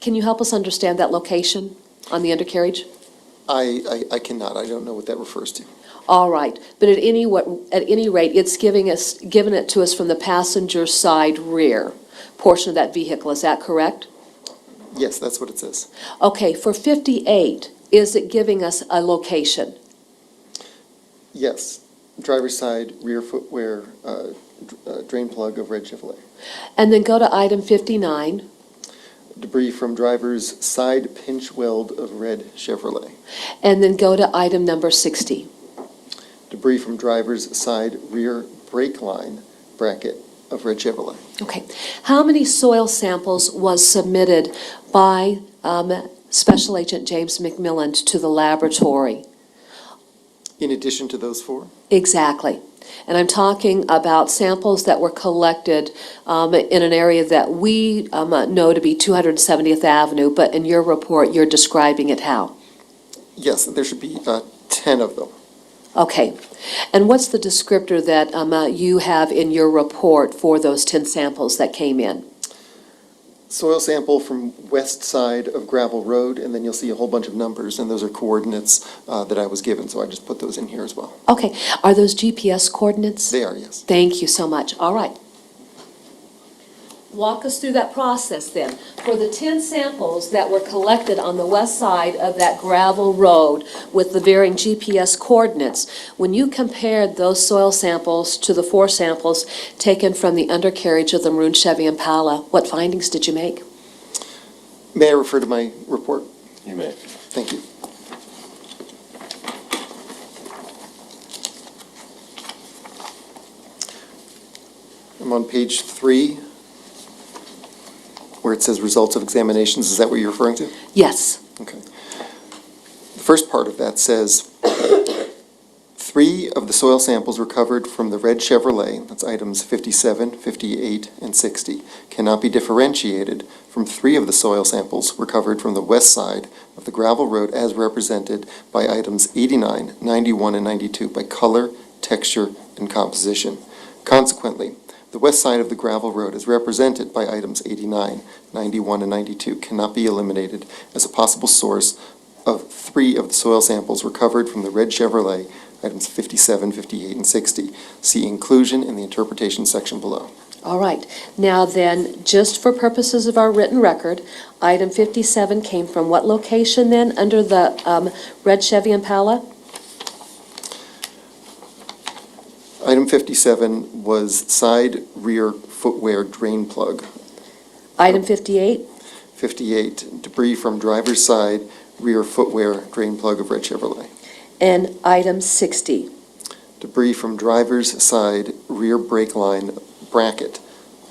Can you help us understand that location on the undercarriage? I cannot. I don't know what that refers to. All right, but at any rate, it's given it to us from the passenger side rear portion of that vehicle. Is that correct? Yes, that's what it says. Okay, for 58, is it giving us a location? Yes. Driver's side rear footwear drain plug of red Chevrolet. And then go to item 59. Debris from driver's side pinch weld of red Chevrolet. And then go to item number 60. Debris from driver's side rear brake line bracket of red Chevrolet. Okay. How many soil samples was submitted by Special Agent James McMillan to the laboratory? In addition to those 4? Exactly. And I'm talking about samples that were collected in an area that we know to be 270th Avenue, but in your report, you're describing it how? Yes, there should be 10 of them. Okay. And what's the descriptor that you have in your report for those 10 samples that came in? Soil sample from west side of Gravel Road, and then you'll see a whole bunch of numbers, and those are coordinates that I was given, so I just put those in here as well. Okay. Are those GPS coordinates? They are, yes. Thank you so much. All right. Walk us through that process then. For the 10 samples that were collected on the west side of that gravel road with the varying GPS coordinates, when you compared those soil samples to the 4 samples taken from the undercarriage of the maroon Chevy Impala, what findings did you make? May I refer to my report? You may. Thank you. I'm on page 3, where it says results of examinations. Is that what you're referring to? Yes. Okay. The first part of that says, 3 of the soil samples recovered from the red Chevrolet, that's items 57, 58, and 60, cannot be differentiated from 3 of the soil samples recovered from the west side of the gravel road as represented by items 89, 91, and 92 by color, texture, and composition. Consequently, the west side of the gravel road as represented by items 89, 91, and 92 cannot be eliminated as a possible source of 3 of the soil samples recovered from the red Chevrolet, items 57, 58, and 60. See inclusion in the interpretation section below. All right. Now then, just for purposes of our written record, item 57 came from what location then, under the red Chevy Impala? Item 57 was side rear footwear drain plug. Item 58? 58, debris from driver's side rear footwear drain plug of red Chevrolet. And item 60? Debris from driver's side rear brake line bracket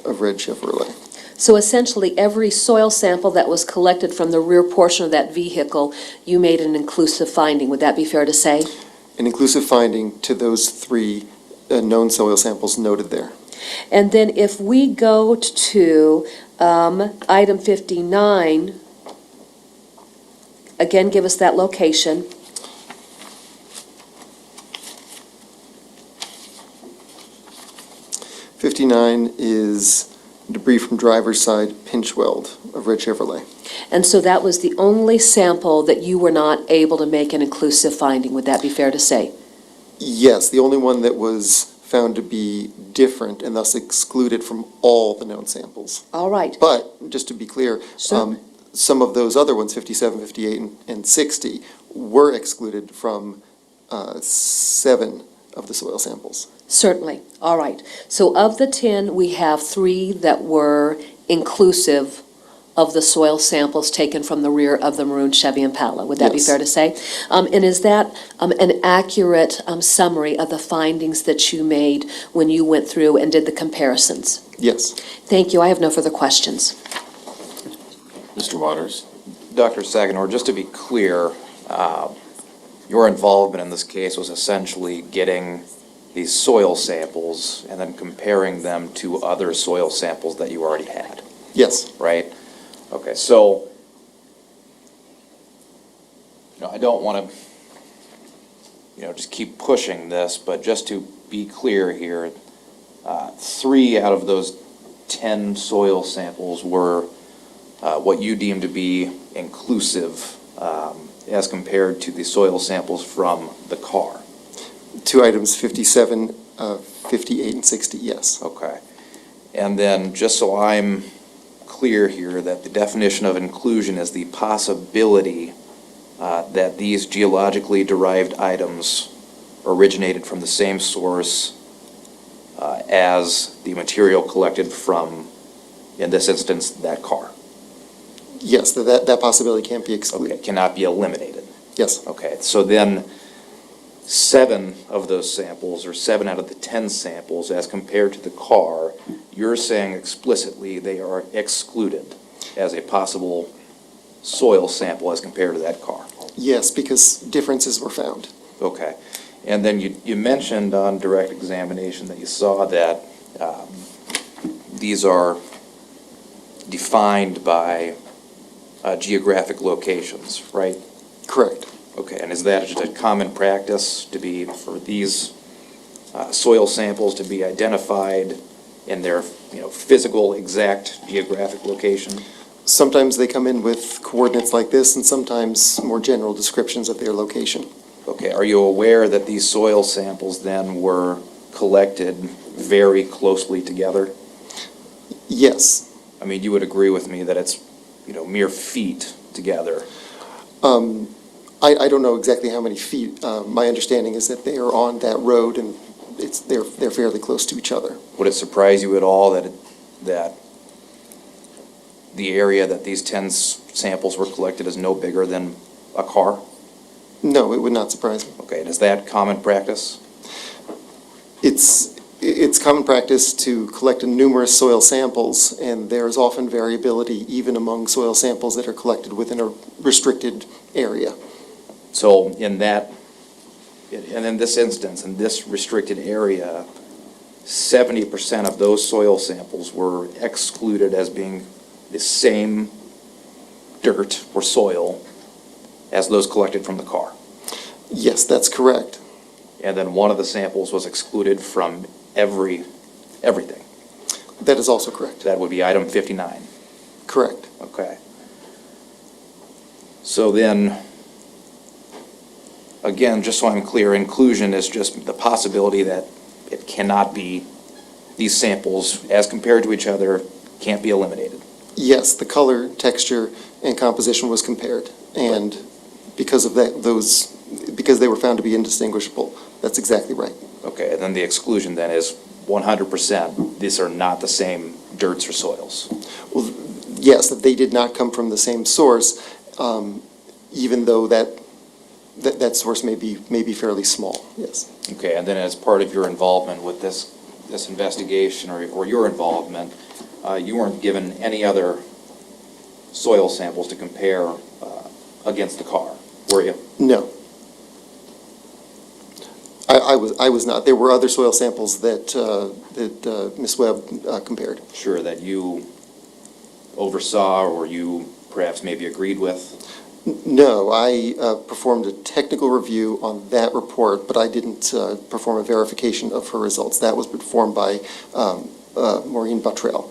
of red Chevrolet. So essentially, every soil sample that was collected from the rear portion of that vehicle, you made an inclusive finding. Would that be fair to say? An inclusive finding to those 3 known soil samples noted there. And then if we go to item 59, again, give us that location. 59 is debris from driver's side pinch weld of red Chevrolet. And so that was the only sample that you were not able to make an inclusive finding. Would that be fair to say? Yes, the only one that was found to be different and thus excluded from all the known samples. All right. But, just to be clear, Sure. some of those other ones, 57, 58, and 60, were excluded from 7 of the soil samples. Certainly. All right. So of the 10, we have 3 that were inclusive of the soil samples taken from the rear of the maroon Chevy Impala. Would that be Yes. fair to say? And is that an accurate summary of the findings that you made when you went through and did the comparisons? Yes. Thank you. I have no further questions. Mr. Waters? Dr. Saganor, just to be clear, your involvement in this case was essentially getting these soil samples and then comparing them to other soil samples that you already had, Yes. right? Okay, so, I don't want to, just keep pushing this, but just to be clear here, 3 out of those 10 soil samples were what you deem to be inclusive as compared to the soil samples from the car. 2 items, 57, 58, and 60, yes. Okay. And then, just so I'm clear here, that the definition of inclusion is the possibility that these geologically derived items originated from the same source as the material collected from, in this instance, that car. Yes, that possibility can't be excluded. Okay, cannot be eliminated. Yes. Okay, so then 7 of those samples, or 7 out of the 10 samples, as compared to the car, you're saying explicitly they are excluded as a possible soil sample as compared to that car. Yes, because differences were found. Okay. And then you mentioned on direct examination that you saw that these are defined by geographic locations, right? Correct. Okay, and is that just a common practice to be, for these soil samples to be identified in their, physical, exact geographic location? Sometimes they come in with coordinates like this, and sometimes more general descriptions of their location. Okay, are you aware that these soil samples then were collected very closely together? Yes. I mean, you would agree with me that it's, mere feet together. I don't know exactly how many feet. My understanding is that they are on that road, and they're fairly close to each other. Would it surprise you at all that the area that these 10 samples were collected is no bigger than a car? No, it would not surprise me. Okay, and is that common practice? It It's common practice to collect numerous soil samples, and there's often variability even among soil samples that are collected within a restricted area. So in that, and in this instance, in this restricted area, 70% of those soil samples were excluded as being the same dirt or soil as those collected from the car. Yes, that's correct. And then one of the samples was excluded from everything. That is also correct. That would be item 59. Correct. Okay. So then, again, just so I'm clear, inclusion is just the possibility that it cannot be, these samples, as compared to each other, can't be eliminated. Yes, the color, texture, and composition was compared, and because of that, because they were found to be indistinguishable. That's exactly right. Okay, and then the exclusion then is 100%, these are not the same dirts or soils. Well, yes, that they did not come from the same source, even though that source may be fairly small, yes. Okay, and then as part of your involvement with this investigation or your involvement, you weren't given any other soil samples to compare against the car, were you? No. I was not. There were other soil samples that Ms. Webb compared. Sure, that you oversaw or you perhaps maybe agreed with? No, I performed a technical review on that report, but I didn't perform a verification of her results. That was performed by Maureen Buttrell.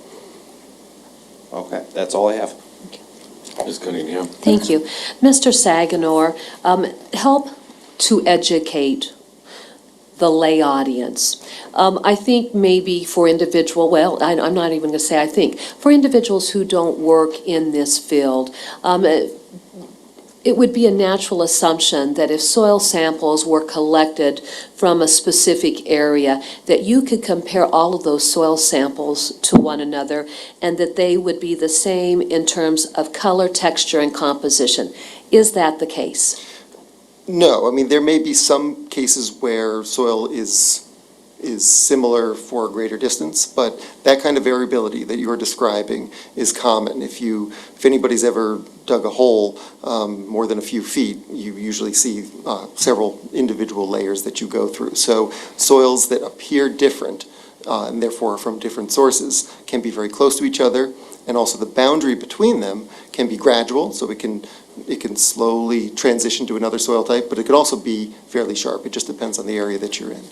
Okay, that's all I have. Ms. Cunningham. Thank you. Mr. Saganor, help to educate the lay audience. I think maybe for I'm not even going to say I think, for individuals who don't work in this field, it would be a natural assumption that if soil samples were collected from a specific area, that you could compare all of those soil samples to one another and that they would be the same in terms of color, texture, and composition. Is that the case? No, I mean, there may be some cases where soil is similar for a greater distance, but that kind of variability that you're describing is common. If anybody's ever dug a hole more than a few feet, you usually see several individual layers that you go through. So soils that appear different, and therefore from different sources, can be very close to each other, and also the boundary between them can be gradual, so it can slowly transition to another soil type, but it could also be fairly sharp. It just depends on the area that you're in.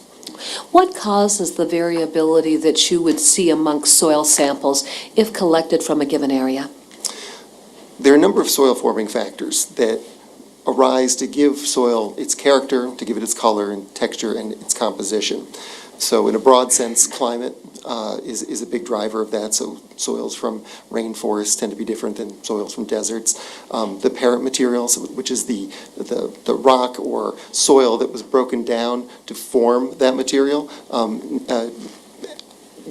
What causes the variability that you would see amongst soil samples if collected from a given area? There are a number of soil forming factors that arise to give soil its character, to give it its color and texture and its composition. So in a broad sense, climate is a big driver of that. So soils from rainforests tend to be different than soils from deserts. The parent materials, which is the rock or soil that was broken down to form that material,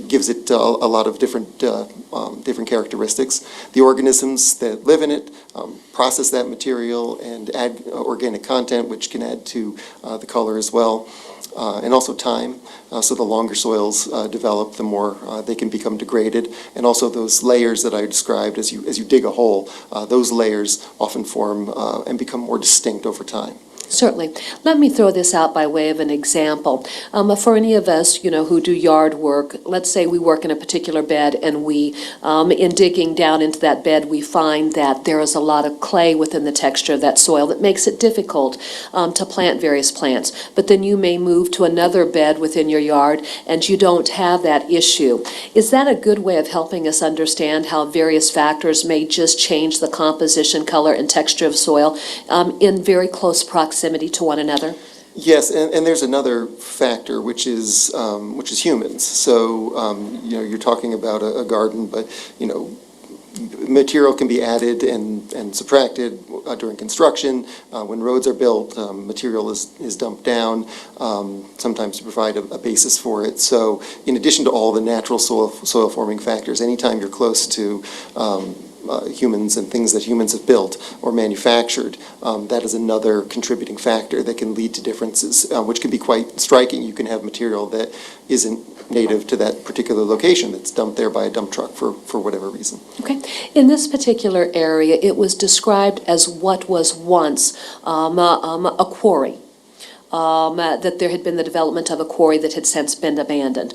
gives it a lot of different characteristics. The organisms that live in it process that material and add organic content, which can add to the color as well. And also time, so the longer soils develop, the more they can become degraded. And also those layers that I described as you dig a hole, those layers often form and become more distinct over time. Certainly. Let me throw this out by way of an example. For any of us, who do yard work, let's say we work in a particular bed and we, in digging down into that bed, we find that there is a lot of clay within the texture of that soil that makes it difficult to plant various plants. But then you may move to another bed within your yard and you don't have that issue. Is that a good way of helping us understand how various factors may just change the composition, color, and texture of soil in very close proximity to one another? Yes, and there's another factor, which is humans. So you're talking about a garden, but material can be added and subtracted during construction. When roads are built, material is dumped down, sometimes to provide a basis for it. So in addition to all the natural soil forming factors, anytime you're close to humans and things that humans have built or manufactured, that is another contributing factor that can lead to differences, which can be quite striking. You can have material that isn't native to that particular location that's dumped there by a dump truck for whatever reason. Okay. In this particular area, it was described as what was once a quarry. That there had been the development of a quarry that had since been abandoned.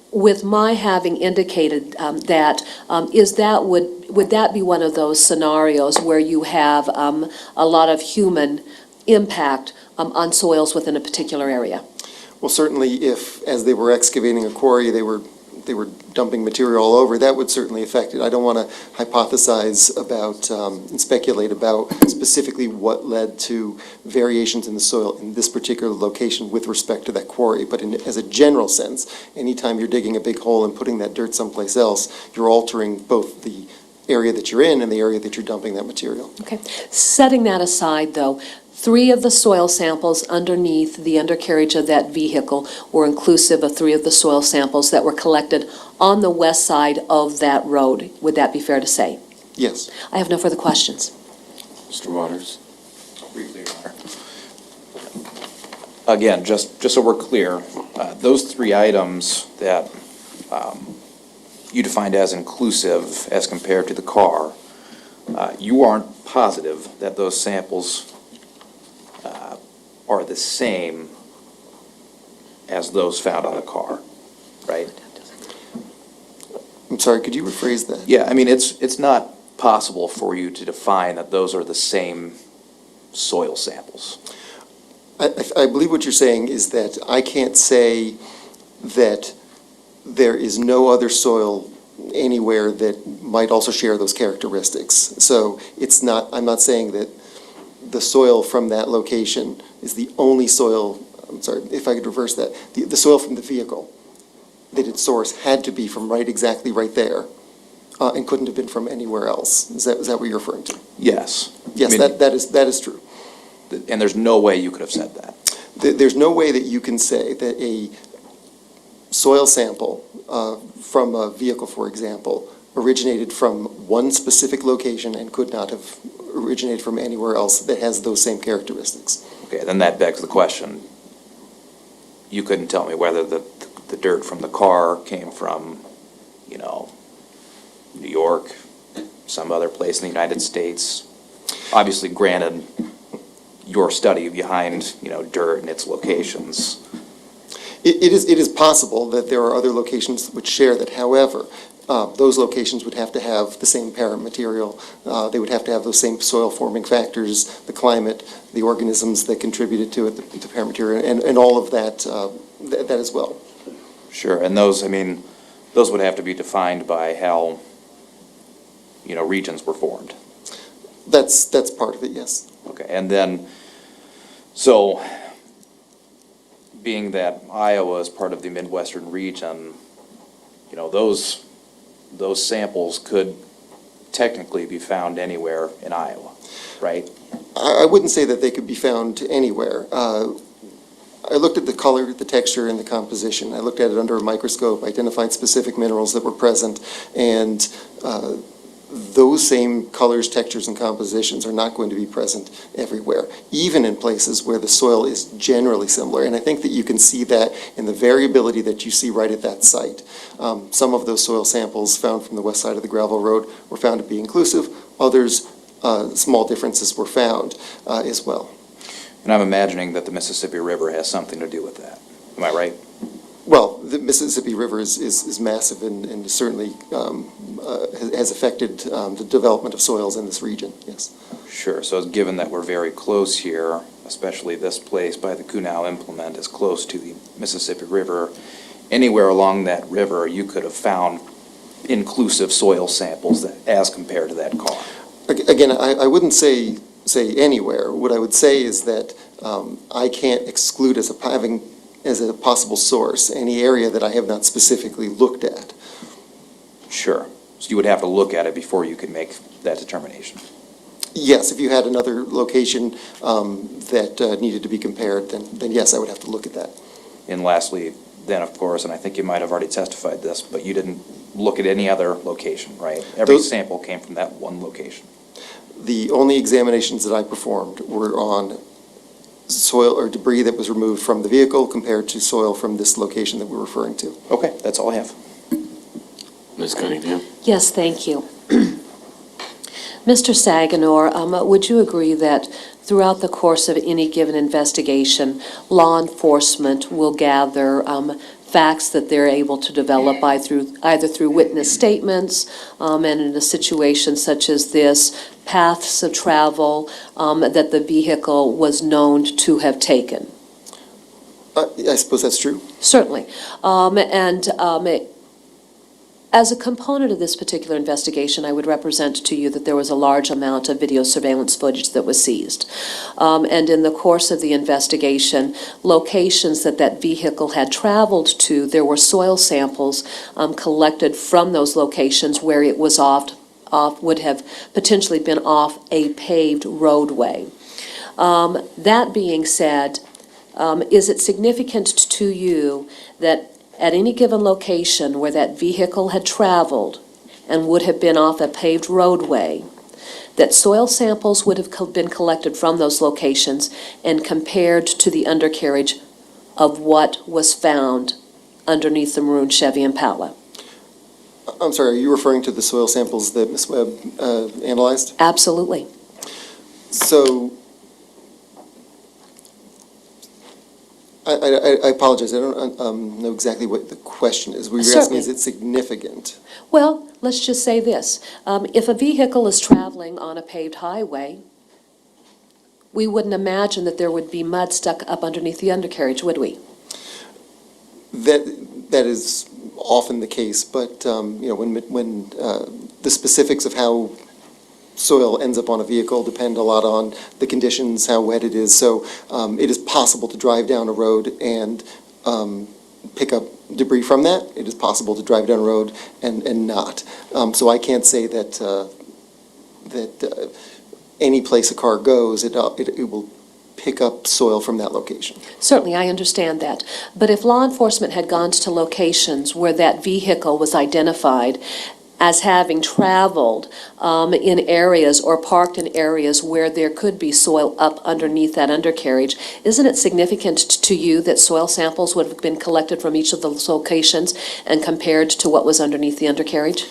With my having indicated that, would that be one of those scenarios where you have a lot of human impact on soils within a particular area? Well, certainly if, as they were excavating a quarry, they were dumping material all over, that would certainly affect it. I don't want to hypothesize about and speculate about specifically what led to variations in the soil in this particular location with respect to that quarry. But as a general sense, anytime you're digging a big hole and putting that dirt someplace else, you're altering both the area that you're in and the area that you're dumping that material. Okay. Setting that aside, though, 3 of the soil samples underneath the undercarriage of that vehicle were inclusive of 3 of the soil samples that were collected on the west side of that road. Would that be fair to say? Yes. I have no further questions. Mr. Waters? Briefly, Your Honor. Again, just so we're clear, those 3 items that you defined as inclusive as compared to the car, you aren't positive that those samples are the same as those found on the car, right? I'm sorry, could you rephrase that? Yeah, I mean, it's not possible for you to define that those are the same soil samples. I believe what you're saying is that I can't say that there is no other soil anywhere that might also share those characteristics. So I'm not saying that the soil from that location is the only soil, I'm sorry, if I could reverse that, the soil from the vehicle that its source had to be from exactly right there, and couldn't have been from anywhere else. Is that what you're referring to? Yes. Yes, I mean, that is true. And there's no way you could have said that. There's no way that you can say that a soil sample from a vehicle, for example, originated from one specific location and could not have originated from anywhere else that has those same characteristics. Okay, then that begs the question. You couldn't tell me whether the dirt from the car came from, New York, some other place in the United States. Obviously, granted, your study behind, dirt and its locations. It is possible that there are other locations which share that. However, those locations would have to have the same parent material. They would have to have those same soil forming factors, the climate, the organisms that contributed to it, the parent material, and all of that as well. Sure, and those would have to be defined by how, regions were formed. That's part of it, yes. Okay, and then, so, being that Iowa is part of the Midwestern region, those samples could technically be found anywhere in Iowa, right? I wouldn't say that they could be found anywhere. I looked at the color, the texture, and the composition. I looked at it under a microscope, identified specific minerals that were present, and those same colors, textures, and compositions are not going to be present everywhere, even in places where the soil is generally similar. And I think that you can see that in the variability that you see right at that site. Some of those soil samples found from the west side of the gravel road were found to be inclusive. Others, small differences were found as well. And I'm imagining that the Mississippi River has something to do with that. Am I right? Well, the Mississippi River is massive and certainly has affected the development of soils in this region, yes. Sure, so given that we're very close here, especially this place by the Kunal implement is close to the Mississippi River, anywhere along that river you could have found inclusive soil samples as compared to that car. Again, I wouldn't say anywhere. What I would say is that I can't exclude as a possible source any area that I have not specifically looked at. Sure. So you would have to look at it before you could make that determination. Yes, if you had another location that needed to be compared, then yes, I would have to look at that. And lastly, then of course, and I think you might have already testified this, but you didn't look at any other location, right? Every sample came from that one location. The only examinations that I performed were on soil or debris that was removed from the vehicle compared to soil from this location that we're referring to. Okay, that's all I have. Ms. Cunningham? Yes, thank you. Mr. Saganor, would you agree that throughout the course of any given investigation, law enforcement will gather facts that they're able to develop either through witness statements, and in a situation such as this, paths of travel that the vehicle was known to have taken? I suppose that's true. Certainly. As a component of this particular investigation, I would represent to you that there was a large amount of video surveillance footage that was seized. And in the course of the investigation, locations that vehicle had traveled to, there were soil samples collected from those locations where it was would have potentially been off a paved roadway. That being said, is it significant to you that at any given location where that vehicle had traveled and would have been off a paved roadway, that soil samples would have been collected from those locations and compared to the undercarriage of what was found underneath the maroon Chevy Impala? I'm sorry, are you referring to the soil samples that Ms. Webb analyzed? Absolutely. So, I apologize, I don't know exactly what the question is. Were you asking, Certainly. is it significant? Well, let's just say this. If a vehicle is traveling on a paved highway, we wouldn't imagine that there would be mud stuck up underneath the undercarriage, would we? That is often the case, but, when the specifics of how soil ends up on a vehicle depend a lot on the conditions, how wet it is. So it is possible to drive down a road and pick up debris from that. It is possible to drive down a road and not. So I can't say that any place a car goes, it will pick up soil from that location. Certainly, I understand that. But if law enforcement had gone to locations where that vehicle was identified as having traveled in areas or parked in areas where there could be soil up underneath that undercarriage, isn't it significant to you that soil samples would have been collected from each of those locations and compared to what was underneath the undercarriage?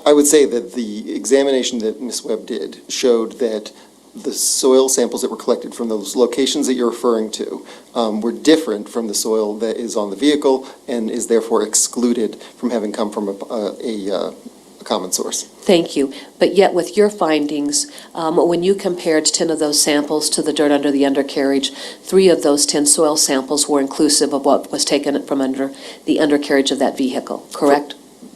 I would say that the examination that Ms. Webb did showed that the soil samples that were collected from those locations that you're referring to were different from the soil that is on the vehicle and is therefore excluded from having come from a common source. Thank you. But yet with your findings, when you compared 10 of those samples to the dirt under the undercarriage, 3 of those 10 soil samples were inclusive of what was taken from under the undercarriage of that vehicle, correct?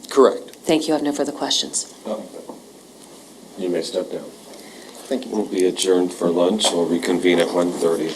Correct. Thank you. I have no further questions. You may step down. Thank you. We'll be adjourned for lunch. We'll reconvene at 1:30.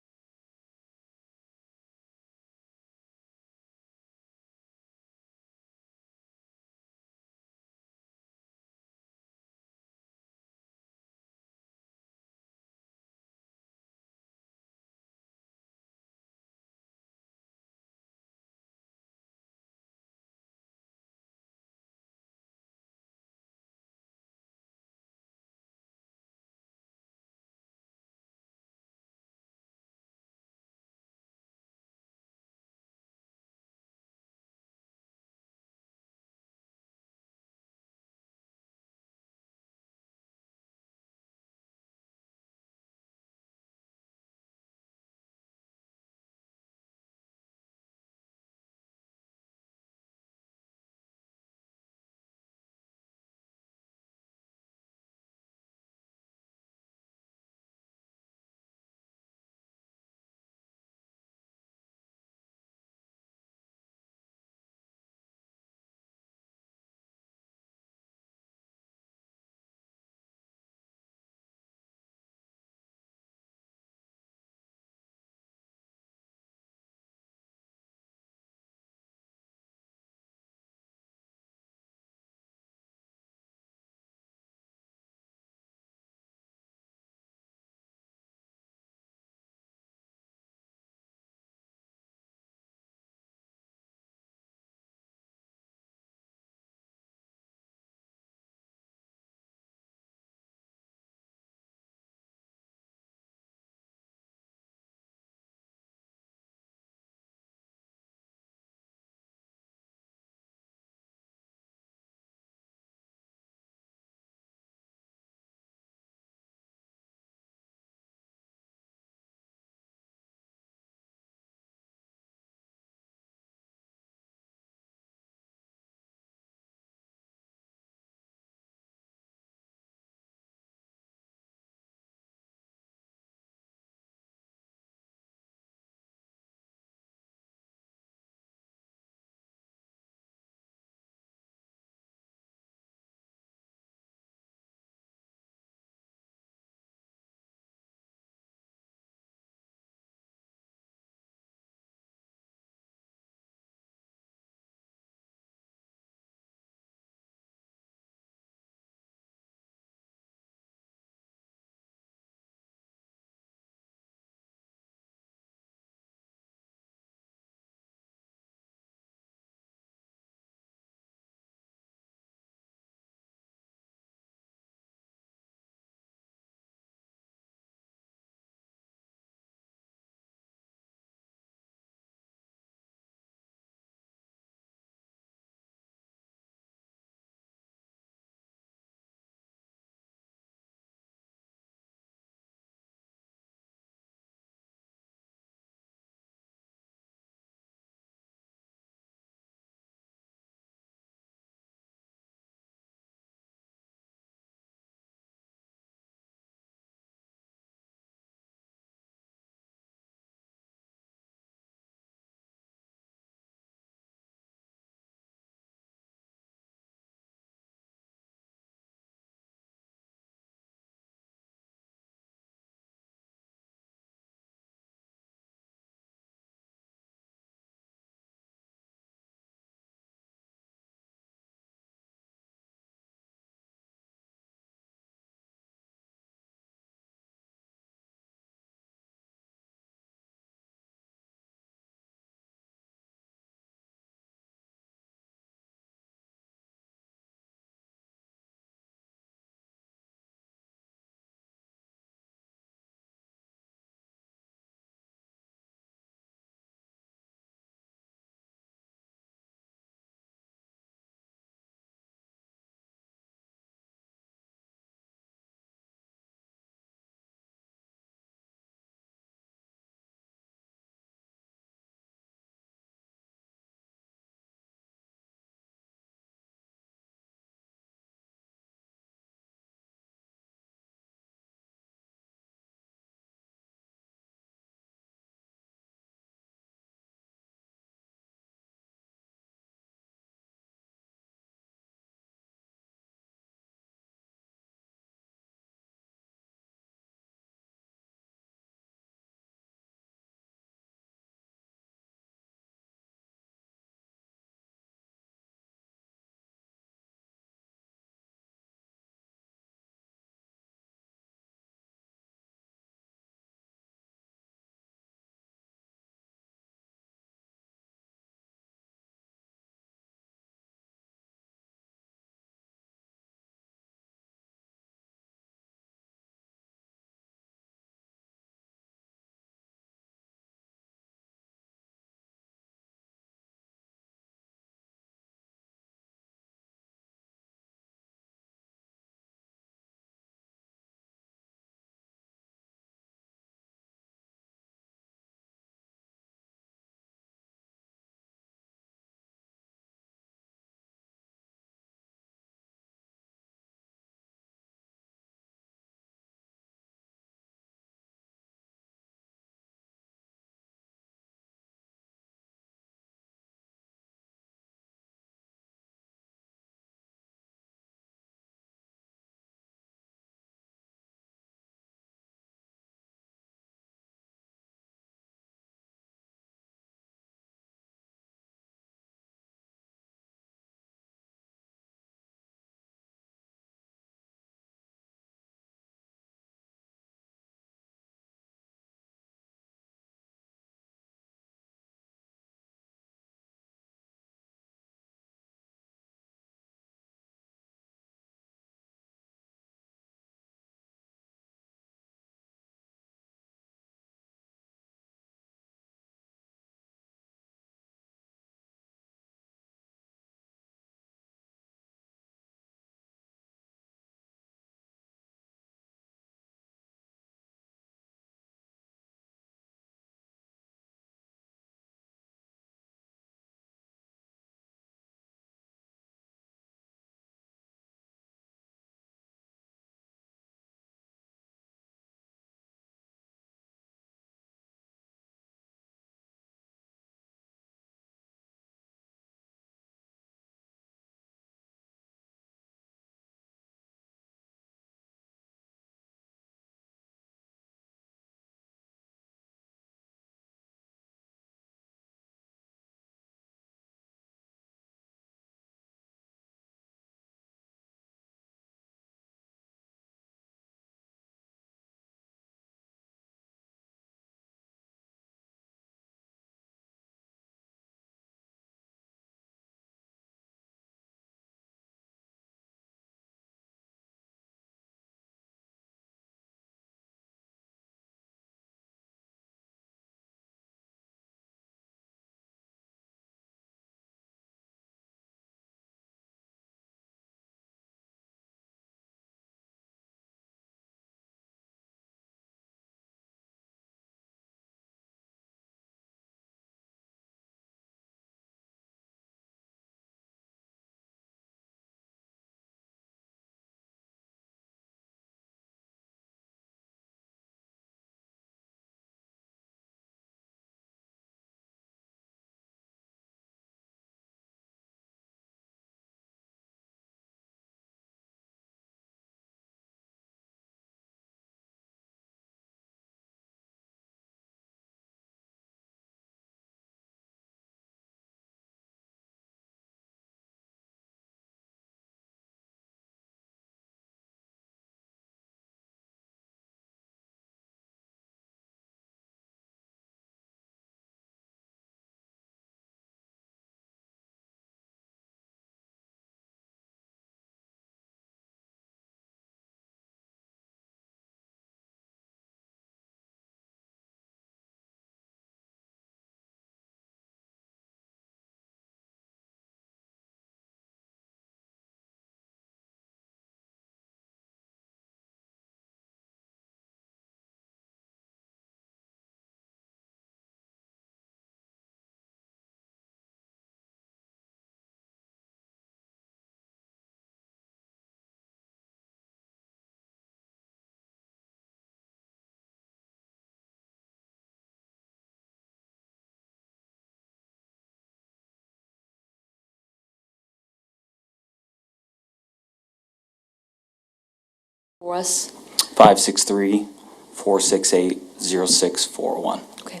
For us? 563-468-0641. Okay.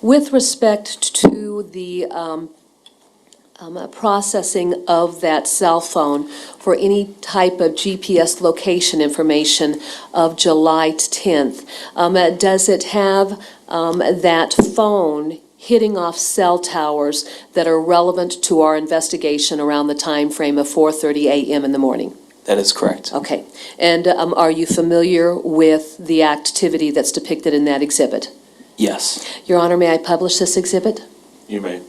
With respect to the processing of that cell phone for any type of GPS location information of July 10th, does it have that phone hitting off cell towers that are relevant to our investigation around the time frame of 4:30 a.m. in the morning? That is correct. Okay. And are you familiar with the activity that's depicted in that exhibit? Yes. Your Honor, may I publish this exhibit? You may.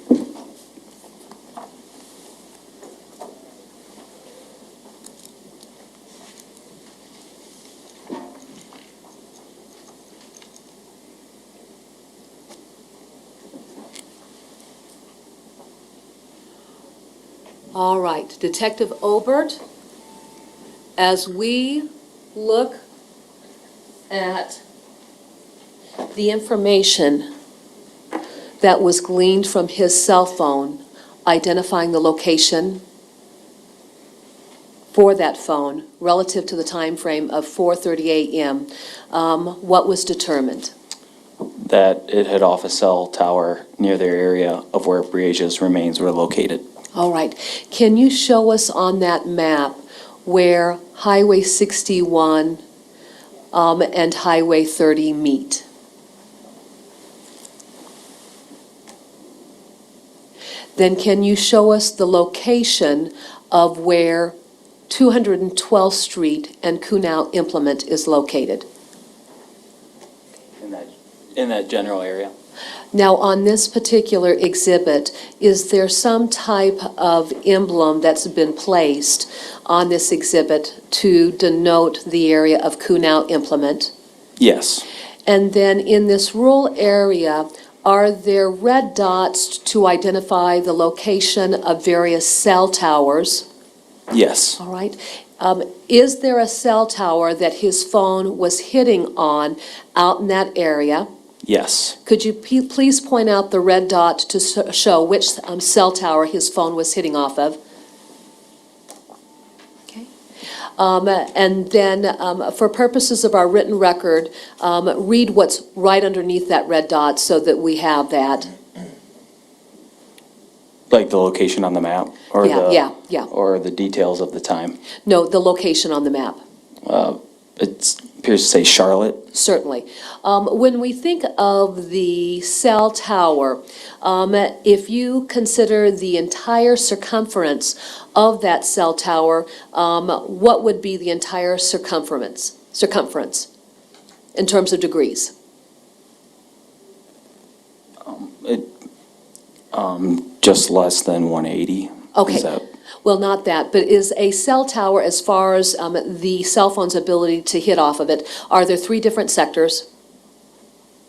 All right, Detective Obert, as we look at the information that was gleaned from his cell phone, identifying the location for that phone relative to the time frame of 4:30 a.m., what was determined? That it hit off a cell tower near the area of where Breasia's remains were located. All right. Can you show us on that map where Highway 61 and Highway 30 meet? Then can you show us the location of where 212th Street and Kunow Implement is located? In that general area. Now, on this particular exhibit, is there some type of emblem that's been placed on this exhibit to denote the area of Kunow Implement? Yes. And then in this rural area, are there red dots to identify the location of various cell towers? Yes. All right. Is there a cell tower that his phone was hitting on out in that area? Yes. Could you please point out the red dot to show which cell tower his phone was hitting off of? Okay. And then, for purposes of our written record, read what's right underneath that red dot so that we have that. Like the location on the map? Or Yeah. Or the details of the time? No, the location on the map. It appears to say Charlotte. Certainly. When we think of the cell tower, if you consider the entire circumference of that cell tower, what would be the entire circumference in terms of degrees? Just less than 180. Okay. Is that- Well, not that, but is a cell tower, as far as the cell phone's ability to hit off of it, are there three different sectors?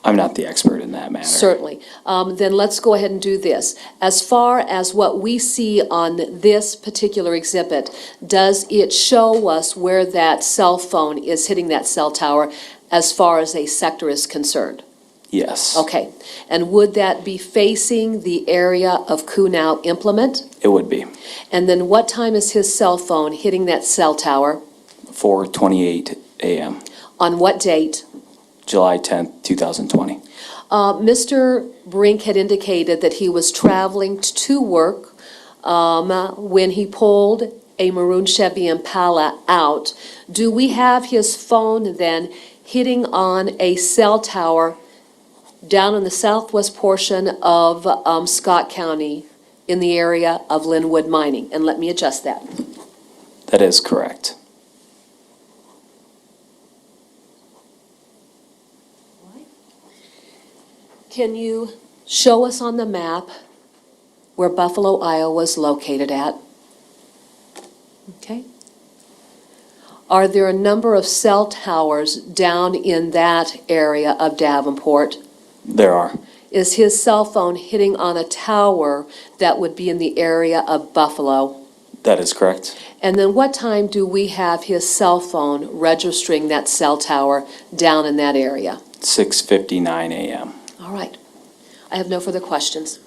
I'm not the expert in that matter. Certainly. Then let's go ahead and do this. As far as what we see on this particular exhibit, does it show us where that cell phone is hitting that cell tower as far as a sector is concerned? Yes. Okay. And would that be facing the area of Kunow Implement? It would be. And then what time is his cell phone hitting that cell tower? 4:28 a.m. On what date? July 10th, 2020. Mr. Brink had indicated that he was traveling to work when he pulled a maroon Chevy Impala out. Do we have his phone then hitting on a cell tower down in the southwest portion of Scott County in the area of Linwood Mining? And let me adjust that. That is correct. Can you show us on the map where Buffalo, Iowa is located at? Okay. Are there a number of cell towers down in that area of Davenport? There are. Is his cell phone hitting on a tower that would be in the area of Buffalo? That is correct. And then what time do we have his cell phone registering that cell tower down in that area? 6:59 a.m. All right. I have no further questions.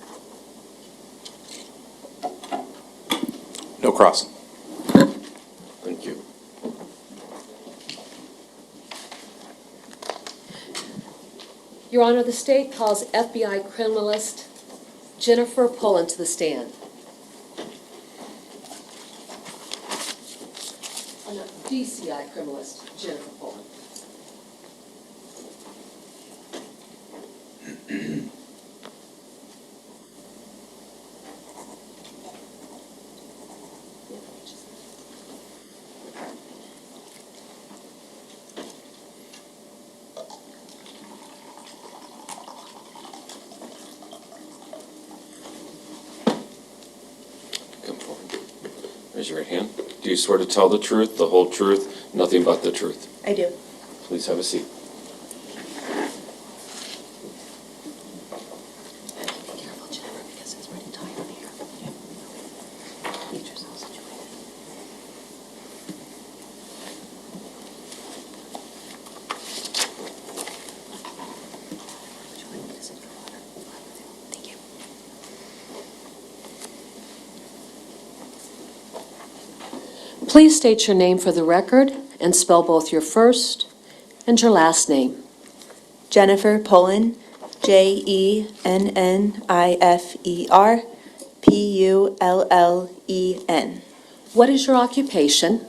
No crossing. Thank you. Your Honor, the state calls FBI criminalist Jennifer Pullen to the stand. No, DCI criminalist Jennifer Pullen. Come forward. Raise your right hand. Do you swear to tell the truth, the whole truth, nothing but the truth? I do. Please have a seat. Careful, Jennifer, because it's pretty tight on here. Get yourself situated. Thank you. Please state your name for the record and spell both your first and your last name. Jennifer Pullen, Jennifer Pullen. What is your occupation?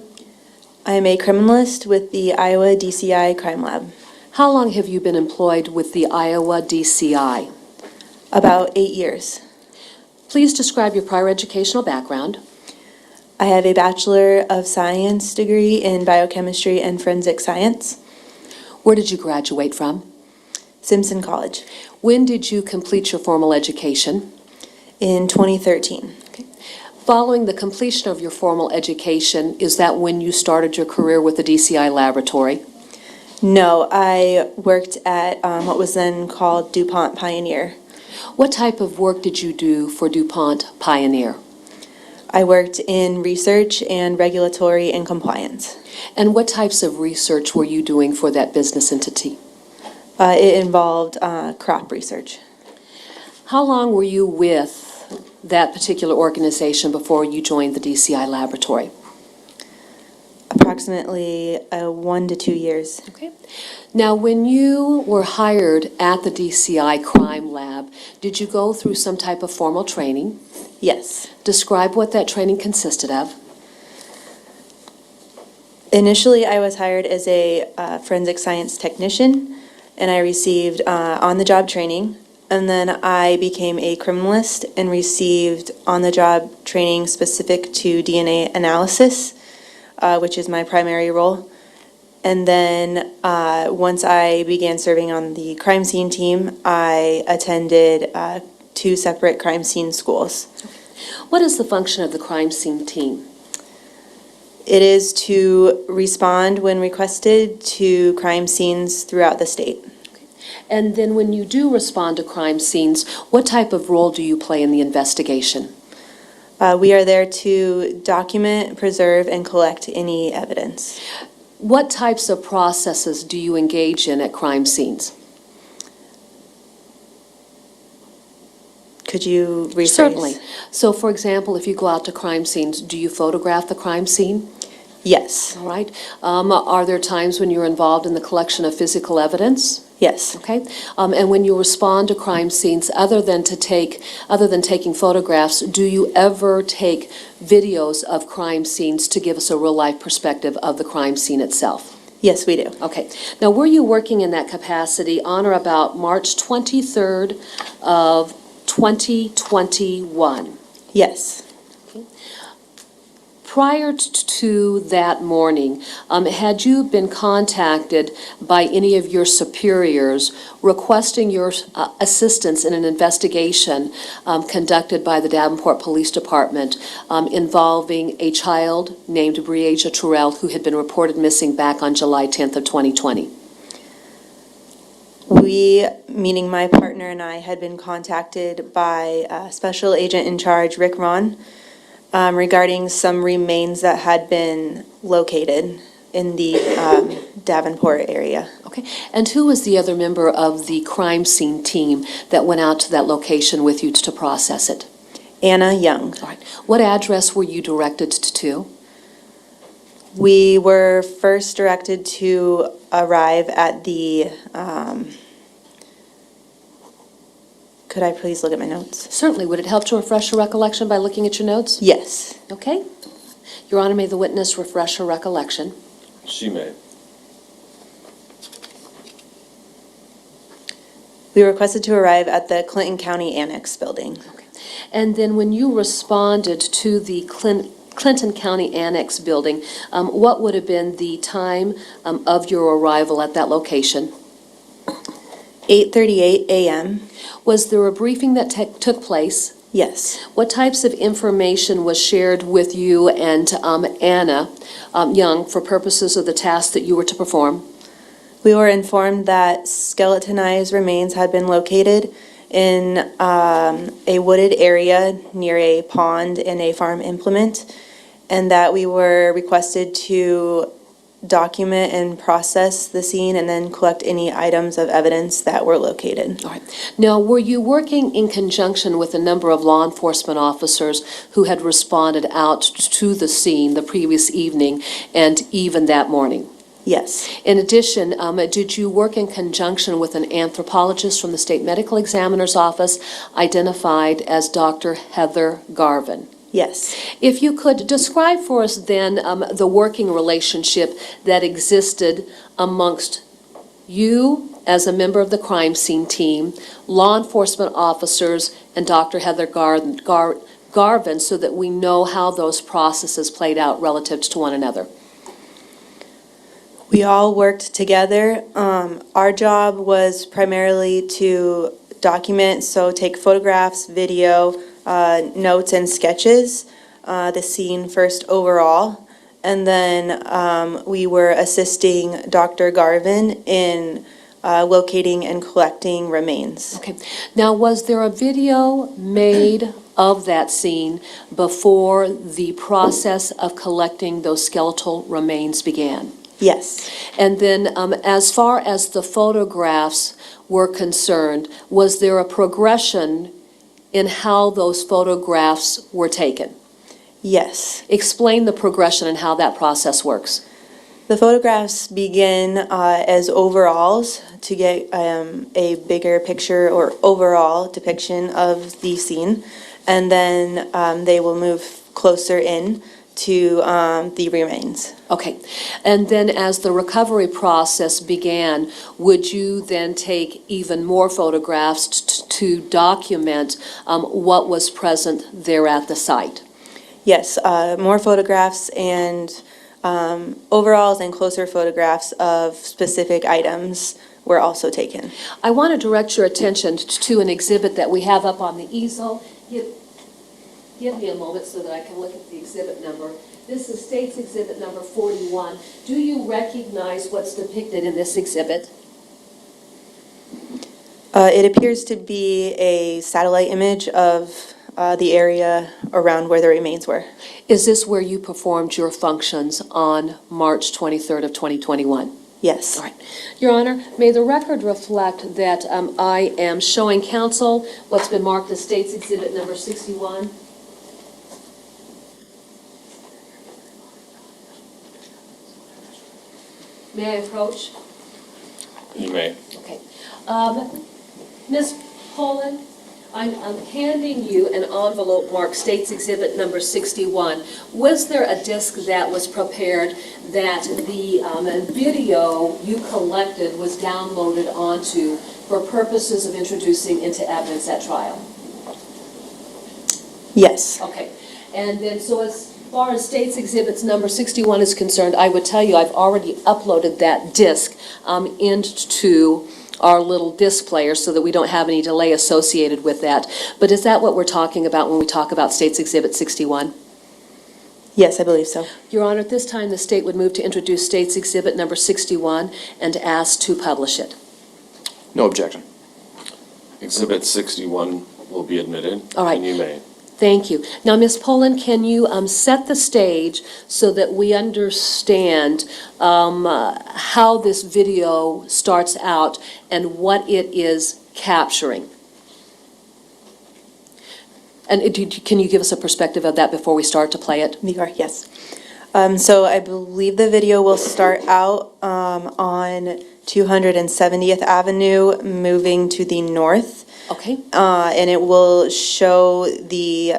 I am a criminalist with the Iowa DCI Crime Lab. How long have you been employed with the Iowa DCI? About 8 years. Please describe your prior educational background. I have a Bachelor of Science degree in Biochemistry and Forensic Science. Where did you graduate from? Simpson College. When did you complete your formal education? In 2013. Following the completion of your formal education, is that when you started your career with the DCI laboratory? No, I worked at what was then called DuPont Pioneer. What type of work did you do for DuPont Pioneer? I worked in research and regulatory and compliance. And what types of research were you doing for that business entity? It involved crop research. How long were you with that particular organization before you joined the DCI laboratory? Approximately 1 to 2 years. Okay. Now, when you were hired at the DCI Crime Lab, did you go through some type of formal training? Yes. Describe what that training consisted of. Initially, I was hired as a forensic science technician, and I received on-the-job training. And then I became a criminalist and received on-the-job training specific to DNA analysis, which is my primary role. And then once I began serving on the crime scene team, I attended 2 separate crime scene schools. What is the function of the crime scene team? It is to respond when requested to crime scenes throughout the state. And then when you do respond to crime scenes, what type of role do you play in the investigation? We are there to document, preserve, and collect any evidence. What types of processes do you engage in at crime scenes? Could you rephrase? Certainly. So, for example, if you go out to crime scenes, do you photograph the crime scene? Yes. All right. Are there times when you're involved in the collection of physical evidence? Yes. Okay. And when you respond to crime scenes, other than taking photographs, do you ever take videos of crime scenes to give us a real-life perspective of the crime scene itself? Yes, we do. Okay. Now, were you working in that capacity on or about March 23rd of 2021? Yes. Prior to that morning, had you been contacted by any of your superiors requesting your assistance in an investigation conducted by the Davenport Police Department involving a child named Breasia Terrell who had been reported missing back on July 10th of 2020? We, meaning my partner and I, had been contacted by Special Agent in Charge, Rick Ron, regarding some remains that had been located in the Davenport area. Okay. And who was the other member of the crime scene team that went out to that location with you to process it? Anna Young. All right. What address were you directed to? We were first directed to arrive at the Could I please look at my notes? Certainly. Would it help to refresh your recollection by looking at your notes? Yes. Okay. Your Honor, may the witness refresh her recollection. She may. We were requested to arrive at the Clinton County Annex building. And then when you responded to the Clinton County Annex building, what would have been the time of your arrival at that location? 8:38 a.m. Was there a briefing that took place? Yes. What types of information was shared with you and Anna Young for purposes of the task that you were to perform? We were informed that skeletonized remains had been located in a wooded area near a pond and a farm implement, and that we were requested to document and process the scene and then collect any items of evidence that were located. All right. Now, were you working in conjunction with a number of law enforcement officers who had responded out to the scene the previous evening and even that morning? Yes. In addition, did you work in conjunction with an anthropologist from the State Medical Examiner's Office identified as Dr. Heather Garvin? Yes. If you could describe for us then the working relationship that existed amongst you as a member of the crime scene team, law enforcement officers, and Dr. Heather Garvin, so that we know how those processes played out relative to one another. We all worked together. Our job was primarily to document, so take photographs, video, notes and sketches, the scene first overall, and then we were assisting Dr. Garvin in locating and collecting remains. Okay. Now, was there a video made of that scene before the process of collecting those skeletal remains began? Yes. And then, as far as the photographs were concerned, was there a progression in how those photographs were taken? Yes. Explain the progression and how that process works. The photographs begin as overalls to get a bigger picture or overall depiction of the scene, and then they will move closer in to the remains. Okay. And then as the recovery process began, would you then take even more photographs to document what was present there at the site? Yes, more photographs and overalls and closer photographs of specific items were also taken. I want to direct your attention to an exhibit that we have up on the easel. Give me a moment so that I can look at the exhibit number. This is State's Exhibit number 41. Do you recognize what's depicted in this exhibit? It appears to be a satellite image of the area around where the remains were. Is this where you performed your functions on March 23rd of 2021? Yes. All right. Your Honor, may the record reflect that I am showing counsel what's been marked as State's Exhibit number 61. May I approach? You may. Okay. Ms. Poland, I'm handing you an envelope marked State's Exhibit number 61. Was there a disc that was prepared that the video you collected was downloaded onto for purposes of introducing into evidence at trial? Yes. Okay. And then, so as far as State's Exhibits number 61 is concerned, I would tell you I've already uploaded that disc into our little disc player so that we don't have any delay associated with that. But is that what we're talking about when we talk about State's Exhibit 61? Yes, I believe so. Your Honor, at this time, the state would move to introduce State's Exhibit number 61 and ask to publish it. No objection. Exhibit 61 will be admitted. All right. And you may. Thank you. Now, Ms. Poland, can you set the stage so that we understand how this video starts out and what it is capturing? And can you give us a perspective of that before we start to play it? Yes. So I believe the video will start out on 270th Avenue, moving to the north. Okay, And it will show the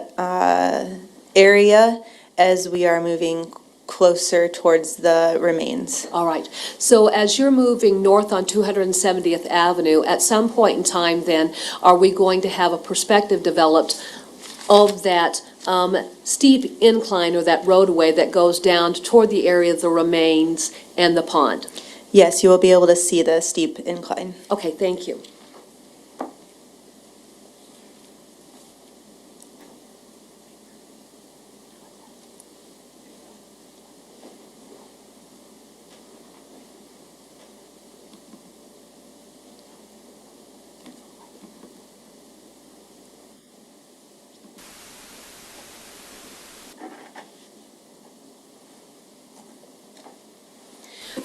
area as we are moving closer towards the remains. all right. So as you're moving north on 270th Avenue, at some point in time then, are we going to have a perspective developed of that steep incline or that roadway that goes down toward the area of the remains and the pond? Yes, you will be able to see the steep incline. Okay, thank you.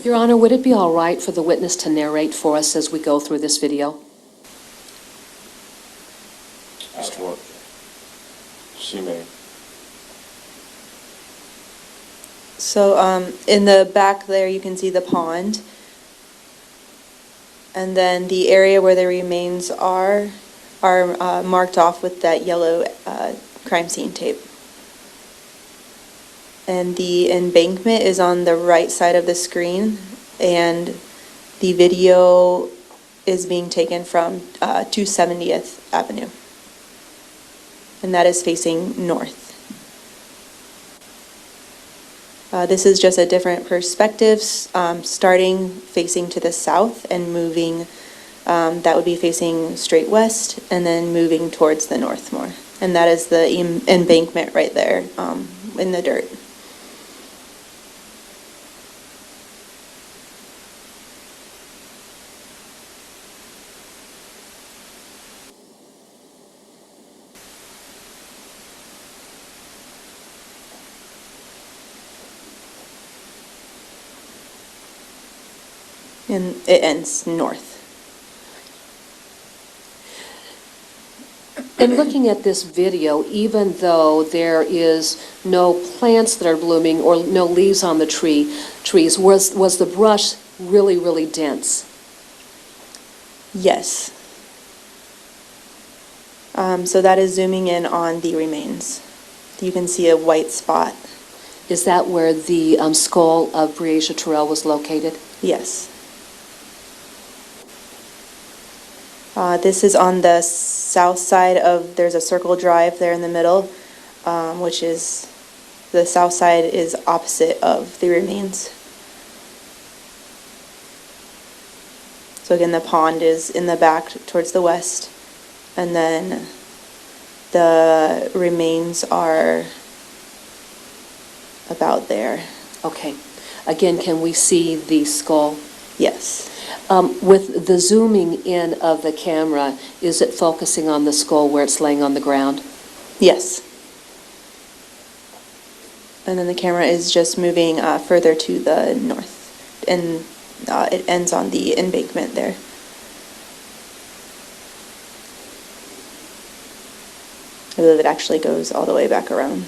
Your Honor, would it be all right for the witness to narrate for us as we go through this video? Just what? She may. So in the back there, you can see the pond. And then the area where the remains are marked off with that yellow crime scene tape. And the embankment is on the right side of the screen, and the video is being taken from 270th Avenue. And that is facing north. This is just a different perspective, starting facing to the south and moving, that would be facing straight west, and then moving towards the north more. And that is the embankment right there in the dirt. And it ends north. In looking at this video, even though there is no plants that are blooming or no leaves on the trees, was the brush really, really dense? Yes. So that is zooming in on the remains. You can see a white spot. Is that where the skull of Breasia Terrell was located? Yes. This is on the south side of, there's a circle drive there in the middle, which is, the south side is opposite of the remains. So again, the pond is in the back towards the west, and then the remains are about there. Okay. Again, can we see the skull? Yes. With the zooming in of the camera, is it focusing on the skull where it's laying on the ground? Yes. And then the camera is just moving further to the north, and it ends on the embankment there. I believe it actually goes all the way back around.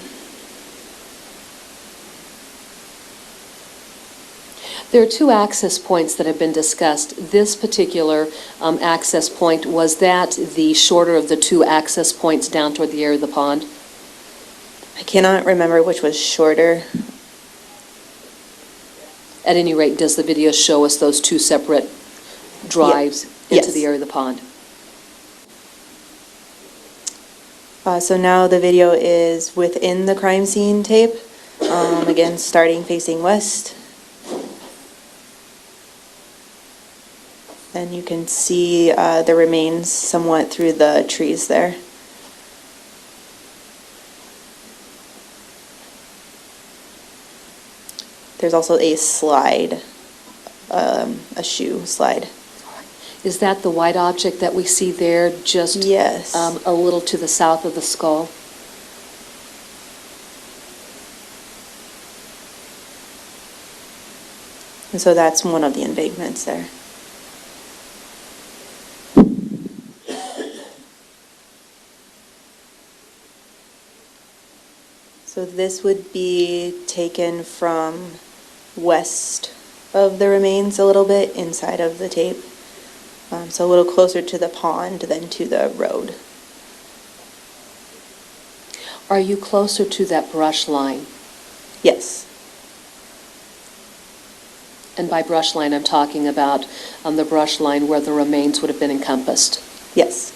There are two access points that have been discussed. This particular access point, was that the shorter of the two access points down toward the area of the pond? I cannot remember which was shorter. At any rate, does the video show us those two separate drives into the area of the pond? So now the video is within the crime scene tape, again starting facing west. And you can see the remains somewhat through the trees there. There's also a slide, a shoe slide. Is that the white object that we see there, just Yes. a little to the south of the skull? And so that's one of the embankments there. So this would be taken from west of the remains a little bit inside of the tape. So a little closer to the pond than to the road. Are you closer to that brush line? Yes. And by brush line, I'm talking about the brush line where the remains would have been encompassed. Yes.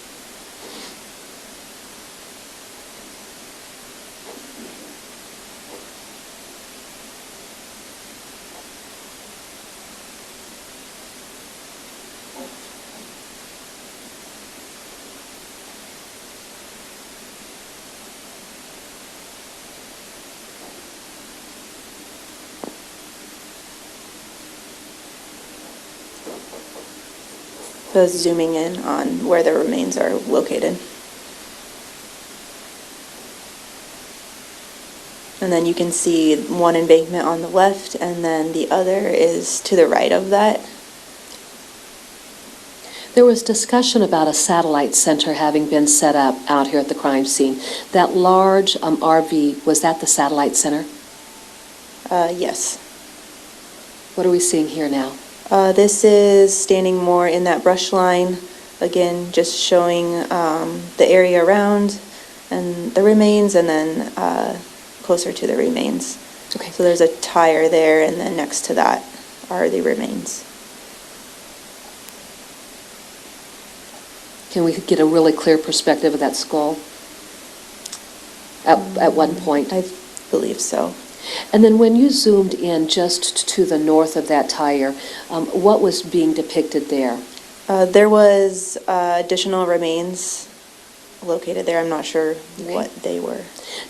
So zooming in on where the remains are located. And then you can see one embankment on the left, and then the other is to the right of that. There was discussion about a satellite center having been set up out here at the crime scene. That large RV, was that the satellite center? Yes. What are we seeing here now? This is standing more in that brush line, again, just showing the area around and the remains, and then closer to the remains. Okay. So there's a tire there, and then next to that are the remains. Can we get a really clear perspective of that skull at one point? I believe so. And then when you zoomed in just to the north of that tire, what was being depicted there? There was additional remains located there. I'm not sure what they were.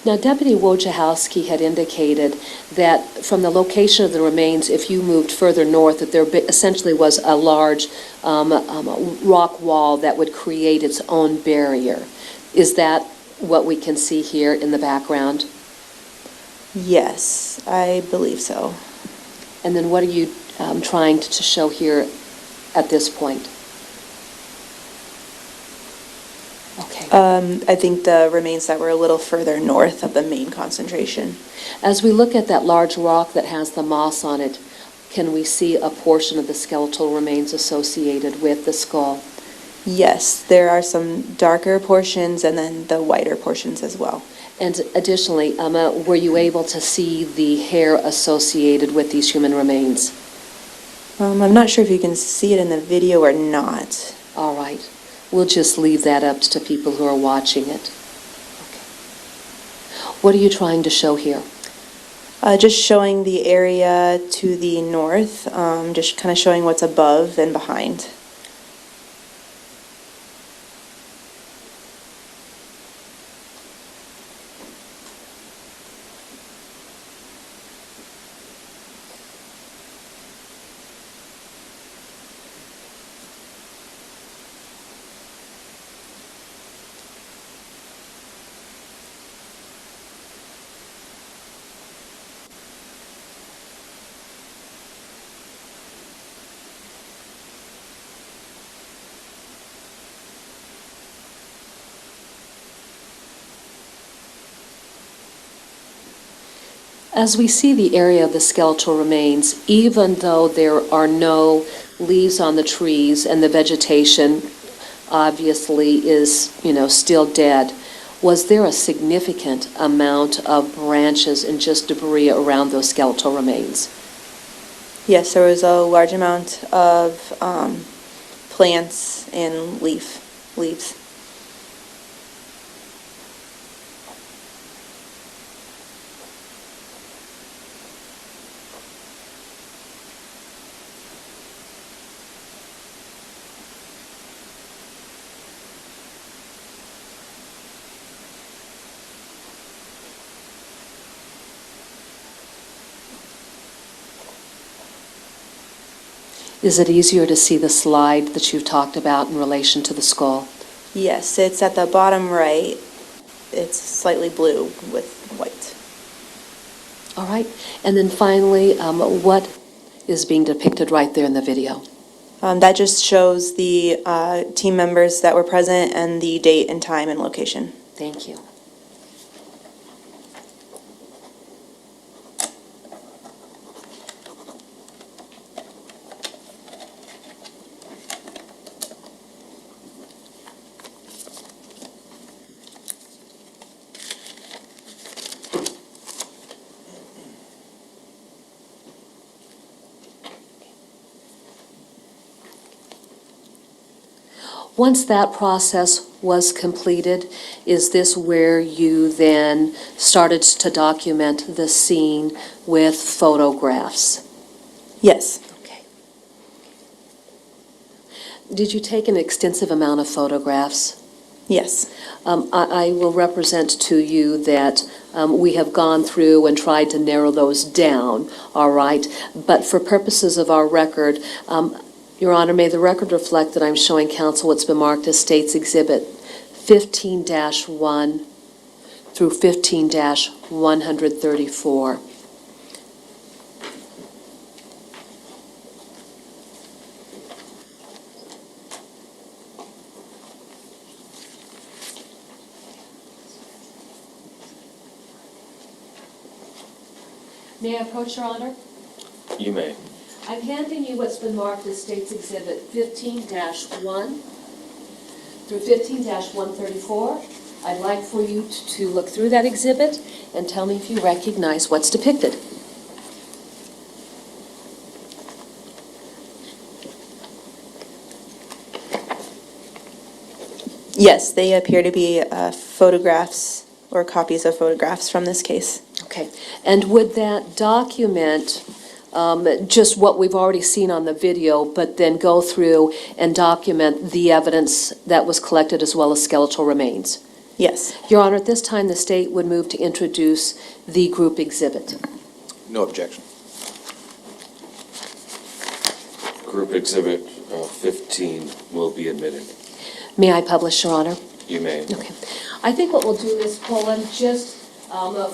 Now, Deputy Wojciechowski had indicated that from the location of the remains, if you moved further north, that there essentially was a large rock wall that would create its own barrier. Is that what we can see here in the background? Yes, I believe so. And then what are you trying to show here at this point? Okay. I think the remains that were a little further north of the main concentration. As we look at that large rock that has the moss on it, can we see a portion of the skeletal remains associated with the skull? Yes, there are some darker portions and then the whiter portions as well. And additionally, were you able to see the hair associated with these human remains? I'm not sure if you can see it in the video or not. All right. We'll just leave that up to people who are watching it. Okay. What are you trying to show here? Just showing the area to the north, just kind of showing what's above and behind. As we see the area of the skeletal remains, even though there are no leaves on the trees and the vegetation obviously is, still dead, was there a significant amount of branches and just debris around those skeletal remains? Yes, there was a large amount of plants and leaves. Is it easier to see the slide that you've talked about in relation to the skull? Yes, it's at the bottom right. It's slightly blue with white. All right. And then finally, what is being depicted right there in the video? That just shows the team members that were present and the date and time and location. Thank you. Once that process was completed, is this where you then started to document the scene with photographs? Yes. Okay. Did you take an extensive amount of photographs? Yes. I will represent to you that we have gone through and tried to narrow those down, all right? But for purposes of our record, Your Honor, may the record reflect that I'm showing counsel what's been marked as State's Exhibit 15-1 through 15-134. May I approach, Your Honor? You may. I'm handing you what's been marked as State's Exhibit 15-1 through 15-134. I'd like for you to look through that exhibit and tell me if you recognize what's depicted. Yes, they appear to be photographs or copies of photographs from this case. Okay. And would that document just what we've already seen on the video, but then go through and document the evidence that was collected as well as skeletal remains? Yes. Your Honor, at this time, the state would move to introduce the group exhibit. No objection. Group Exhibit 15 will be admitted. May I publish, Your Honor? You may. Okay. I think what we'll do, Ms. Pullen, just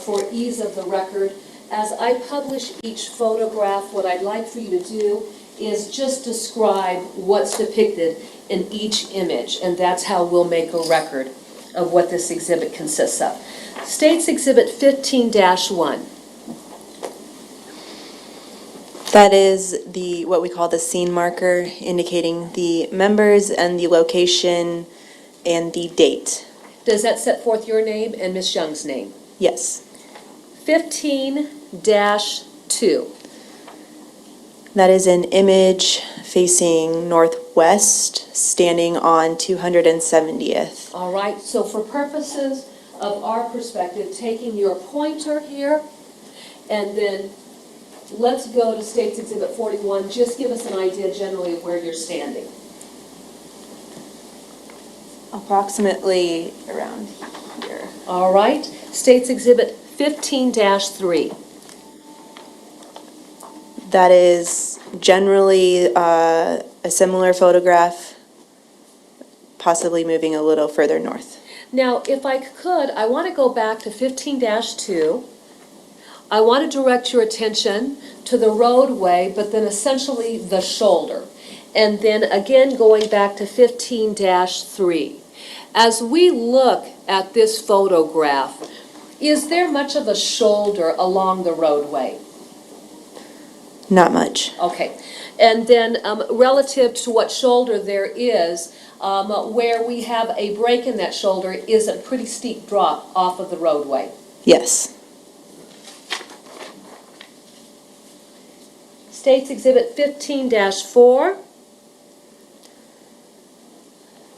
for ease of the record, as I publish each photograph, what I'd like for you to do is just describe what's depicted in each image, and that's how we'll make a record of what this exhibit consists of. State's Exhibit 15-1. That is what we call the scene marker, indicating the members and the location and the date. Does that set forth your name and Ms. Young's name? Yes. 15-2. That is an image facing northwest, standing on 270th. All right, so for purposes of our perspective, taking your pointer here, and then let's go to State's Exhibit 41. Just give us an idea generally of where you're standing. Approximately around here. All right, State's Exhibit 15-3. That is generally a similar photograph, possibly moving a little further north. Now, if I could, I want to go back to 15-2. I want to direct your attention to the roadway, but then essentially the shoulder. And then again, going back to 15-3. As we look at this photograph, is there much of a shoulder along the roadway? Not much. Okay. And then relative to what shoulder there is, where we have a break in that shoulder is a pretty steep drop off of the roadway. Yes. State's Exhibit 15-4.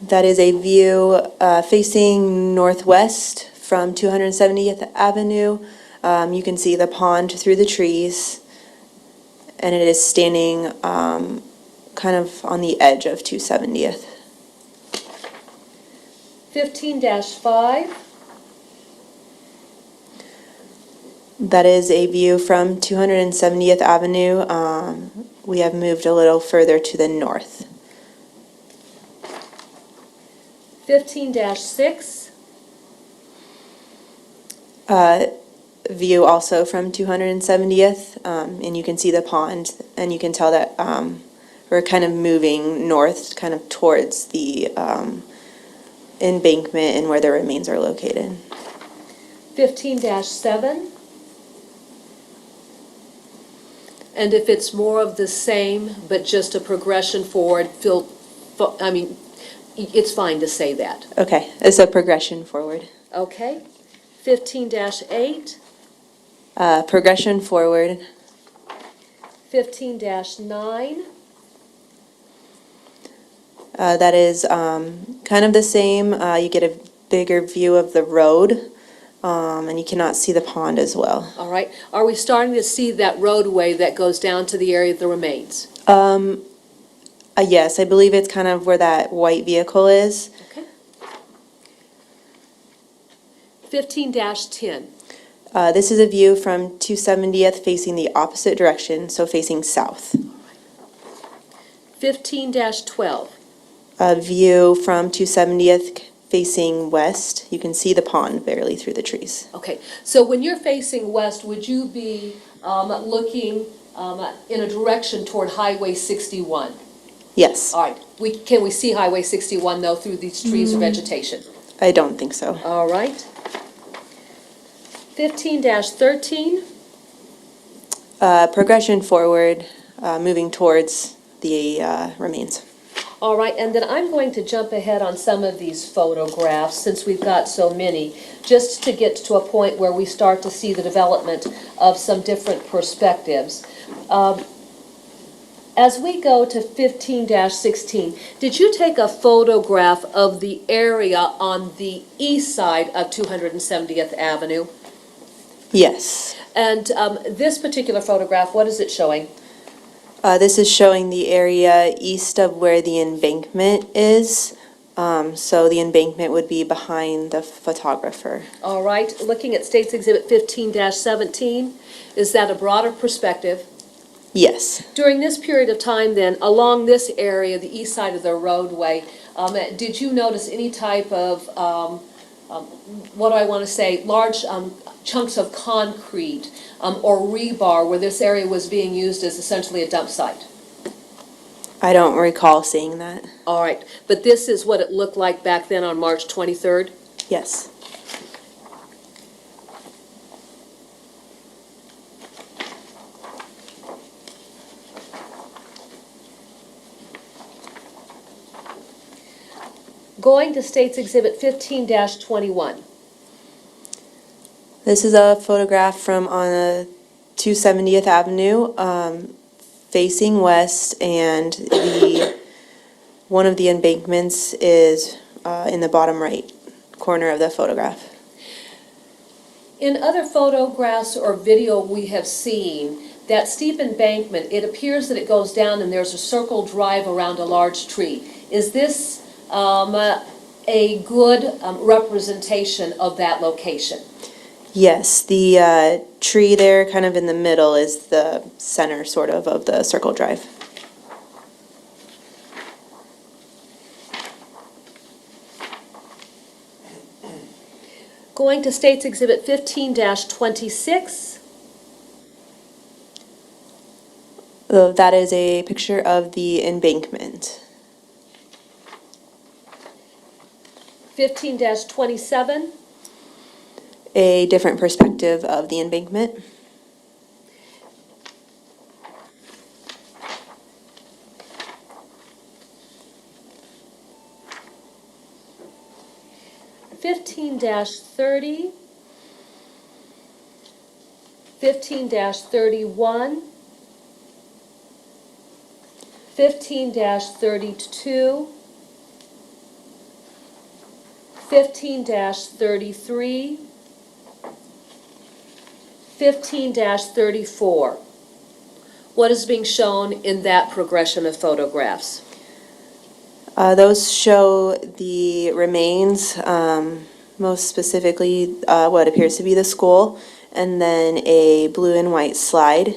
That is a view facing northwest from 270th Avenue. You can see the pond through the trees, and it is standing kind of on the edge of 270th. 15-5. That is a view from 270th Avenue. We have moved a little further to the north. 15-6. View also from 270th, and you can see the pond, and you can tell that we're kind of moving north, kind of towards the embankment and where the remains are located. 15-7. And if it's more of the same, but just a progression forward, it's fine to say that. Okay, it's a progression forward. Okay. 15-8. Progression forward. 15-9. That is kind of the same. You get a bigger view of the road, and you cannot see the pond as well. All right. Are we starting to see that roadway that goes down to the area of the remains? Yes, I believe it's kind of where that white vehicle is. Okay. 15-10. This is a view from 270th facing the opposite direction, so facing south. 15-12. A view from 270th facing west. You can see the pond barely through the trees. Okay, so when you're facing west, would you be looking in a direction toward Highway 61? Yes. All right. Can we see Highway 61, though, through these trees or vegetation? I don't think so. All right. 15-13. Progression forward, moving towards the remains. All right, and then I'm going to jump ahead on some of these photographs, since we've got so many, just to get to a point where we start to see the development of some different perspectives. As we go to 15-16, did you take a photograph of the area on the east side of 270th Avenue? Yes. And this particular photograph, what is it showing? This is showing the area east of where the embankment is. So the embankment would be behind the photographer. All right, looking at State's Exhibit 15-17, is that a broader perspective? Yes. During this period of time then, along this area, the east side of the roadway, did you notice any type of, what do I want to say, large chunks of concrete or rebar where this area was being used as essentially a dump site? I don't recall seeing that. All right, but this is what it looked like back then on March 23rd? Yes. Going to State's Exhibit 15-21. This is a photograph from on 270th Avenue, facing west, and one of the embankments is in the bottom right corner of the photograph. In other photographs or video we have seen, that steep embankment, it appears that it goes down and there's a circle drive around a large tree. Is this a good representation of that location? Yes, the tree there kind of in the middle is the center sort of the circle drive. Going to State's Exhibit 15-26. That is a picture of the embankment. 15-27. A different perspective of the embankment. (15-30), 15-31, 15-32, 15-33, 15-34. What is being shown in that progression of photographs? Those show the remains, most specifically what appears to be the school, and then a blue and white slide.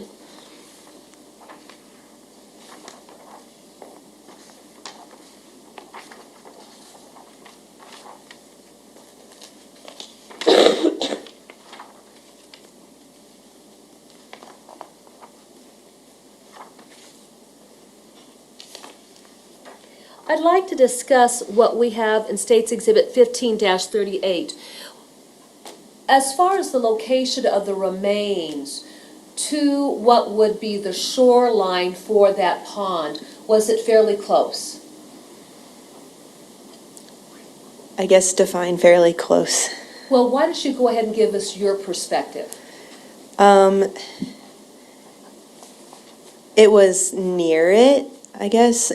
I'd like to discuss what we have in State's Exhibit 15-38. As far as the location of the remains to what would be the shoreline for that pond, was it fairly close? I guess define fairly close. Well, why don't you go ahead and give us your perspective? It was near it, I guess.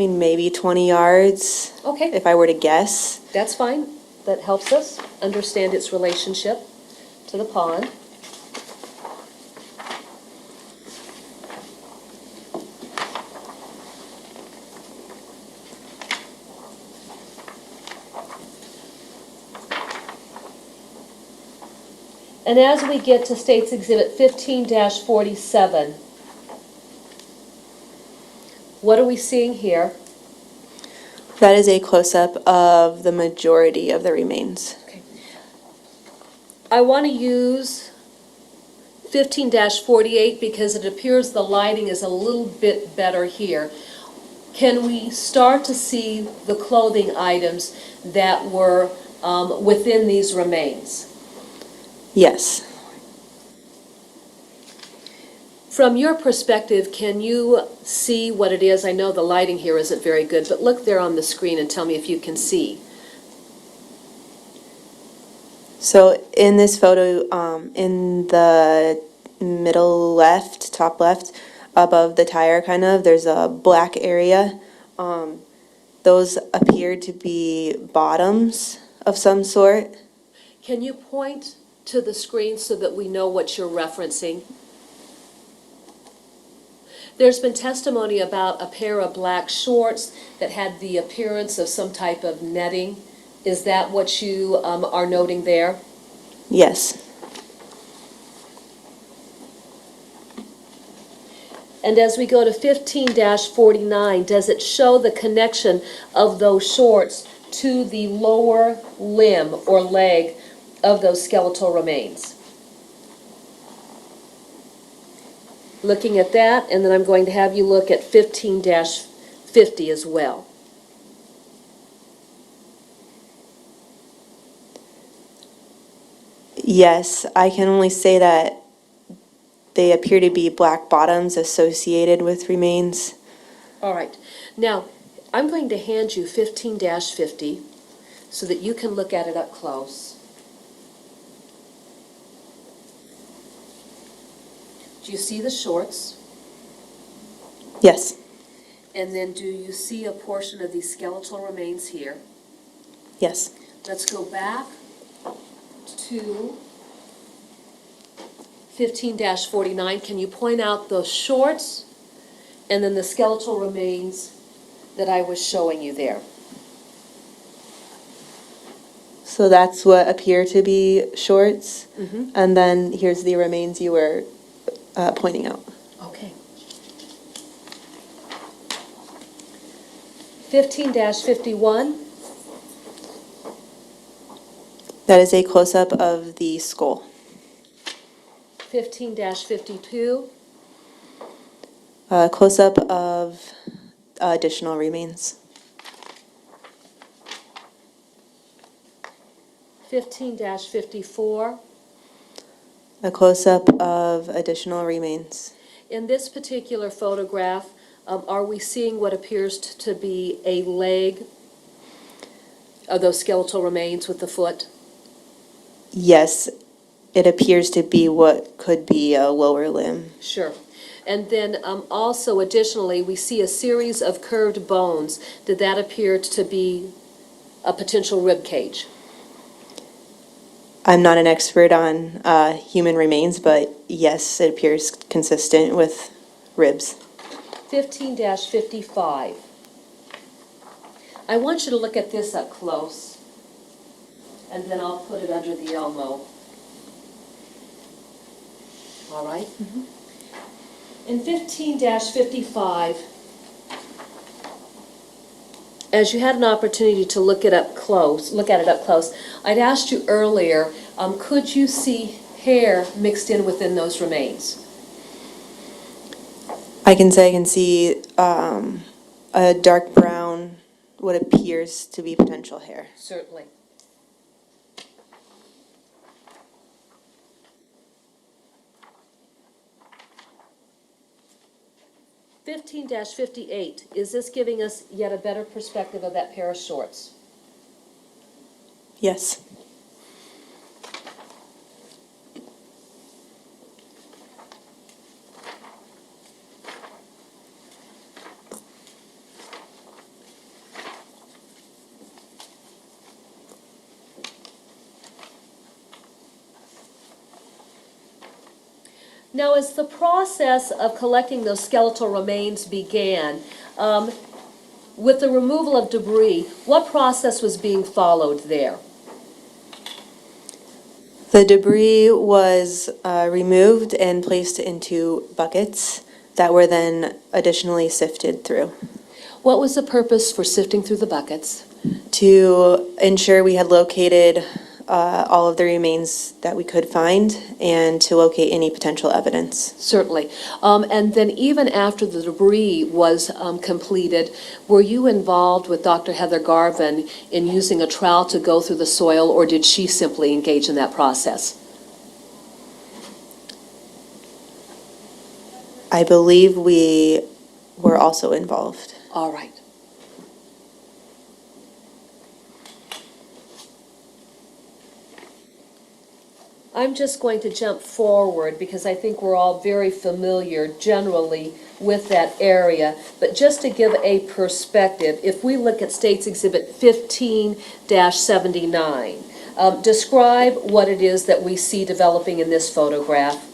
mean, maybe 20 yards, Okay, if I were to guess. that's fine. That helps us understand its relationship to the pond. And as we get to State's Exhibit 15-47, what are we seeing here? That is a close-up of the majority of the remains. I want to use 15-48 because it appears the lighting is a little bit better here. Can we start to see the clothing items that were within these remains? Yes. From your perspective, can you see what it is? I know the lighting here isn't very good, but look there on the screen and tell me if you can see. So in this photo, in the middle left, top left, above the tire kind of, there's a black area. Those appear to be bottoms of some sort. Can you point to the screen so that we know what you're referencing? There's been testimony about a pair of black shorts that had the appearance of some type of netting. Is that what you are noting there? Yes. And as we go to 15-49, does it show the connection of those shorts to the lower limb or leg of those skeletal remains? Looking at that, and then I'm going to have you look at 15-50 as well. Yes, I can only say that they appear to be black bottoms associated with remains. All right. Now, I'm going to hand you 15-50 so that you can look at it up close. Do you see the shorts? Yes. And then do you see a portion of these skeletal remains here? Yes. Let's go back to 15-49. Can you point out the shorts and then the skeletal remains that I was showing you there? So that's what appear to be shorts. Mm-hmm. And then here's the remains you were pointing out. Okay. 15-51. That is a close-up of the skull. 15-52. Close-up of additional remains. 15-54. A close-up of additional remains. In this particular photograph, are we seeing what appears to be a leg of those skeletal remains with the foot? Yes, it appears to be what could be a lower limb. Sure. And then also additionally, we see a series of curved bones. Did that appear to be a potential rib cage? I'm not an expert on human remains, but yes, it appears consistent with ribs. 15-55. I want you to look at this up close, and then I'll put it under the elbow. All right? Mm-hmm. In 15-55, as you had an opportunity to look at it up close, I'd asked you earlier, could you see hair mixed in within those remains? I can see a dark brown, what appears to be potential hair. Certainly. (15-58), is this giving us yet a better perspective of that pair of shorts? Yes. Now, as the process of collecting those skeletal remains began, with the removal of debris, what process was being followed there? The debris was removed and placed into buckets that were then additionally sifted through What was the purpose for sifting through the buckets? to ensure we had located all of the remains that we could find and to locate any potential evidence. Certainly. And then even after the debris was completed, were you involved with Dr. Heather Garvin in using a trowel to go through the soil, or did she simply engage in that process? I believe we were also involved. All right. I'm just going to jump forward because I think we're all very familiar generally with that area. But just to give a perspective, if we look at State's Exhibit 15-79, describe what it is that we see developing in this photograph.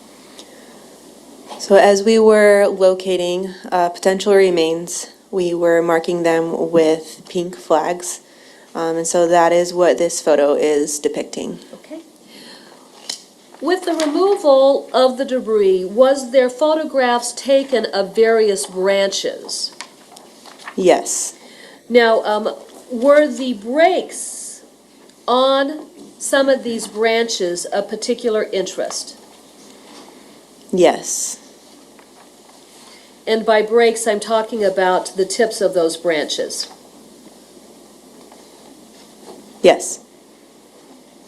So as we were locating potential remains, we were marking them with pink flags. And so that is what this photo is depicting. Okay. With the removal of the debris, was there photographs taken of various branches? Yes. Now, were the breaks on some of these branches of particular interest? Yes. And by breaks, I'm talking about the tips of those branches. Yes.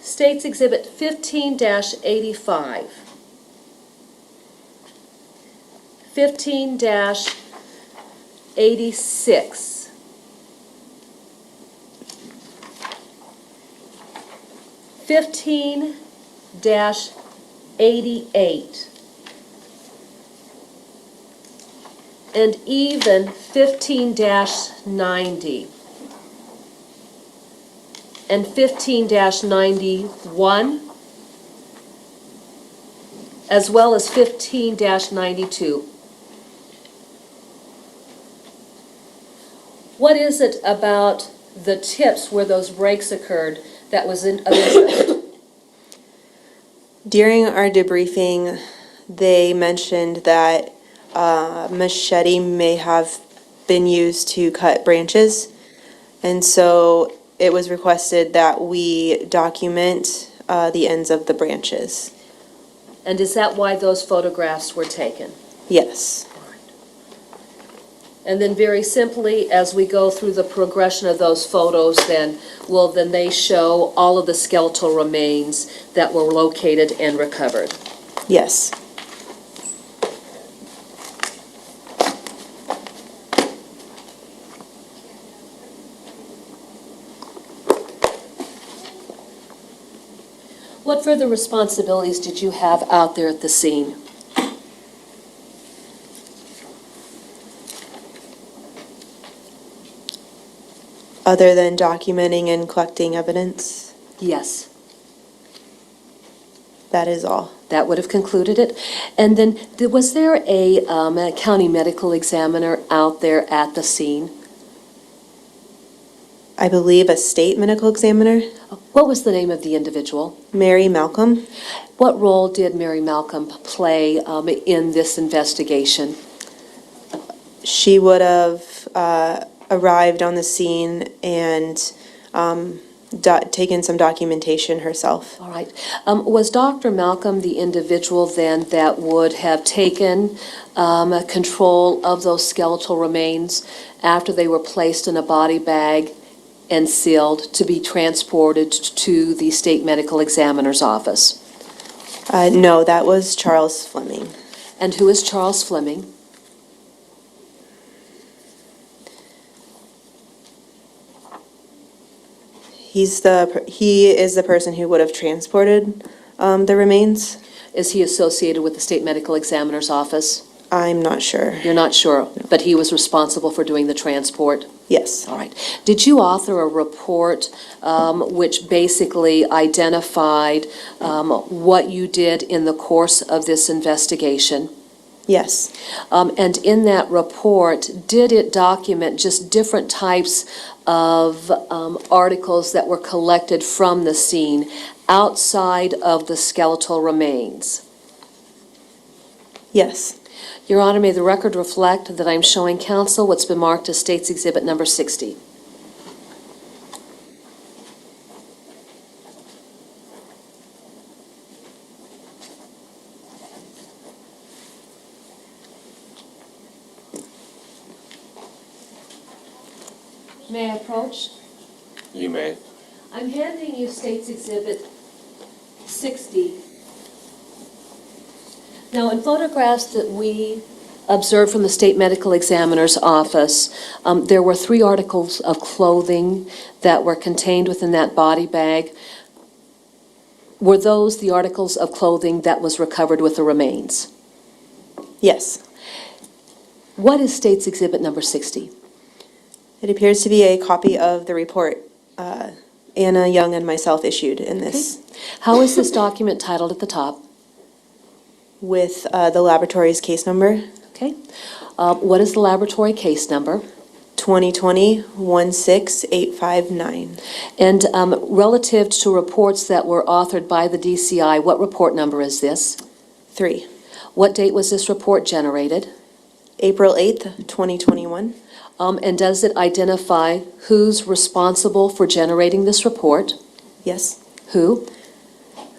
State's Exhibit 15-85. 15-86. 15-88. And even 15-90. And 15-91, as well as 15-92. What is it about the tips where those breaks occurred that was of interest? During our debriefing, they mentioned that machete may have been used to cut branches, and so it was requested that we document the ends of the branches. And is that why those photographs were taken? Yes. And then very simply, as we go through the progression of those photos, then they show all of the skeletal remains that were located and recovered. Yes. What further responsibilities did you have out there at the scene? Other than documenting and collecting evidence? Yes. That is all. That would have concluded it. And then, was there a county medical examiner out there at the scene? I believe a state medical examiner. What was the name of the individual? Mary Malcolm. What role did Mary Malcolm play in this investigation? She would have arrived on the scene and taken some documentation herself. All right. Was Dr. Malcolm the individual then that would have taken control of those skeletal remains after they were placed in a body bag and sealed to be transported to the state medical examiner's office? No, that was Charles Fleming. And who is Charles Fleming? He is the person who would have transported the remains. Is he associated with the state medical examiner's office? I'm not sure. You're not sure, but he was responsible for doing the transport? Yes. All right. Did you author a report which basically identified what you did in the course of this investigation? Yes. And in that report, did it document just different types of articles that were collected from the scene outside of the skeletal remains? Yes. Your Honor, may the record reflect that I'm showing counsel what's been marked as State's Exhibit Number 60. May I approach? You may. I'm handing you State's Exhibit 60. Now, in photographs that we observed from the State Medical Examiner's office, there were 3 articles of clothing that were contained within that body bag. Were those the articles of clothing that was recovered with the remains? Yes. What is State's Exhibit Number 60? It appears to be a copy of the report Anna Young and myself issued in this. Okay. How is this document titled at the top? With the laboratory's case number. Okay. What is the laboratory case number? 2020-16859. And relative to reports that were authored by the DCI, what report number is this? 3. What date was this report generated? April 8th, 2021. And does it identify who's responsible for generating this report? Yes. Who?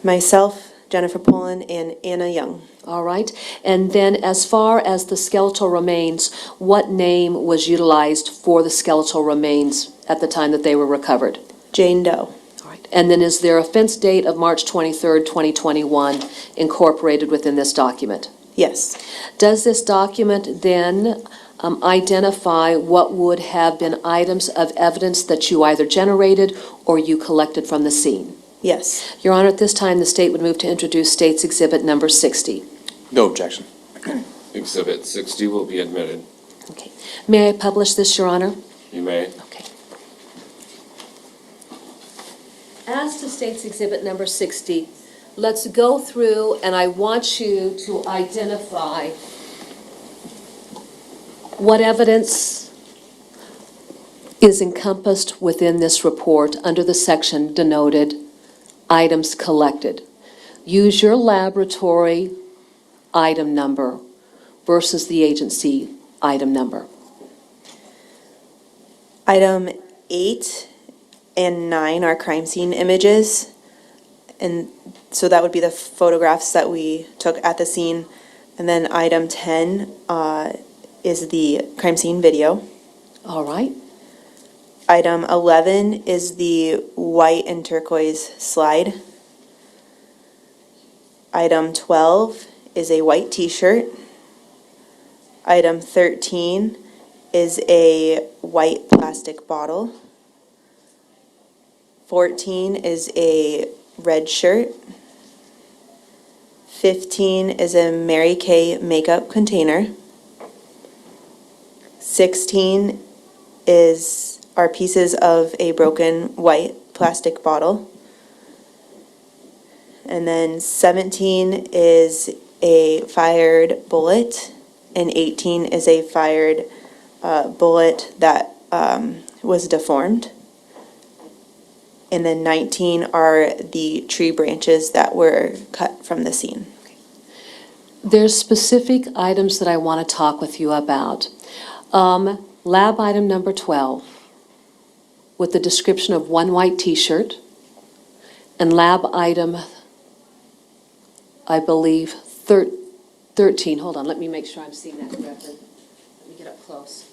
Myself, Jennifer Pullen, and Anna Young. All right. And then as far as the skeletal remains, what name was utilized for the skeletal remains at the time that they were recovered? Jane Doe. All right. And then is their offense date of March 23rd, 2021 incorporated within this document? Yes. Does this document then identify what would have been items of evidence that you either generated or you collected from the scene? Yes. Your Honor, at this time, the state would move to introduce State's Exhibit Number 60. No objection. Exhibit 60 will be admitted. Okay. May I publish this, Your Honor? You may. Okay. As to State's Exhibit Number 60, let's go through, and I want you to identify what evidence is encompassed within this report under the section denoted items collected. Use your laboratory item number versus the agency item number. Item 8 and 9 are crime scene images. And so that would be the photographs that we took at the scene. And then item 10 is the crime scene video. All right. Item 11 is the white and turquoise slide. Item 12 is a white t-shirt. Item 13 is a white plastic bottle. 14 is a red shirt. 15 is a Mary Kay makeup container. 16 are pieces of a broken white plastic bottle. And then 17 is a fired bullet, and 18 is a fired bullet that was deformed. And then 19 are the tree branches that were cut from the scene. There's specific items that I want to talk with you about. Lab item number 12, with the description of one white t-shirt, and lab item, I believe, 13. Hold on, let me make sure I'm seeing that correctly. Let me get up close.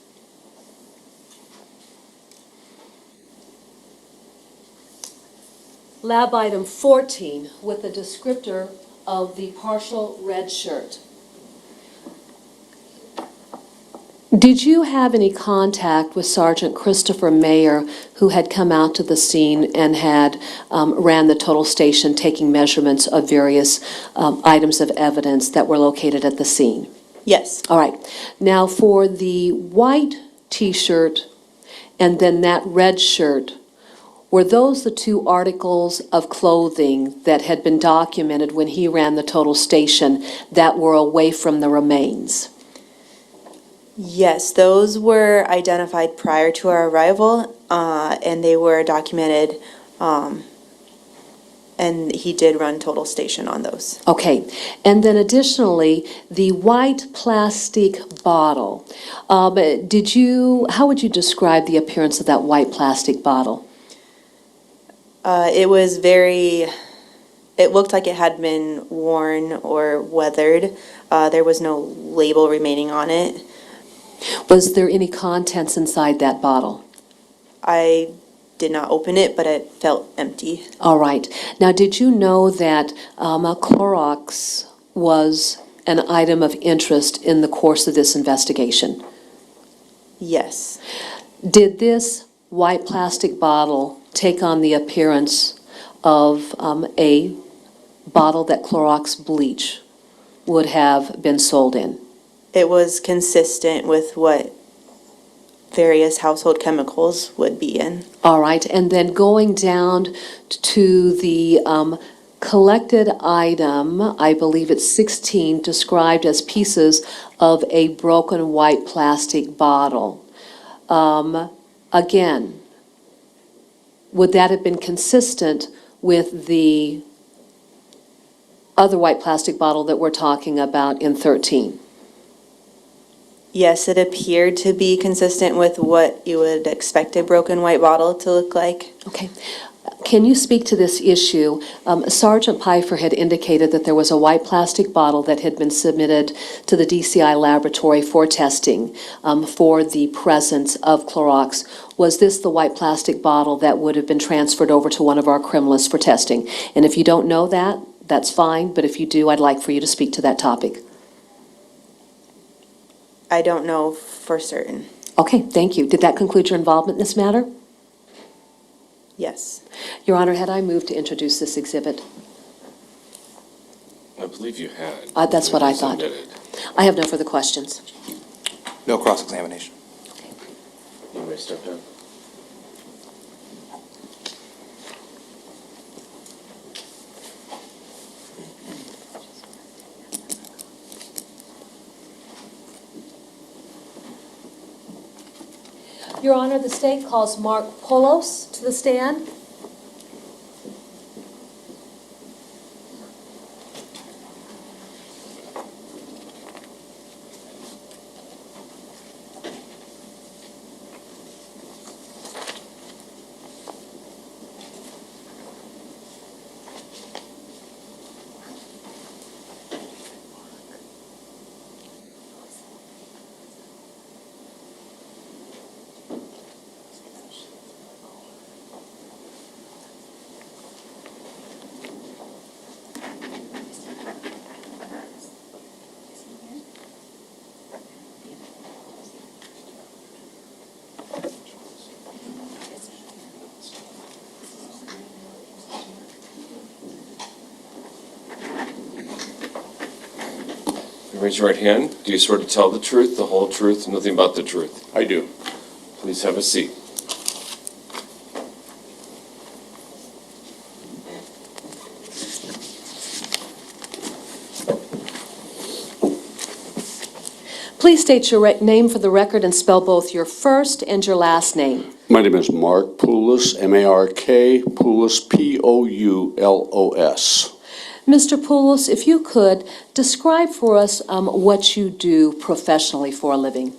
Lab item 14, with the descriptor of the partial red shirt. Did you have any contact with Sergeant Christopher Mayer, who had come out to the scene and had ran the total station, taking measurements of various items of evidence that were located at the scene? Yes. All right. Now, for the white T-shirt and then that red shirt, were those the two articles of clothing that had been documented when he ran the total station that were away from the remains? Yes, those were identified prior to our arrival, and they were documented, and he did run total station on those. Okay. And then additionally, the white plastic bottle. How would you describe the appearance of that white plastic bottle? It looked like it had been worn or weathered. There was no label remaining on it. Was there any contents inside that bottle? I did not open it, but it felt empty. All right. Now, did you know that Clorox was an item of interest in the course of this investigation? Yes. Did this white plastic bottle take on the appearance of a bottle that Clorox bleach would have been sold in? It was consistent with what various household chemicals would be in. All right, and then going down to the collected item, I believe it's 16, described as pieces of a broken white plastic bottle. Again, would that have been consistent with the other white plastic bottle that we're talking about in 13? Yes, it appeared to be consistent with what you would expect a broken white bottle to look like. Okay. Can you speak to this issue? Sergeant Pfeiffer had indicated that there was a white plastic bottle that had been submitted to the DCI laboratory for testing for the presence of Clorox. Was this the white plastic bottle that would have been transferred over to one of our criminalists for testing? And if you don't know that, that's fine, but if you do, I'd like for you to speak to that topic. I don't know for certain. Okay, thank you. Did that conclude your involvement in this matter? Yes. Your Honor, had I moved to introduce this exhibit? I believe you had. That's what I thought. Submitted. I have no further questions. No cross-examination. You may step in. Your Honor, the state calls Mark Polos to the stand. Raise your right hand. Do you swear to tell the truth, the whole truth, and nothing but the truth? I do. Please have a seat. Please state your name for the record and spell both your first and your last name. My name is Mark Poulos, M-A-R-K, Poulos, P-O-U-L-O-S. Mr. Poulos, if you could, describe for us what you do professionally for a living.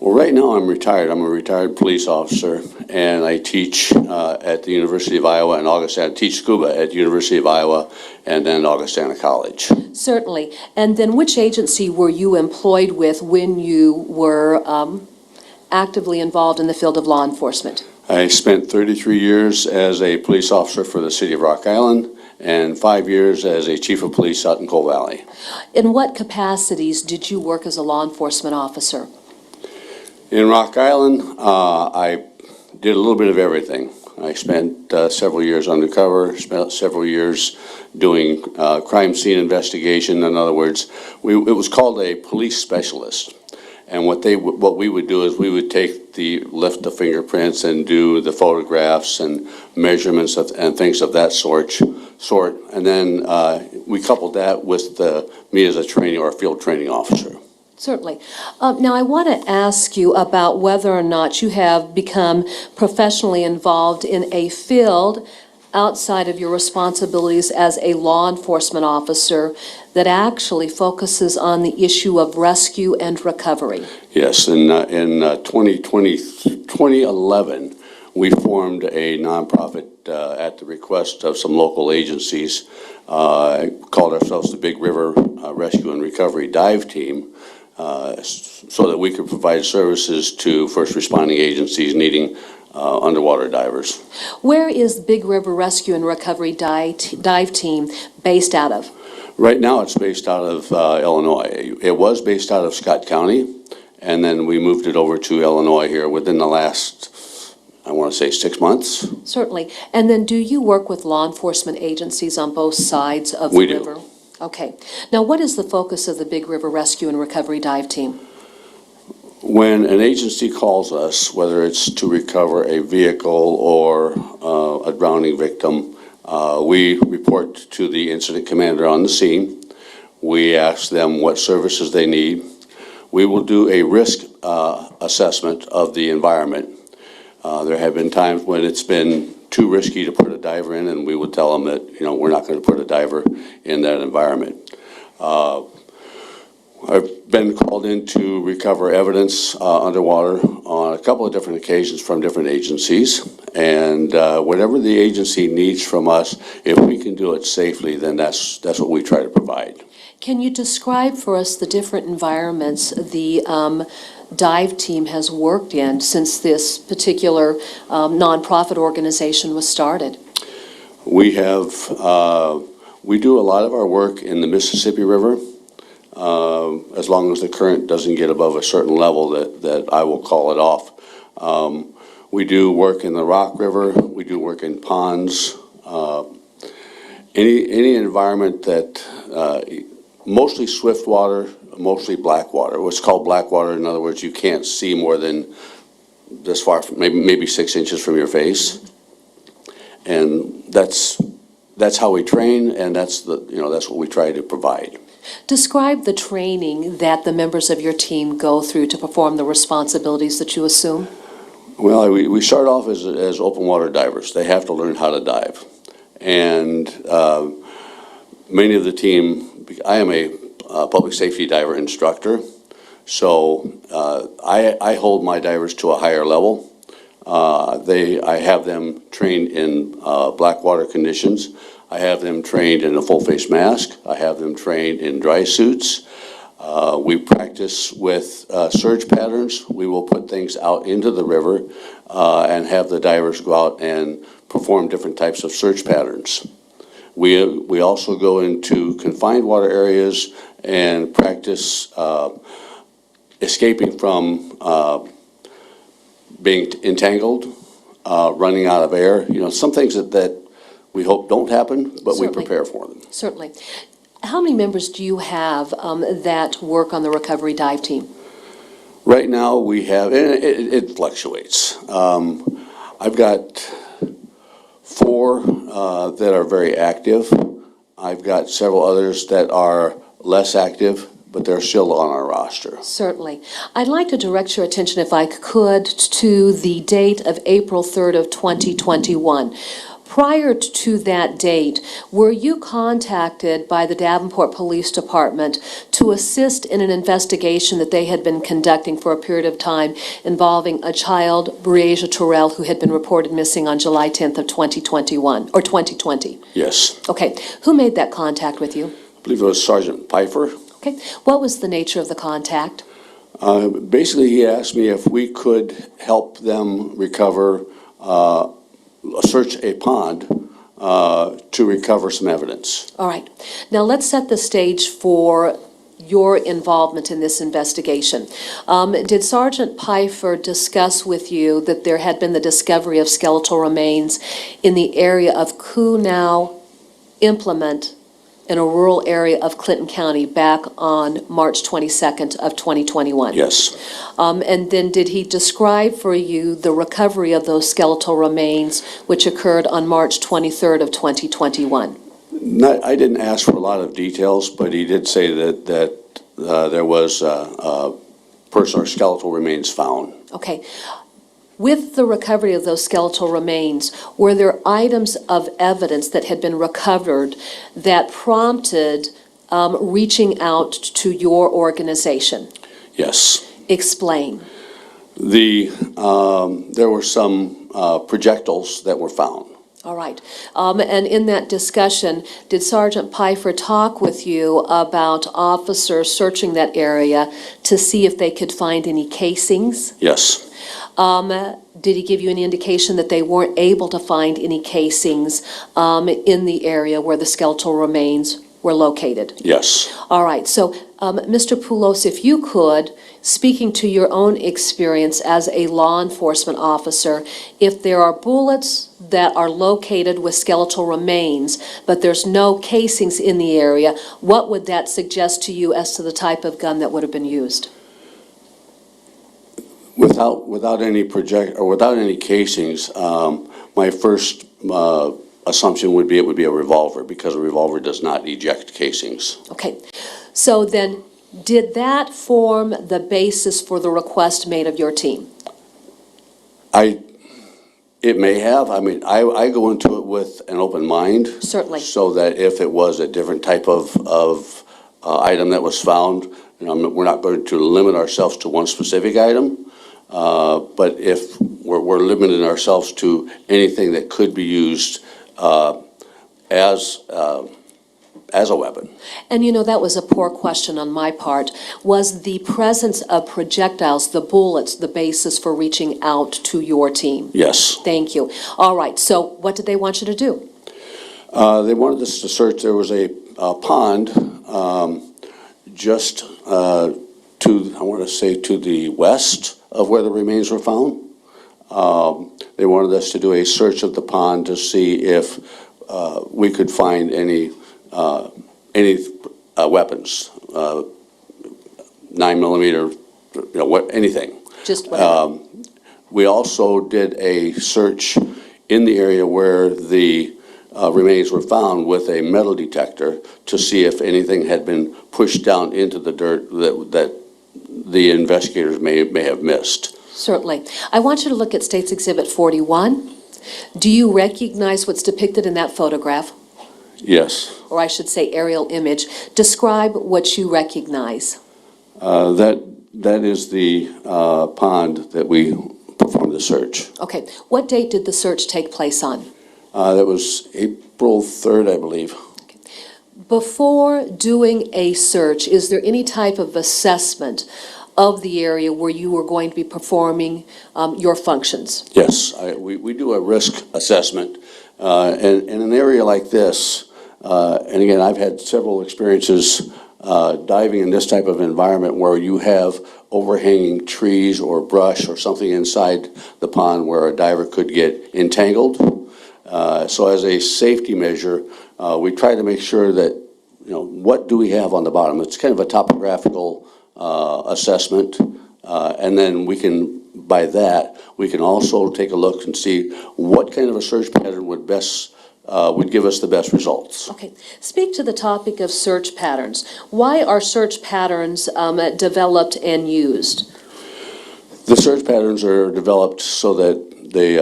Well, right now I'm retired. I'm a retired police officer, and I teach at the University of Iowa and Augustana. I teach scuba at the University of Iowa and then Augustana College. Certainly. And then which agency were you employed with when you were actively involved in the field of law enforcement? I spent 33 years as a police officer for the city of Rock Island and 5 years as a chief of police out in Coal Valley. In what capacities did you work as a law enforcement officer? In Rock Island, I did a little bit of everything. I spent several years undercover, spent several years doing crime scene investigation. In other words, it was called a police specialist. And what we would do is we would lift the fingerprints and do the photographs and measurements and things of that sort. And then we coupled that with me as a training or a field training officer. Certainly. Now, I want to ask you about whether or not you have become professionally involved in a field outside of your responsibilities as a law enforcement officer that actually focuses on the issue of rescue and recovery. Yes, in 2011, we formed a nonprofit at the request of some local agencies, called ourselves the Big River Rescue and Recovery Dive Team, so that we could provide services to first responding agencies needing underwater divers. Where is Big River Rescue and Recovery Dive Team based out of? Right now, it's based out of Illinois. It was based out of Scott County, and then we moved it over to Illinois here within the last, I want to say, 6 months. Certainly. And then do you work with law enforcement agencies on both sides of the river? We do. Okay. Now, what is the focus of the Big River Rescue and Recovery Dive Team? When an agency calls us, whether it's to recover a vehicle or a drowning victim, we report to the incident commander on the scene. We ask them what services they need. We will do a risk assessment of the environment. There have been times when it's been too risky to put a diver in, and we would tell them that, we're not going to put a diver in that environment. I've been called in to recover evidence underwater on a couple of different occasions from different agencies, and whatever the agency needs from us, if we can do it safely, then that's what we try to provide. Can you describe for us the different environments the dive team has worked in since this particular nonprofit organization was started? We do a lot of our work in the Mississippi River. As long as the current doesn't get above a certain level that I will call it off. We do work in the Rock River, we do work in ponds, any environment that, mostly swift water, mostly black water. What's called black water, in other words, you can't see more than this far, maybe 6 inches from your face. And that's how we train, and that's what we try to provide. Describe the training that the members of your team go through to perform the responsibilities that you assume. Well, we start off as open water divers. They have to learn how to dive. And many of the team, I am a public safety diver instructor, so I hold my divers to a higher level. I have them trained in black water conditions. I have them trained in a full face mask. I have them trained in dry suits. We practice with surge patterns. We will put things out into the river and have the divers go out and perform different types of surge patterns. We also go into confined water areas and practice escaping from being entangled, running out of air. Some things that we hope don't happen, but Certainly. We prepare for them. Certainly. How many members do you have that work on the recovery dive team? Right now we have, and it fluctuates. I've got 4 that are very active. I've got several others that are less active, but they're still on our roster. Certainly. I'd like to direct your attention, if I could, to the date of April 3rd of 2021. Prior to that date, were you contacted by the Davenport Police Department to assist in an investigation that they had been conducting for a period of time involving a child, Breasia Terrell, who had been reported missing on July 10th of 2021, or 2020? Yes. Okay. Who made that contact with you? I believe it was Sergeant Pfeiffer. Okay. What was the nature of the contact? Basically, he asked me if we could help them recover, search a pond to recover some evidence. All right. Now let's set the stage for your involvement in this investigation. Did Sergeant Pfeiffer discuss with you that there had been the discovery of skeletal remains in the area of Kunau Implement in a rural area of Clinton County back on March 22nd of 2021? Yes. And then did he describe for you the recovery of those skeletal remains which occurred on March 23rd of 2021? I didn't ask for a lot of details, but he did say that there was personal skeletal remains found. Okay. With the recovery of those skeletal remains, were there items of evidence that had been recovered that prompted reaching out to your organization? Yes. Explain. There were some projectiles that were found. All right. And in that discussion, did Sergeant Pfeiffer talk with you about officers searching that area to see if they could find any casings? Yes. Did he give you any indication that they weren't able to find any casings in the area where the skeletal remains were located? Yes. All right. So, Mr. Poulos, if you could, speaking to your own experience as a law enforcement officer, if there are bullets that are located with skeletal remains, but there's no casings in the area, what would that suggest to you as to the type of gun that would have been used? Without any casings, my first assumption would be it would be a revolver, because a revolver does not eject casings. Okay. So then, did that form the basis for the request made of your team? It may have. I mean, I go into it with an open mind. Certainly. So that if it was a different type of item that was found, we're not going to limit ourselves to one specific item. But if we're limiting ourselves to anything that could be used as a weapon. And that was a poor question on my part. Was the presence of projectiles, the bullets, the basis for reaching out to your team? Yes. Thank you. All right, so what did they want you to do? They wanted us to search. There was a pond just to the west of where the remains were found. They wanted us to do a search of the pond to see if we could find any weapons, 9mm, anything. Just whatever. We also did a search in the area where the remains were found with a metal detector to see if anything had been pushed down into the dirt that the investigators may have missed. Certainly. I want you to look at State's Exhibit 41. Do you recognize what's depicted in that photograph? Yes. Or I should say aerial image. Describe what you recognize. That is the pond that we performed the search. Okay. What date did the search take place on? That was April 3rd, I believe. Okay. Before doing a search, is there any type of assessment of the area where you were going to be performing your functions? Yes. We do a risk assessment. And in an area like this, and again, I've had several experiences diving in this type of environment where you have overhanging trees or brush or something inside the pond where a diver could get entangled. So as a safety measure, we try to make sure that, what do we have on the bottom? It's kind of a topographical assessment, and then by that, we can also take a look and see what kind of a search pattern would give us the best results. Okay. Speak to the topic of search patterns. Why are search patterns developed and used? The search patterns are developed so that they,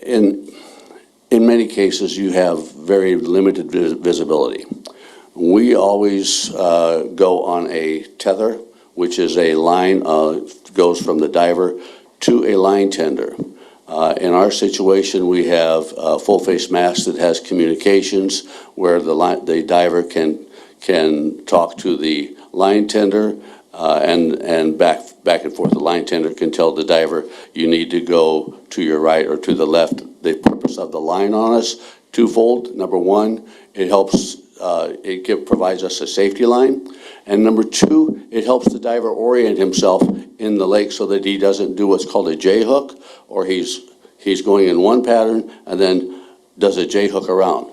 in many cases, you have very limited visibility. We always go on a tether, which is a line goes from the diver to a line tender. In our situation, we have a full-face mask that has communications where the diver can talk to the line tender and back and forth. The line tender can tell the diver, you need to go to your right or to the left. The purpose of the line on us, twofold. Number one, it helps provides us a safety line. And number two, it helps the diver orient himself in the lake so that he doesn't do what's called a J hook, or he's going in one pattern and then does a J hook around.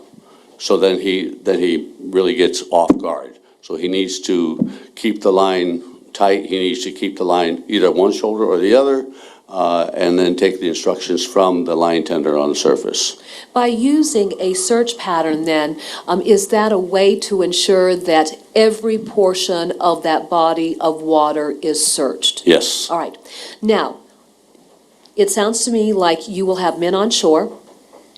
So then he really gets off guard. So he needs to keep the line tight. He needs to keep the line either one shoulder or the other, and then take the instructions from the line tender on the surface. By using a search pattern then, is that a way to ensure that every portion of that body of water is searched? Yes. All right. Now, it sounds to me like you will have men on shore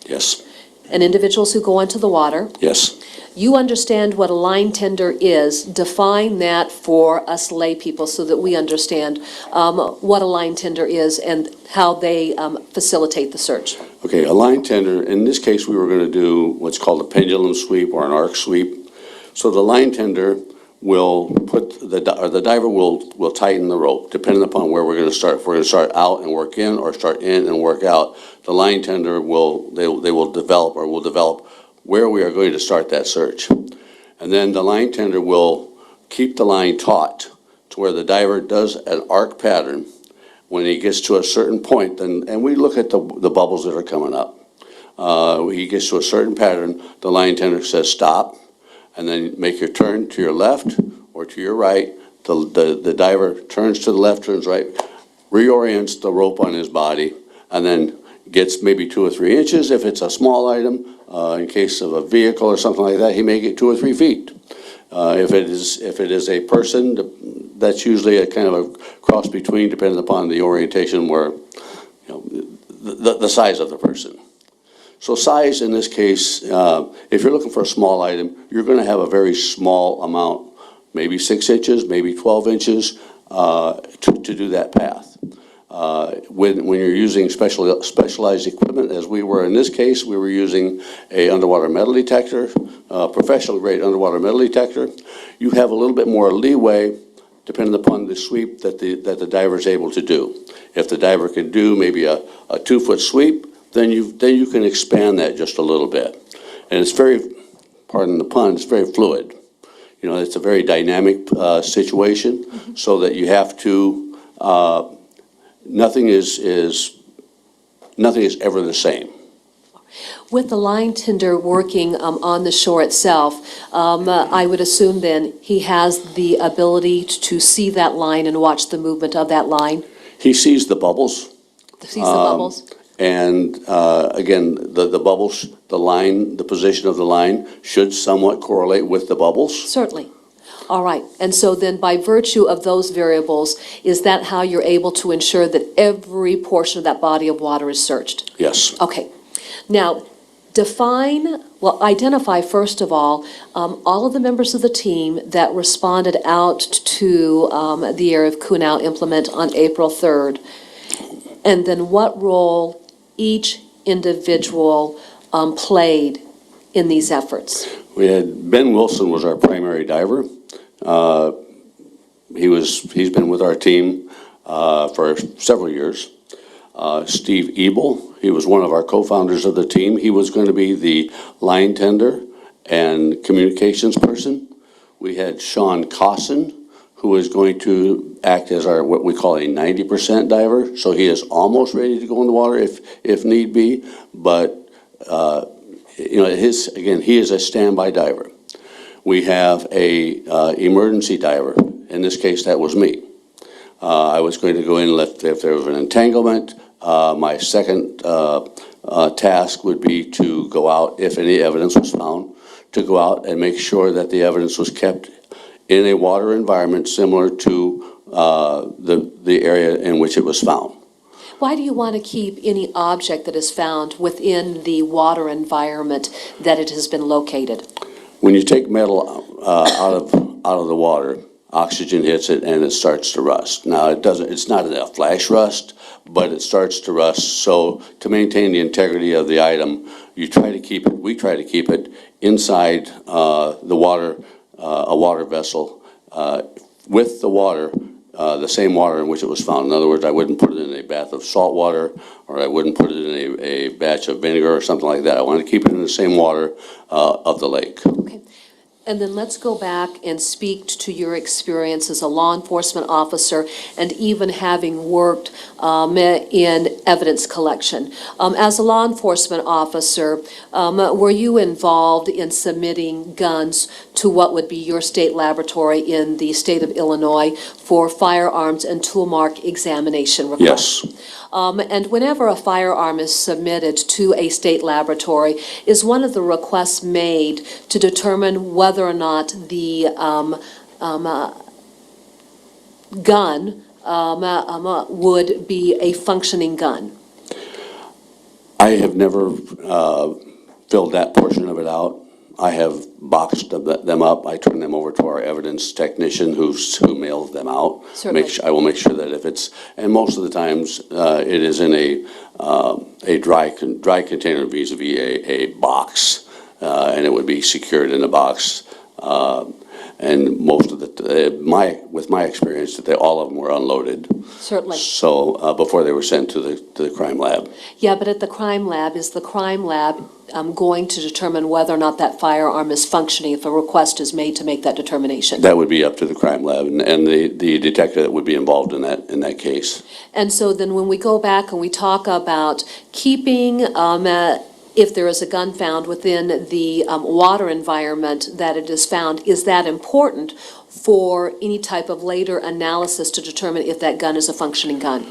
Yes. and individuals who go into the water. Yes. You understand what a line tender is. Define that for us lay people so that we understand what a line tender is and how they facilitate the search. Okay, a line tender, in this case, we were going to do what's called a pendulum sweep or an arc sweep. So the line tender will put, the diver will tighten the rope, depending upon where we're going to start. If we're going to start out and work in, or start in and work out, the line tender will develop where we are going to start that search. And then the line tender will keep the line taut to where the diver does an arc pattern. When he gets to a certain point, and we look at the bubbles that are coming up. He gets to a certain pattern, the line tender says stop, and then make your turn to your left or to your right. The diver turns to the left, turns right, reorients the rope on his body, and then gets maybe 2 or 3 inches. If it's a small item, in case of a vehicle or something like that, he may get 2 or 3 feet. If it is a person, that's usually a kind of a cross between, depending upon the orientation, where the size of the person. So size in this case, if you're looking for a small item, you're going to have a very small amount, maybe 6 inches, maybe 12 inches, to do that path. When you're using specialized equipment, as we were in this case, we were using a underwater metal detector, professional grade underwater metal detector. You have a little bit more leeway depending upon the sweep that the diver is able to do. If the diver can do maybe a 2-foot sweep, then you can expand that just a little bit. And it's very, pardon the pun, it's very fluid. You know, it's a very dynamic situation, so that you have to, nothing is ever the same. With the line tender working on the shore itself, I would assume then he has the ability to see that line and watch the movement of that line? He sees the bubbles. Sees the bubbles? And again, the bubbles, the line, the position of the line should somewhat correlate with the bubbles. Certainly. All right. And so then by virtue of those variables, is that how you're able to ensure that every portion of that body of water is searched? Yes. Okay. Now, identify first of all of the members of the team that responded out to the area of Kunal Implement on April 3rd. And then what role each individual played in these efforts. We had Ben Wilson was our primary diver. He's been with our team for several years. Steve Ebel, he was one of our co-founders of the team. He was going to be the line tender and communications person. We had Sean Cosson, who is going to act as our, what we call a 90% diver. So he is almost ready to go in the water if need be, but he is a standby diver. We have a emergency diver. In this case, that was me. I was going to go in if there was an entanglement. My second task would be to go out, if any evidence was found, to go out and make sure that the evidence was kept in a water environment similar to the area in which it was found. Why do you want to keep any object that is found within the water environment that it has been located? When you take metal out of the water, oxygen hits it and it starts to rust. Now it's not a flash rust, but it starts to rust. So to maintain the integrity of the item, we try to keep it inside the water, a water vessel with the water, the same water in which it was found. In other words, I wouldn't put it in a bath of salt water, or I wouldn't put it in a batch of vinegar or something like that. I want to keep it in the same water of the lake. Okay. And then let's go back and speak to your experience as a law enforcement officer and even having worked in evidence collection. As a law enforcement officer, were you involved in submitting guns to what would be your state laboratory in the state of Illinois for firearms and tool mark examination requests? Yes. And whenever a firearm is submitted to a state laboratory, is one of the requests made to determine whether or not the gun would be a functioning gun? I have never filled that portion of it out. I have boxed them up. I turn them over to our evidence technician who mails them out. Certainly. I will make sure that if it's, and most of the times it is in a dry container vis-a-vis a box, and it would be secured in a box. And most of with my experience, that all of them were unloaded. Certainly. So before they were sent to the crime lab. Yeah, but at the crime lab, is the crime lab going to determine whether or not that firearm is functioning if a request is made to make that determination? That would be up to the crime lab and the detective that would be involved in that case. And so then when we go back and we talk about keeping, if there is a gun found within the water environment that it is found, is that important for any type of later analysis to determine if that gun is a functioning gun?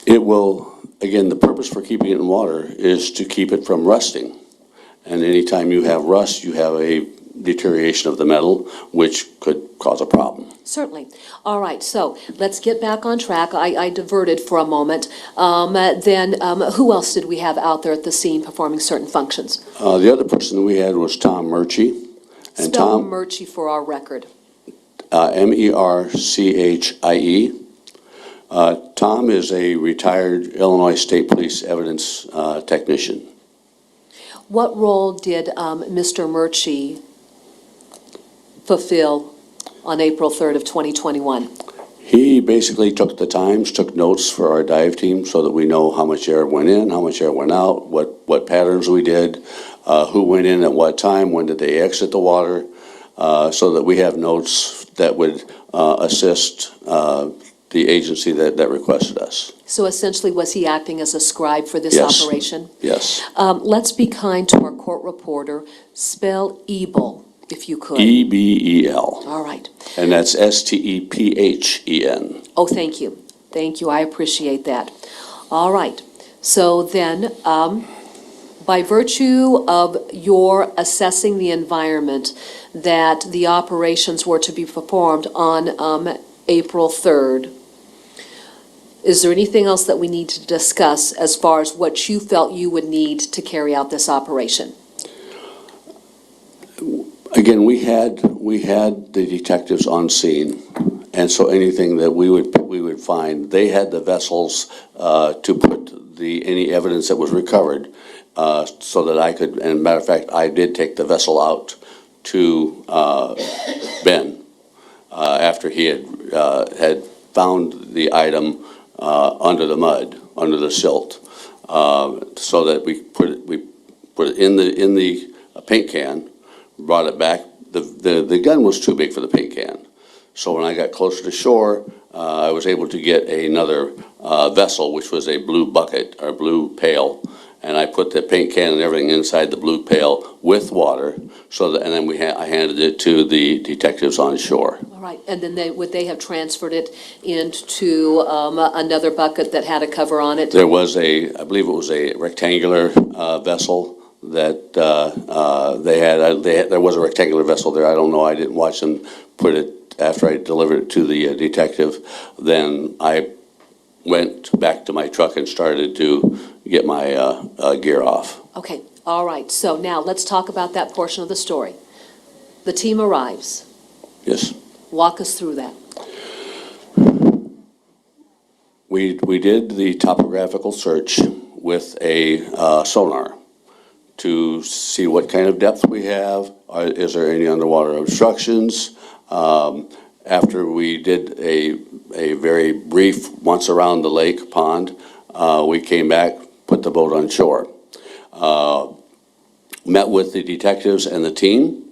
It will, again, the purpose for keeping it in water is to keep it from rusting. And anytime you have rust, you have a deterioration of the metal, which could cause a problem. Certainly. All right, so let's get back on track. I diverted for a moment. Then who else did we have out there at the scene performing certain functions? The other person we had was Tom Murchie. And Spell Tom, Murchie for our record. Merchie. Tom is a retired Illinois State Police evidence technician. What role did Mr. Murchie fulfill on April 3rd of 2021? He basically took the times, took notes for our dive team so that we know how much air went in, how much air went out, what patterns we did, who went in at what time, when did they exit the water, so that we have notes that would assist the agency that requested us. So essentially, was he acting as a scribe for this Yes. operation? Yes. Let's be kind to our court reporter. Spell Ebel, if you could. EBEL. All right. And that's STEPHEN. Oh, thank you. Thank you. I appreciate that. All right. So then, by virtue of your assessing the environment that the operations were to be performed on April 3rd, is there anything else that we need to discuss as far as what you felt you would need to carry out this operation? Again, we had the detectives on scene, and so anything that we would find, they had the vessels to put any evidence that was recovered, so that I could. And matter of fact, I did take the vessel out to Ben after he had found the item under the mud, under the silt, so that we put it in the paint can. Brought it back. The gun was too big for the paint can. So when I got closer to shore, I was able to get another vessel, which was a blue bucket or blue pail, and I put the paint can and everything inside the blue pail with water. And then I handed it to the detectives on shore. All right, and then would they have transferred it into another bucket that had a cover on it? There was I believe it was a rectangular vessel that they had. There was a rectangular vessel there. I don't know. I didn't watch them put it after I delivered it to the detective. Then I went back to my truck and started to get my gear off. Okay, all right. So now let's talk about that portion of the story. The team arrives. Yes. Walk us through that. We did the topographical search with a sonar to see what kind of depth we have. Is there any underwater obstructions? After we did a very brief once around the lake pond, we came back, put the boat on shore. Met with the detectives and the team.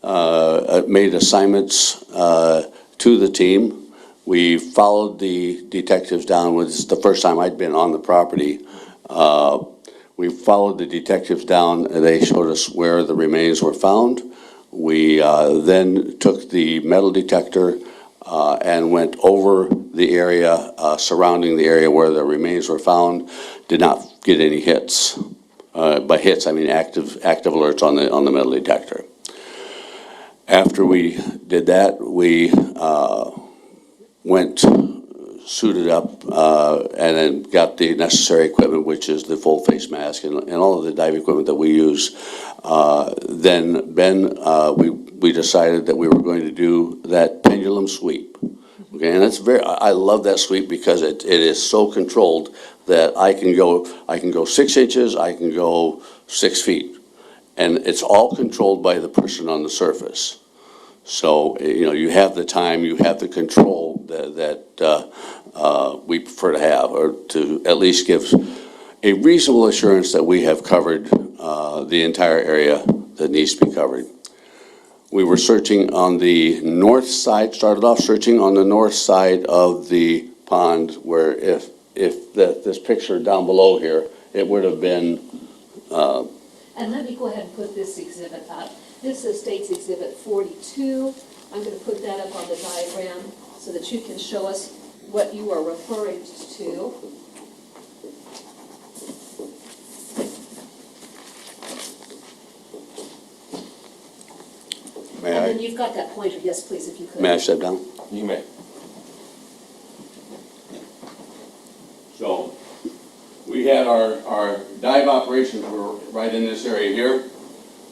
made assignments to the team. We followed the detectives down. This is the first time I'd been on the property. We followed the detectives down, and they showed us where the remains were found. We then took the metal detector and went over the area surrounding the area where the remains were found. Did not get any hits. By hits, I mean active alerts on the metal detector. After we did that, we went suited up and then got the necessary equipment, which is the full face mask and all of the dive equipment that we use. Then we decided that we were going to do that pendulum sweep. Okay, and that's I love that sweep because it is so controlled that I can go 6 inches, I can go 6 feet, and it's all controlled by the person on the surface. So, you have the time, you have the control that we prefer to have, or to at least give a reasonable assurance that we have covered the entire area that needs to be covered. We were searching on the north side, started off searching on the north side of the pond, where if this picture down below here, it would have been... And let me go ahead and put this exhibit up. This is State's Exhibit 42. I'm going to put that up on the diagram so that you can show us what you are referring to. And then you've got that pointer. Yes, please, if you could. May I step down? You may. So, we had our dive operations were right in this area here.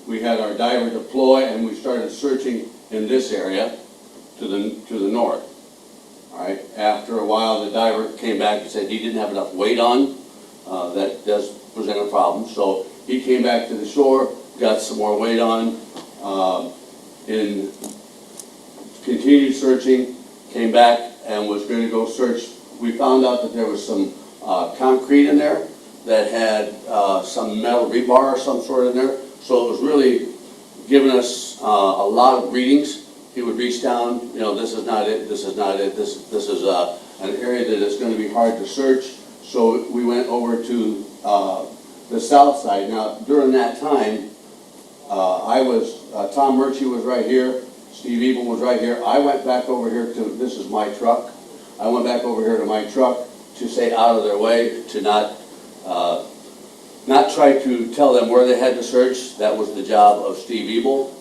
We had our diver deploy, and we started searching in this area to the north. All right. After a while, the diver came back and said he didn't have enough weight on. That does present a problem. So he came back to the shore, got some more weight on. In continued searching, came back and was going to go search. We found out that there was some concrete in there that had some metal rebar or some sort in there. So it was really giving us a lot of readings. He would reach down, this is not it, this is not it, this is an area that is going to be hard to search. So we went over to the south side. Now, during that time, Tom Murchie was right here, Steve Evil was right here. I went back over here this is my truck. I went back over here to my truck to stay out of their way, to not try to tell them where they had to search. That was the job of Steve Evil.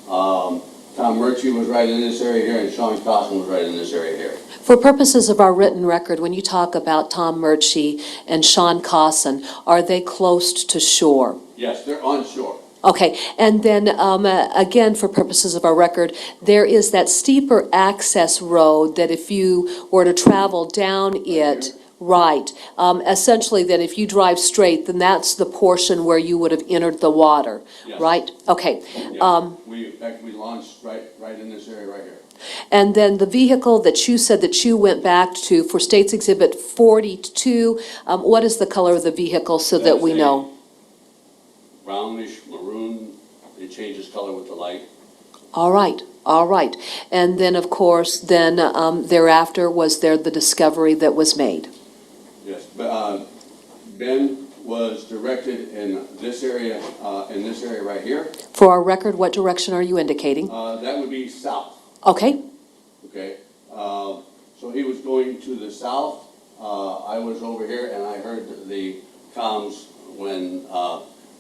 Tom Murchie was right in this area here, and Sean Cosson was right in this area here. For purposes of our written record, when you talk about Tom Murchie and Sean Cosson, are they close to shore? Yes, they're on shore. Okay, and then again, for purposes of our record, there is that steeper access road that if you were to travel down it, right, essentially then if you drive straight, then that's the portion where you would have entered the water, Yes. right? Okay. Yeah. We launched right in this area right here. And then the vehicle that you said that you went back to for State's Exhibit 42, what is the color of the vehicle so that we know? Brownish, maroon, it changes color with the light. All right, all right. And then, of course, then thereafter, was there the discovery that was made? Yes, but Ben was directed in this area right here. For our record, what direction are you indicating? That would be south. Okay, Okay, so he was going to the south. I was over here, and I heard the comms when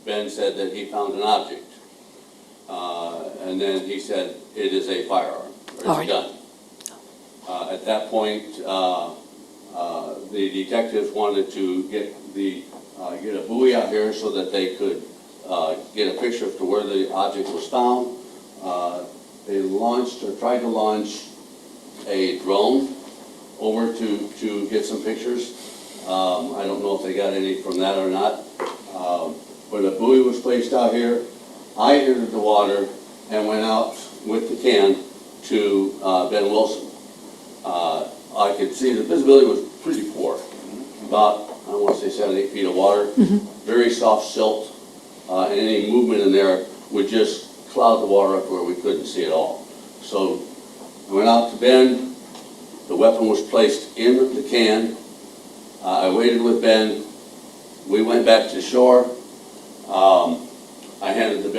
Ben said that he found an object. And then he said, it is a firearm, or it's a gun. At that point, the detectives wanted to get a buoy out here so that they could get a picture of to where the object was found. They launched, or tried to launch, a drone over to get some pictures. I don't know if they got any from that or not. But a buoy was placed out here. I entered the water and went out with the can to Ben Wilson. I could see the visibility was pretty poor. About, I don't want to say 7, 8 feet of water. Very soft silt. And any movement in there would just cloud the water up where we couldn't see it all. So I went out to Ben. The weapon was placed in the can. I waited with Ben. We went back to shore. I handed the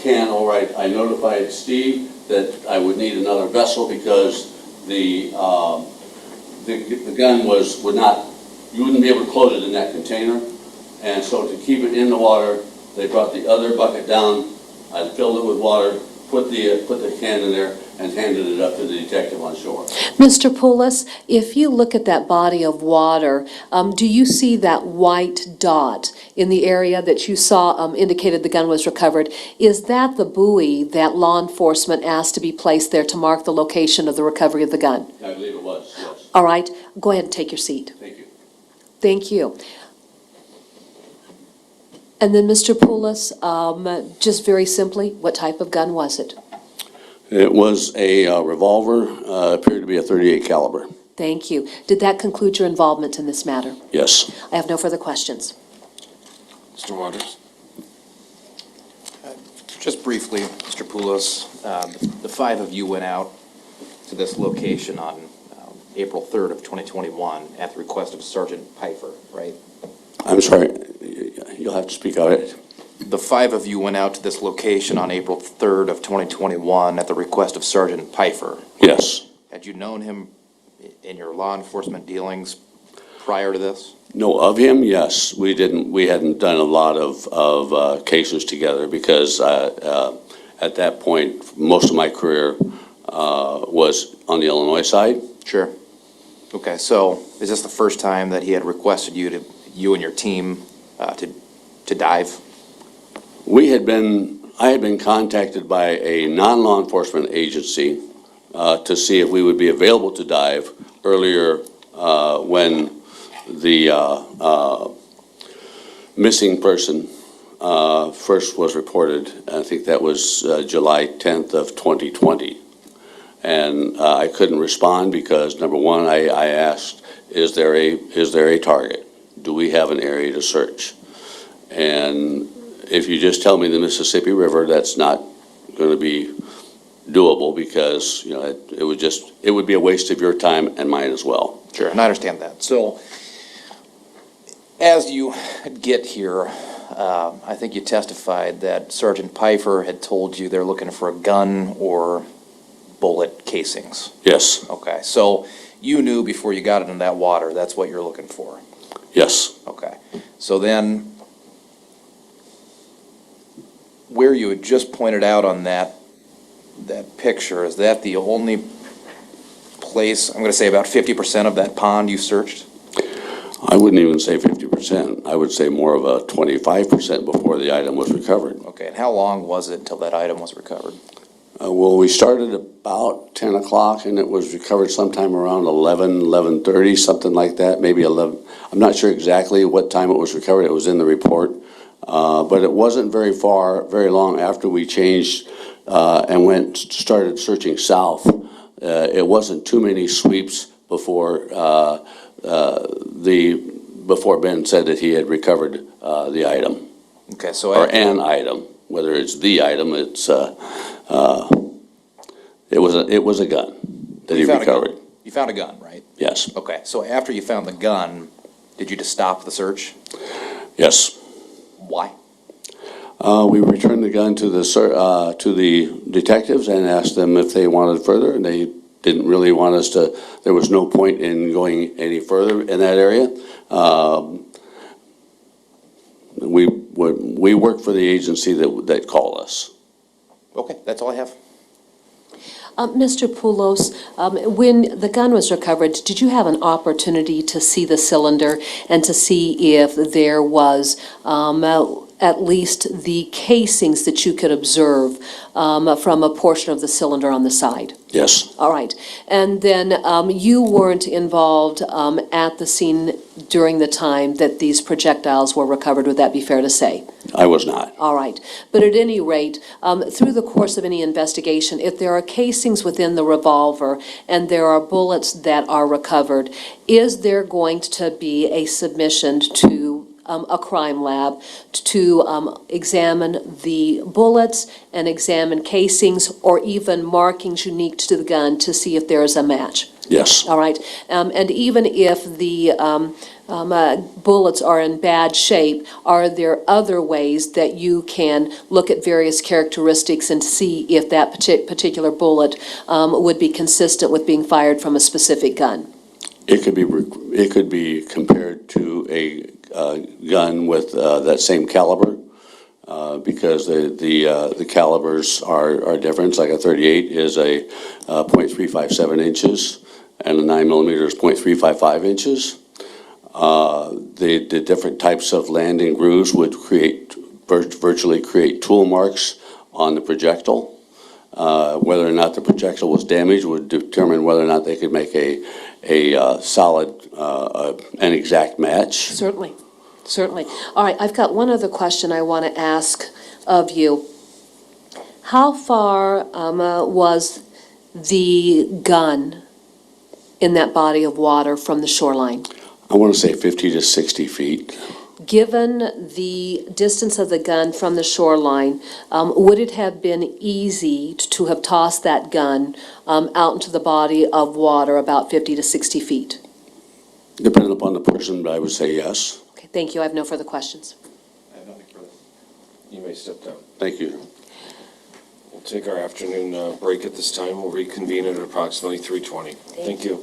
can over. I notified Steve that I would need another vessel because the gun you wouldn't be able to close it in that container. And so to keep it in the water, they brought the other bucket down. I filled it with water, put the can in there, and handed it up to the detective on shore. Mr. Poulos, if you look at that body of water, do you see that white dot in the area that you saw indicated the gun was recovered? Is that the buoy that law enforcement asked to be placed there to mark the location of the recovery of the gun? I believe it was, yes. All right, go ahead and take your seat. Thank you. Thank you. And then, Mr. Poulos, just very simply, what type of gun was it? It was a revolver, appeared to be a .38 caliber. Thank you. Did that conclude your involvement in this matter? Yes. I have no further questions. Mr. Waters? Just briefly, Mr. Poulos, the five of you went out to this location on April 3rd of 2021 at the request of Sergeant Pfeiffer, right? I'm sorry, you'll have to speak out. The five of you went out to this location on April 3rd of 2021 at the request of Sergeant Pfeiffer. Yes. Had you known him in your law enforcement dealings prior to this? No, of him, yes. We hadn't done a lot of cases together because at that point, most of my career was on the Illinois side. Sure. Okay, so is this the first time that he had requested you and your team to dive? I had been contacted by a non-law enforcement agency to see if we would be available to dive earlier when the missing person first was reported. I think that was July 10th of 2020. And I couldn't respond because, number one, I asked, is there a target? Do we have an area to search? And if you just tell me the Mississippi River, that's not going to be doable because, it would be a waste of your time and mine as well. Sure, and I understand that. So, as you get here, I think you testified that Sergeant Pfeiffer had told you they're looking for a gun or bullet casings. Yes. Okay, so you knew before you got into that water, that's what you're looking for? Yes. Okay, so then, where you had just pointed out on that picture, is that the only place, I'm going to say about 50% of that pond you searched? I wouldn't even say 50%. I would say more of a 25% before the item was recovered. Okay, and how long was it until that item was recovered? Well, we started about 10 o'clock and it was recovered sometime around 11:30, something like that, maybe 11. I'm not sure exactly what time it was recovered. It was in the report. But it wasn't very long after we changed and started searching south. It wasn't too many sweeps before before Ben said that he had recovered the item. Okay, so or an item, whether it's the item, it was a gun that he recovered. You found a gun, right? Yes. Okay, so after you found the gun, did you just stop the search? Yes. Why? We returned the gun to the detectives and asked them if they wanted further, and they didn't really want us to. There was no point in going any further in that area. We work for the agency that called us. Okay, that's all I have. Mr. Poulos, when the gun was recovered, did you have an opportunity to see the cylinder and to see if there was at least the casings that you could observe from a portion of the cylinder on the side? Yes. All right. And then you weren't involved at the scene during the time that these projectiles were recovered. Would that be fair to say? I was not. All right. But at any rate, through the course of any investigation, if there are casings within the revolver and there are bullets that are recovered, is there going to be a submission to a crime lab to examine the bullets and examine casings or even markings unique to the gun to see if there is a match. Yes. All right, and even if the bullets are in bad shape, are there other ways that you can look at various characteristics and see if that particular bullet would be consistent with being fired from a specific gun? It could be compared to a gun with that same caliber, because the calibers are different. It's like a .38 is a .357 inches, and a 9mm is .355 inches. The different types of landing grooves would virtually create tool marks on the projectile. Whether or not the projectile was damaged would determine whether or not they could make a solid, an exact match. Certainly, certainly. All right, I've got one other question I want to ask of you. How far was the gun in that body of water from the shoreline? I want to say 50 to 60 feet. Given the distance of the gun from the shoreline, would it have been easy to have tossed that gun out into the body of water about 50 to 60 feet? Depending upon the person, I would say yes. Okay, thank you. I have no further questions. I have nothing further. You may step down. Thank you. We'll take our afternoon break at this time. We'll reconvene at approximately 3:20. Thank you.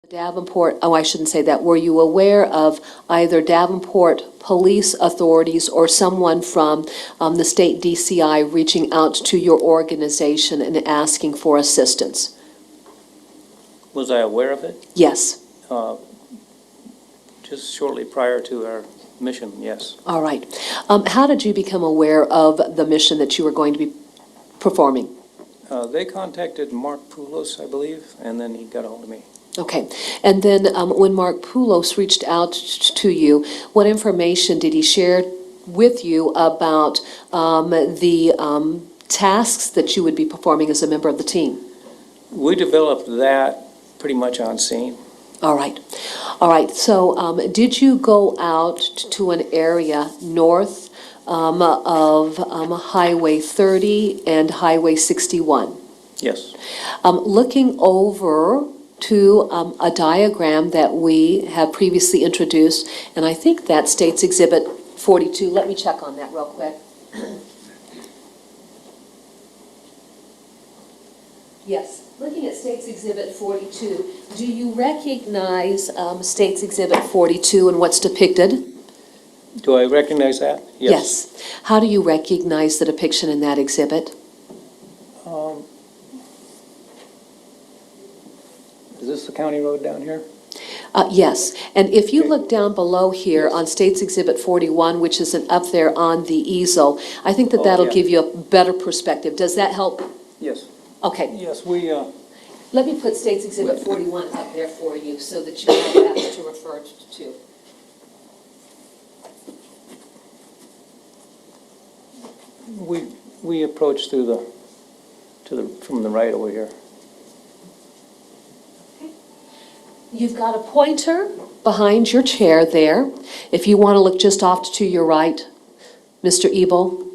Davenport, oh, I shouldn't say that. Were you aware of either Davenport police authorities or someone from the state DCI reaching out to your organization and asking for assistance? Was I aware of it? Yes. Just shortly prior to our mission, yes. All right. How did you become aware of the mission that you were going to be performing? They contacted Mark Poulos, I believe, and then he got a hold of me. Okay. And then when Mark Poulos reached out to you, what information did he share with you about the tasks that you would be performing as a member of the team? We developed that pretty much on scene. All right. All right. So did you go out to an area north of Highway 30 and Highway 61? Yes. Looking over to a diagram that we have previously introduced, and I think that states Exhibit 42. Let me check on that real quick. Yes. Looking at States Exhibit 42, do you recognize States Exhibit 42 and what's depicted? Do I recognize that? Yes. How do you recognize the depiction in that exhibit? Is this the county road down here? Yes. And if you look down below here on States Exhibit 41, which is up there on the easel, I think that that'll give you a better perspective. Does that help? Yes. Okay. Yes, we, Let me put States Exhibit 41 up there for you so that you have that to refer to. we approached through from the right over here. You've got a pointer behind your chair there. If you want to look just off to your right, Mr. Ebel.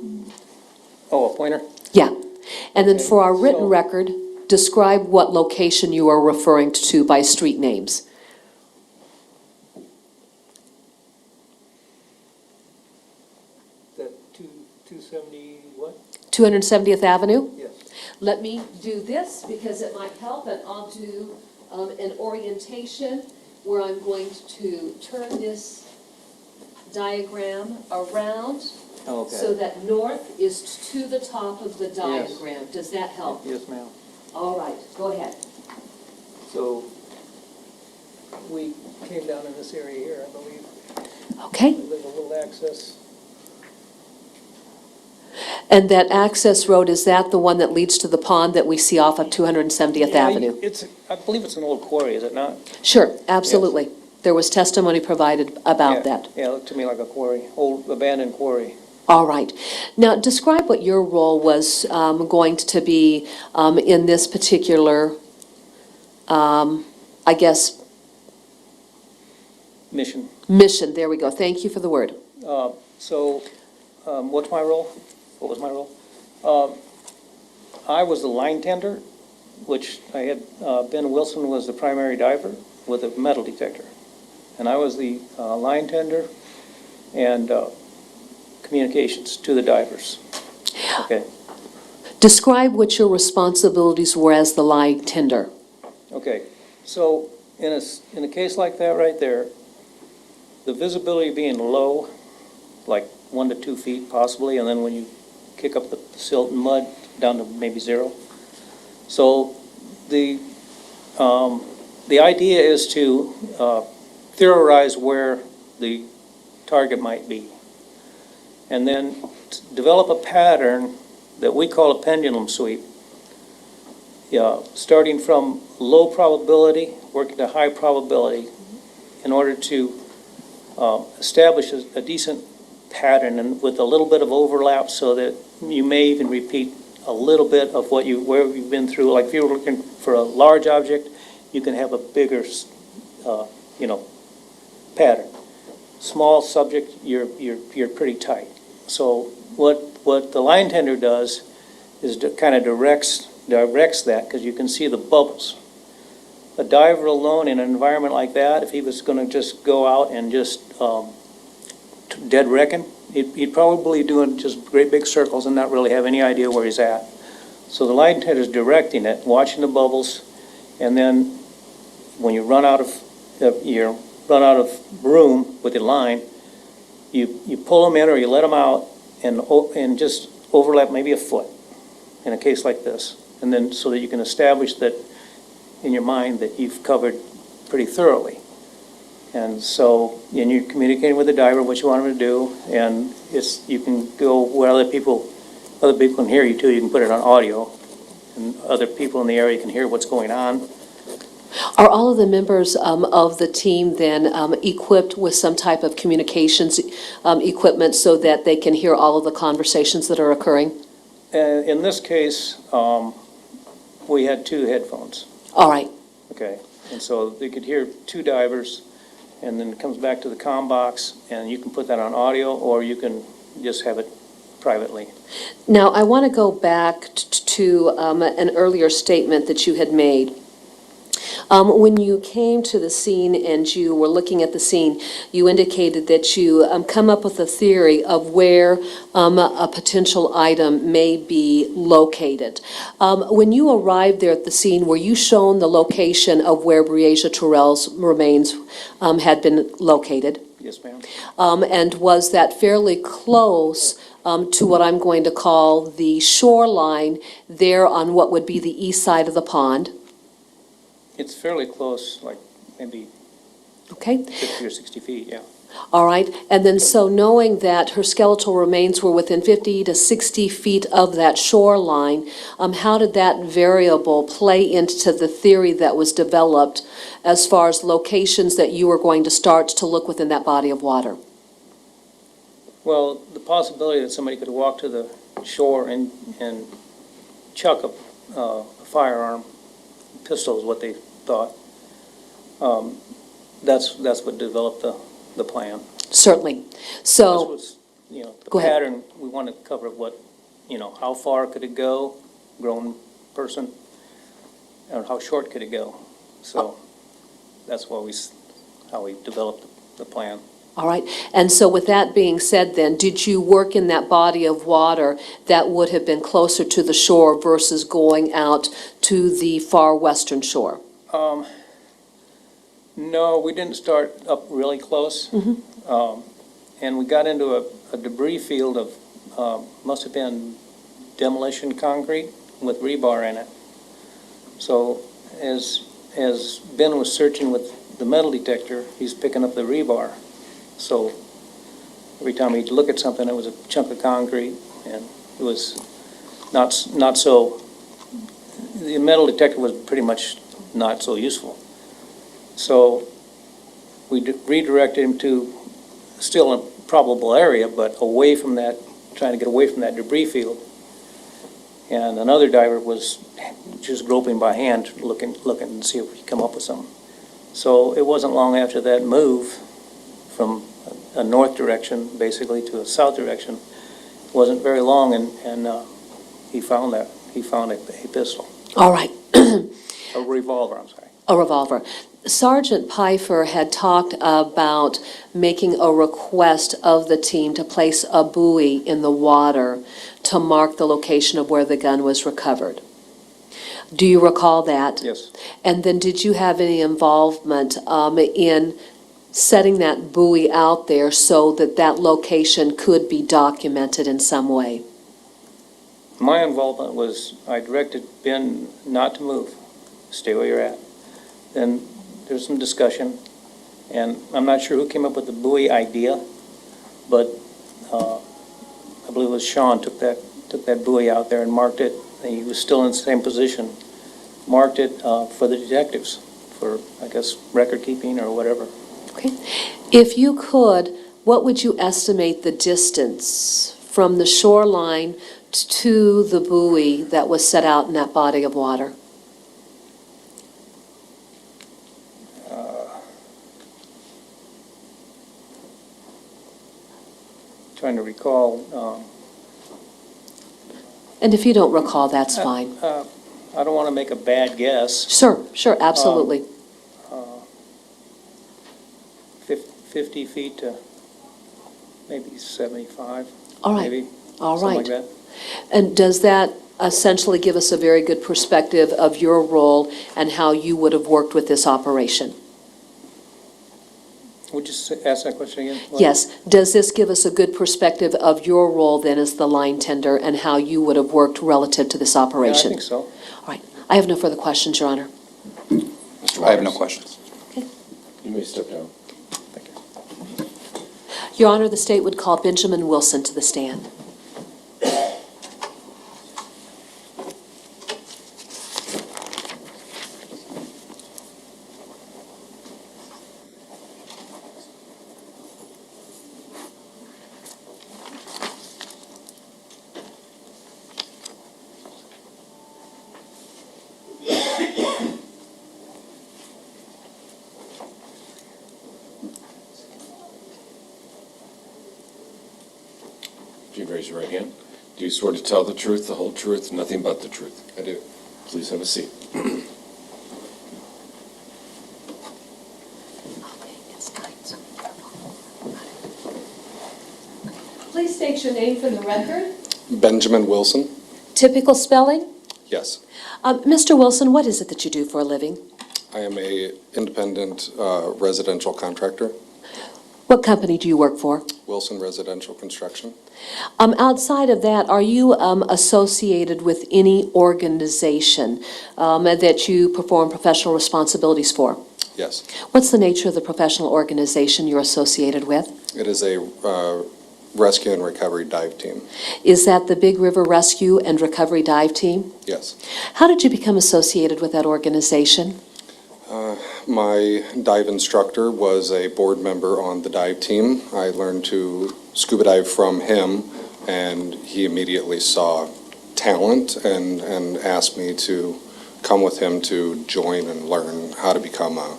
Oh, a pointer? Yeah. And then Okay, for our written so- record, describe what location you are referring to by street names. That 270 what? 270th Avenue? Yes. Let me do this because it might help, and I'll do an orientation where I'm going to turn this diagram around Okay. so that north is to the top of the diagram. Does that help? Yes, ma'am. All right, go ahead. So we came down in this area here, I believe. Okay. There's a little access. And that access road, is that the one that leads to the pond that we see off of 270th Yeah, Avenue? I believe it's an old quarry, is it not? Sure, absolutely. There was testimony provided about Yeah, that. Yeah, it looked to me like a quarry, old abandoned quarry. All right. Now, describe what your role was going to be in this particular, I guess, Mission. mission. There we go. Thank you for the word. What's my role? What was my role? I was the line tender, which I had, Ben Wilson was the primary diver with a metal detector. And I was the line tender and communications to the divers. Okay. Describe what your responsibilities were as the line tender. Okay. So in a case like that right there, the visibility being low, like 1 to 2 feet possibly, and then when you kick up the silt and mud down to maybe 0. So the idea is to theorize where the target might be, and then develop a pattern that we call a pendulum sweep. Starting from low probability, working to high probability, in order to establish a decent pattern and with a little bit of overlap so that you may even repeat a little bit of where you've been through. Like if you're looking for a large object, you can have a bigger, pattern. Small subject, you're pretty tight. So what the line tender does is kind of directs that, because you can see the bubbles. A diver alone in an environment like that, if he was going to just go out and just dead reckon, he'd probably doing just great big circles and not really have any idea where he's at. So the line tender is directing it, watching the bubbles, and then when you run out of room with your line, you pull them in or you let them out and just overlap maybe a foot in a case like this. And then so that you can establish that in your mind that you've covered pretty thoroughly. And so, and you're communicating with the diver what you want him to do, and you can go where other people can hear you too. You can put it on audio, and other people in the area can hear what's going on. Are all of the members of the team then equipped with some type of communications equipment so that they can hear all of the conversations that are occurring? In this case, we had 2 headphones. All right. Okay, and so they could hear 2 divers, and then it comes back to the comm box, and you can put that on audio, or you can just have it privately. Now, I want to go back to an earlier statement that you had made. When you came to the scene and you were looking at the scene, you indicated that you come up with a theory of where a potential item may be located. When you arrived there at the scene, were you shown the location of where Breasia Terrell's remains had been located? Yes, ma'am. And was that fairly close to what I'm going to call the shoreline there on what would be the east side of the pond? It's fairly close, like maybe Okay. 50 or 60 feet, yeah. All right, and then so knowing that her skeletal remains were within 50 to 60 feet of that shoreline, how did that variable play into the theory that was developed as far as locations that you were going to start to look within that body of water? Well, the possibility that somebody could walk to the shore and chuck a firearm, pistol is what they thought. That's what developed the plan. Certainly. So, This was, the Go ahead. pattern, we want to cover what, how far could it go, grown person, and how short could it go. So that's how we developed the plan. all right, and so with that being said then, did you work in that body of water that would have been closer to the shore versus going out to the far western shore? No, we didn't start up really close. And we got into a debris field of, must have been demolition concrete with rebar in it. So as Ben was searching with the metal detector, he's picking up the rebar. So every time he'd look at something, it was a chunk of concrete, and it was not so, the metal detector was pretty much not so useful. So we redirected him to still a probable area, but away from that, trying to get away from that debris field. And another diver was just groping by hand, looking to see if we could come up with something. So it wasn't long after that move from a north direction, basically, to a south direction. It wasn't very long, and he found that. He found a pistol. All right. A revolver, I'm sorry. A revolver. Sergeant Pfeiffer had talked about making a request of the team to place a buoy in the water to mark the location of where the gun was recovered. Do you recall that? Yes. And then did you have any involvement in setting that buoy out there so that that location could be documented in some way? My involvement was I directed Ben not to move, stay where you're at. Then there was some discussion, and I'm not sure who came up with the buoy idea, but I believe it was Sean took that buoy out there and marked it. And he was still in the same position, marked it for the detectives, for, I guess, record keeping or whatever. Okay. If you could, what would you estimate the distance from the shoreline to the buoy that was set out in that body of water? Trying to recall. And if you don't recall, that's fine. I don't want to make a bad guess. Sure, absolutely. 50 feet to maybe 75. All right. Maybe, All something right. like that. And does that essentially give us a very good perspective of your role and how you would have worked with this operation? Would you ask that question again? Yes. Does this give us a good perspective of your role then as the line tender and how you would have worked relative to this Yeah, I operation? think so. All right. I have no further questions, Your Honor. Mr. I have no Myers, questions. You may step down. Your Honor, the state would call Benjamin Wilson to the stand. If you raise your right hand, do you swear to tell the truth, the whole truth, nothing but the truth? I do. Please have a seat. Please state your name for the record. Benjamin Wilson? Typical spelling? Yes. Mr. Wilson, what is it that you do for a living? I am a independent residential contractor, What company do you work for? Wilson Residential Construction. Outside of that, are you associated with any organization that you perform professional responsibilities for? Yes. What's the nature of the professional organization you're associated with? It is a rescue and recovery dive team. Is that the Big River Rescue and Recovery Dive Team? Yes. How did you become associated with that organization? My dive instructor was a board member on the dive team. I learned to scuba dive from him, and he immediately saw talent and asked me to come with him to join and learn how to become a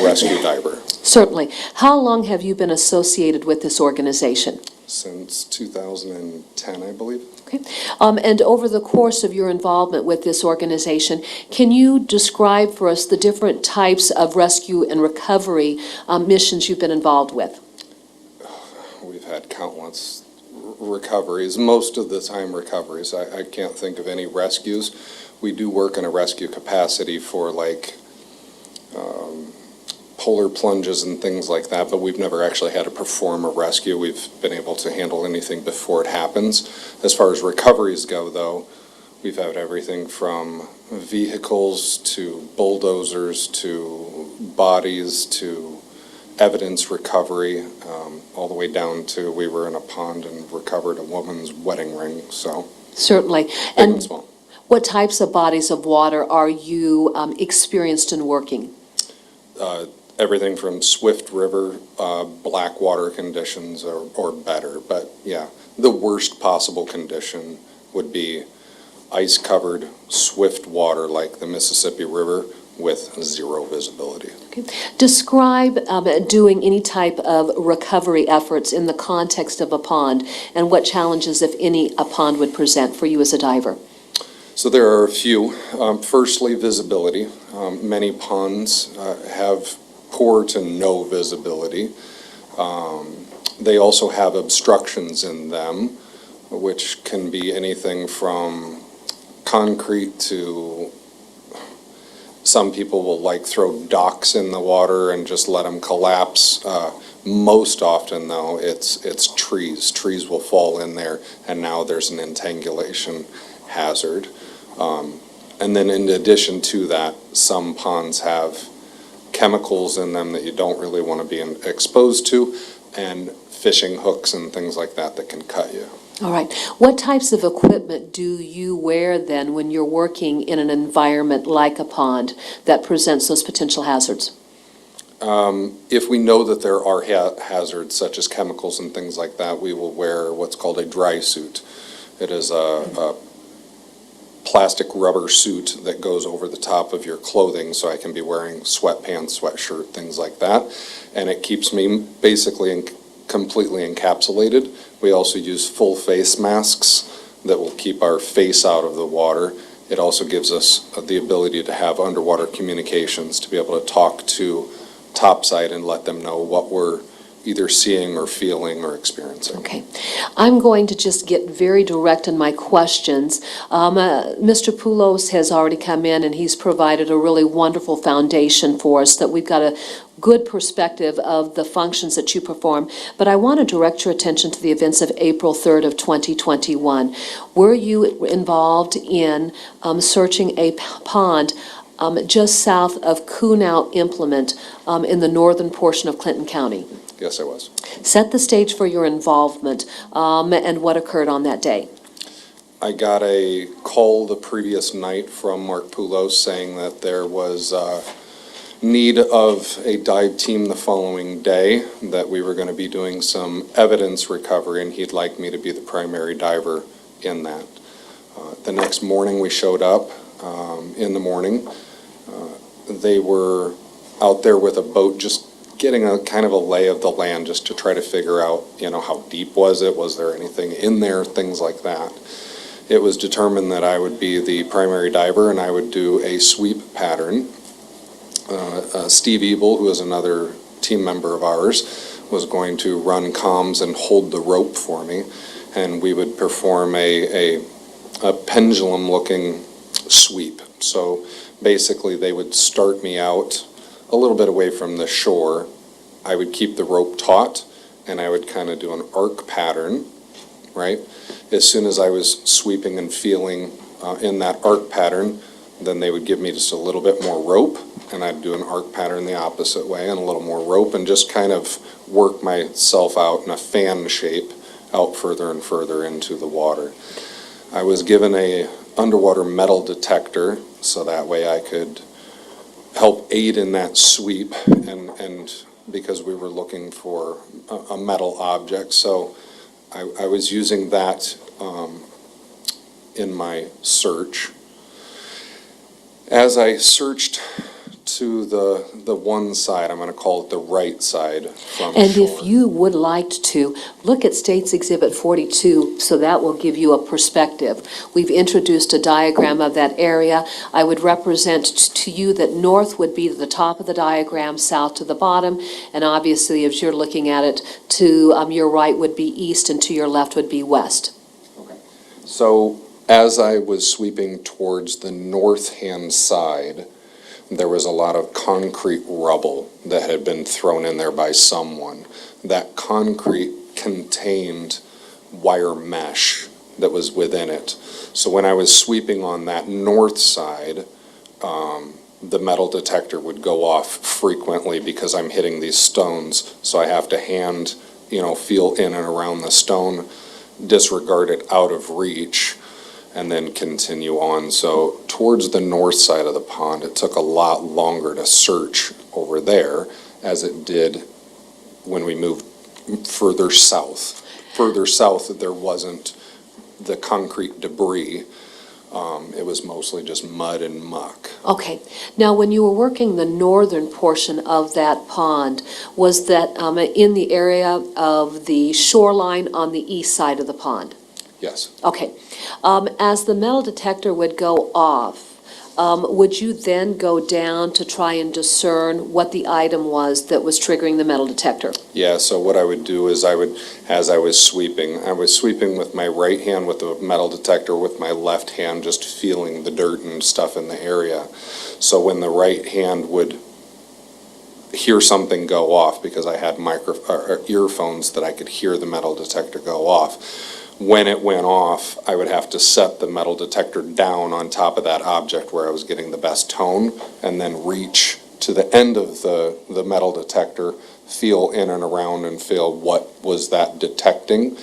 rescue diver. Certainly. How long have you been associated with this organization? Since 2010, I believe. Okay. And over the course of your involvement with this organization, can you describe for us the different types of rescue and recovery missions you've been involved with? We've had countless recoveries, most of the time recoveries. I can't think of any rescues. We do work in a rescue capacity for polar plunges and things like that, but we've never actually had to perform a rescue. We've been able to handle anything before it happens. As far as recoveries go, though, we've had everything from vehicles to bulldozers to bodies to evidence recovery, all the way down to we were in a pond and recovered a woman's wedding ring, so. Certainly. Big And and small. what types of bodies of water are you experienced in working? Everything from swift river, black water conditions or better. But yeah, the worst possible condition would be ice-covered, swift water like the Mississippi River with zero visibility. Okay. Describe doing any type of recovery efforts in the context of a pond and what challenges, if any, a pond would present for you as a diver. So there are a few. Firstly, visibility. Many ponds have poor to no visibility. They also have obstructions in them, which can be anything from concrete to some people will throw docks in the water and just let them collapse. Most often, though, it's trees. Trees will fall in there, and now there's an entangulation hazard. And then in addition to that, some ponds have chemicals in them that you don't really want to be exposed to, and fishing hooks and things like that that can cut you. All right. What types of equipment do you wear then when you're working in an environment like a pond that presents those potential hazards? If we know that there are hazards such as chemicals and things like that, we will wear what's called a dry suit. It is a plastic rubber suit that goes over the top of your clothing, so I can be wearing sweatpants, sweatshirt, things like that. And it keeps me basically completely encapsulated. We also use full face masks that will keep our face out of the water. It also gives us the ability to have underwater communications, to be able to talk to topside and let them know what we're either seeing or feeling or experiencing. Okay. I'm going to just get very direct in my questions. Mr. Poulos has already come in, and he's provided a really wonderful foundation for us, that we've got a good perspective of the functions that you perform. But I want to direct your attention to the events of April 3rd of 2021. Were you involved in searching a pond just south of Kunow Implement in the northern portion of Clinton County? Yes, I was. Set the stage for your involvement and what occurred on that day. I got a call the previous night from Mark Poulos saying that there was need of a dive team the following day, that we were going to be doing some evidence recovery, and he'd like me to be the primary diver in that. The next morning we showed up in the morning. They were out there with a boat, just getting a kind of a lay of the land, just to try to figure out, how deep was it? Was there anything in there? Things like that. It was determined that I would be the primary diver and I would do a sweep pattern. Steve Ebel, who is another team member of ours, was going to run comms and hold the rope for me, and we would perform a pendulum-looking sweep. So basically, they would start me out a little bit away from the shore. I would keep the rope taut, and I would kind of do an arc pattern, right? As soon as I was sweeping and feeling in that arc pattern, then they would give me just a little bit more rope, and I'd do an arc pattern the opposite way and a little more rope, and just kind of work myself out in a fan shape out further and further into the water. I was given a underwater metal detector, so that way I could help aid in that sweep, and because we were looking for a metal object, so I was using that in my search. As I searched to the one side, I'm going to call it the right side from And shore. if you would like to, look at States Exhibit 42, so that will give you a perspective. We've introduced a diagram of that area. I would represent to you that north would be the top of the diagram, south to the bottom, and obviously, as you're looking at it, to your right would be east, and to your left would be west. So as I was sweeping towards the north-hand side, there was a lot of concrete rubble that had been thrown in there by someone. That concrete contained wire mesh that was within it. So when I was sweeping on that north side, the metal detector would go off frequently because I'm hitting these stones. So I have to feel in and around the stone, disregard it out of reach, and then continue on. So towards the north side of the pond, it took a lot longer to search over there as it did when we moved further south. Further south, there wasn't the concrete debris. It was mostly just mud and muck. Okay. Now, when you were working the northern portion of that pond, was that in the area of the shoreline on the east side of the pond? Yes. Okay. As the metal detector would go off, would you then go down to try and discern what the item was that was triggering the metal detector? Yeah, so what I would do is as I was sweeping with my right hand with the metal detector, with my left hand just feeling the dirt and stuff in the area. So when the right hand would hear something go off, because I had earphones that I could hear the metal detector go off, when it went off, I would have to set the metal detector down on top of that object where I was getting the best tone, and then reach to the end of the metal detector, feel in and around and feel what was that detecting,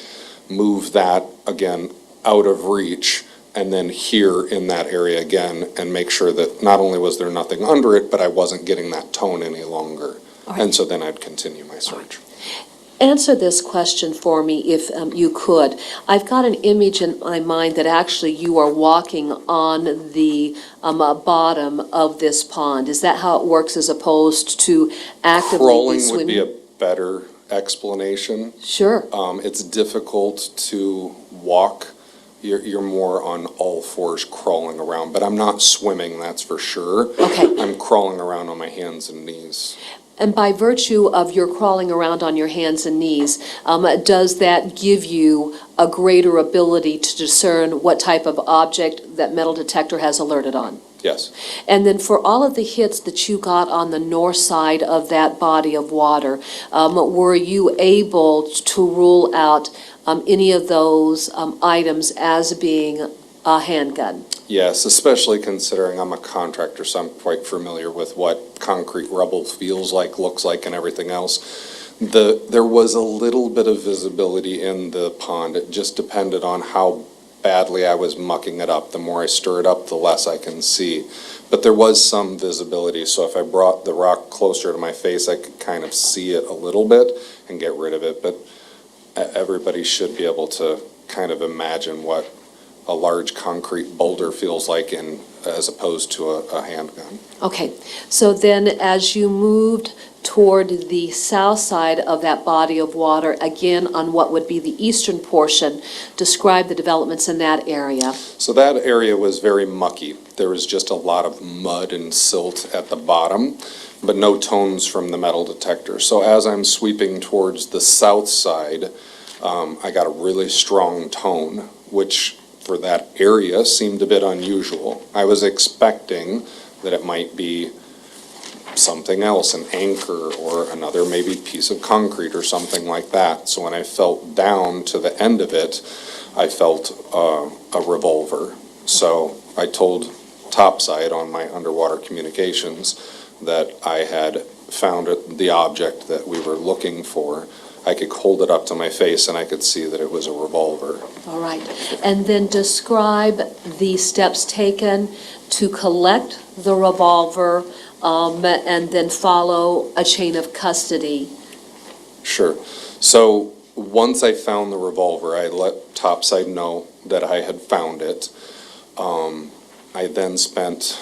move that again out of reach, and then hear in that area again and make sure that not only was there nothing under it, but I wasn't getting that tone any longer. And so then I'd continue my search. Answer this question for me if you could. I've got an image in my mind that actually you are walking on the bottom of this pond. Is that how it works as opposed to actively Crawling swimming? would be a better explanation. Sure. It's difficult to walk. You're more on all fours crawling around, but I'm not swimming, that's for sure. Okay. I'm crawling around on my hands and knees. And by virtue of your crawling around on your hands and knees, does that give you a greater ability to discern what type of object that metal detector has alerted on? Yes. And then for all of the hits that you got on the north side of that body of water, were you able to rule out any of those items as being a handgun? Yes, especially considering I'm a contractor, so I'm quite familiar with what concrete rubble feels like, looks like, and everything else. There was a little bit of visibility in the pond. It just depended on how badly I was mucking it up. The more I stir it up, the less I can see. But there was some visibility, so if I brought the rock closer to my face, I could kind of see it a little bit and get rid of it. But everybody should be able to kind of imagine what a large concrete boulder feels like as opposed to a handgun. Okay, so then as you moved toward the south side of that body of water, again on what would be the eastern portion, describe the developments in that area. So that area was very mucky. There was just a lot of mud and silt at the bottom, but no tones from the metal detector. So as I'm sweeping towards the south side, I got a really strong tone, which for that area seemed a bit unusual. I was expecting that it might be something else, an anchor or another maybe piece of concrete or something like that. So when I felt down to the end of it, I felt a revolver. So I told Topside on my underwater communications that I had found the object that we were looking for. I could hold it up to my face and I could see that it was a revolver. All right, and then describe the steps taken to collect the revolver and then follow a chain of custody. Sure. So once I found the revolver, I let Topside know that I had found it. I then spent,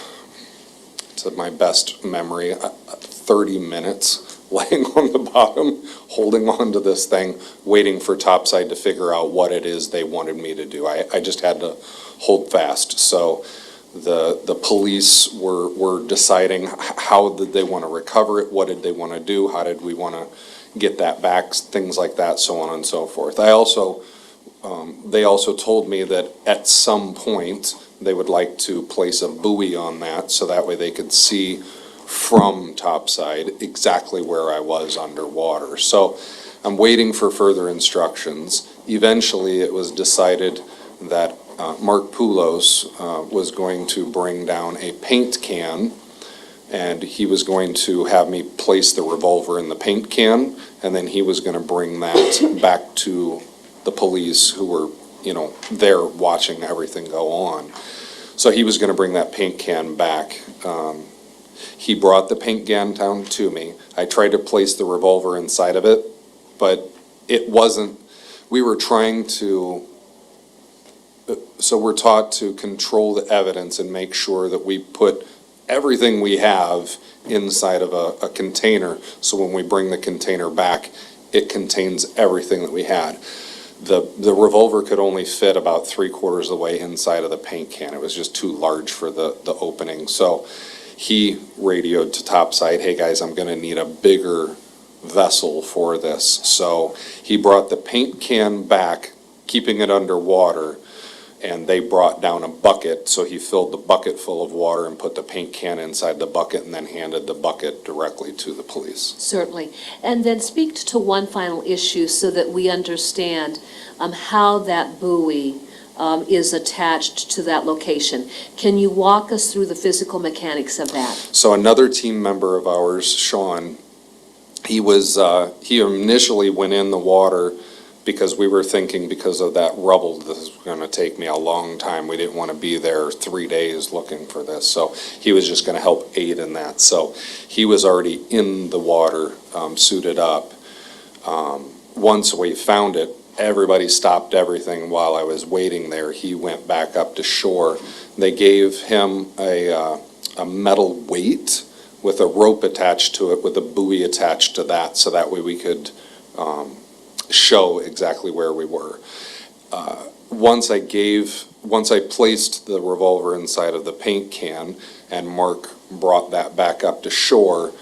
to my best memory, 30 minutes laying on the bottom, holding on to this thing, waiting for Topside to figure out what it is they wanted me to do. I just had to hold fast. So the police were deciding how did they want to recover it, what did they want to do, how did we want to get that back, things like that, so on and so forth. They also told me that at some point they would like to place a buoy on that so that way they could see from Topside exactly where I was underwater. So I'm waiting for further instructions. Eventually it was decided that Mark Poulos was going to bring down a paint can, and he was going to have me place the revolver in the paint can, and then he was going to bring that back to the police who were, there watching everything go on. So he was going to bring that paint can back. He brought the paint can down to me. I tried to place the revolver inside of it, but it wasn't, we were trying to, so we're taught to control the evidence and make sure that we put everything we have inside of a container, so when we bring the container back, it contains everything that we had. The revolver could only fit about 3/4 of the way inside of the paint can. It was just too large for the opening. So he radioed to Topside, hey guys, I'm gonna need a bigger vessel for this. So he brought the paint can back, keeping it underwater, and they brought down a bucket, so he filled the bucket full of water and put the paint can inside the bucket and then handed the bucket directly to the police. Certainly. And then speak to one final issue so that we understand how that buoy is attached to that location. Can you walk us through the physical mechanics of that? So another team member of ours, Sean, he initially went in the water because we were thinking because of that rubble, this is going to take me a long time. We didn't want to be there 3 days looking for this. So he was just going to help aid in that. So he was already in the water, suited up. Once we found it, everybody stopped everything while I was waiting there. He went back up to shore. They gave him a metal weight with a rope attached to it, with a buoy attached to that, so that way we could show exactly where we were. Once I placed the revolver inside of the paint can and Mark brought that back up to shore,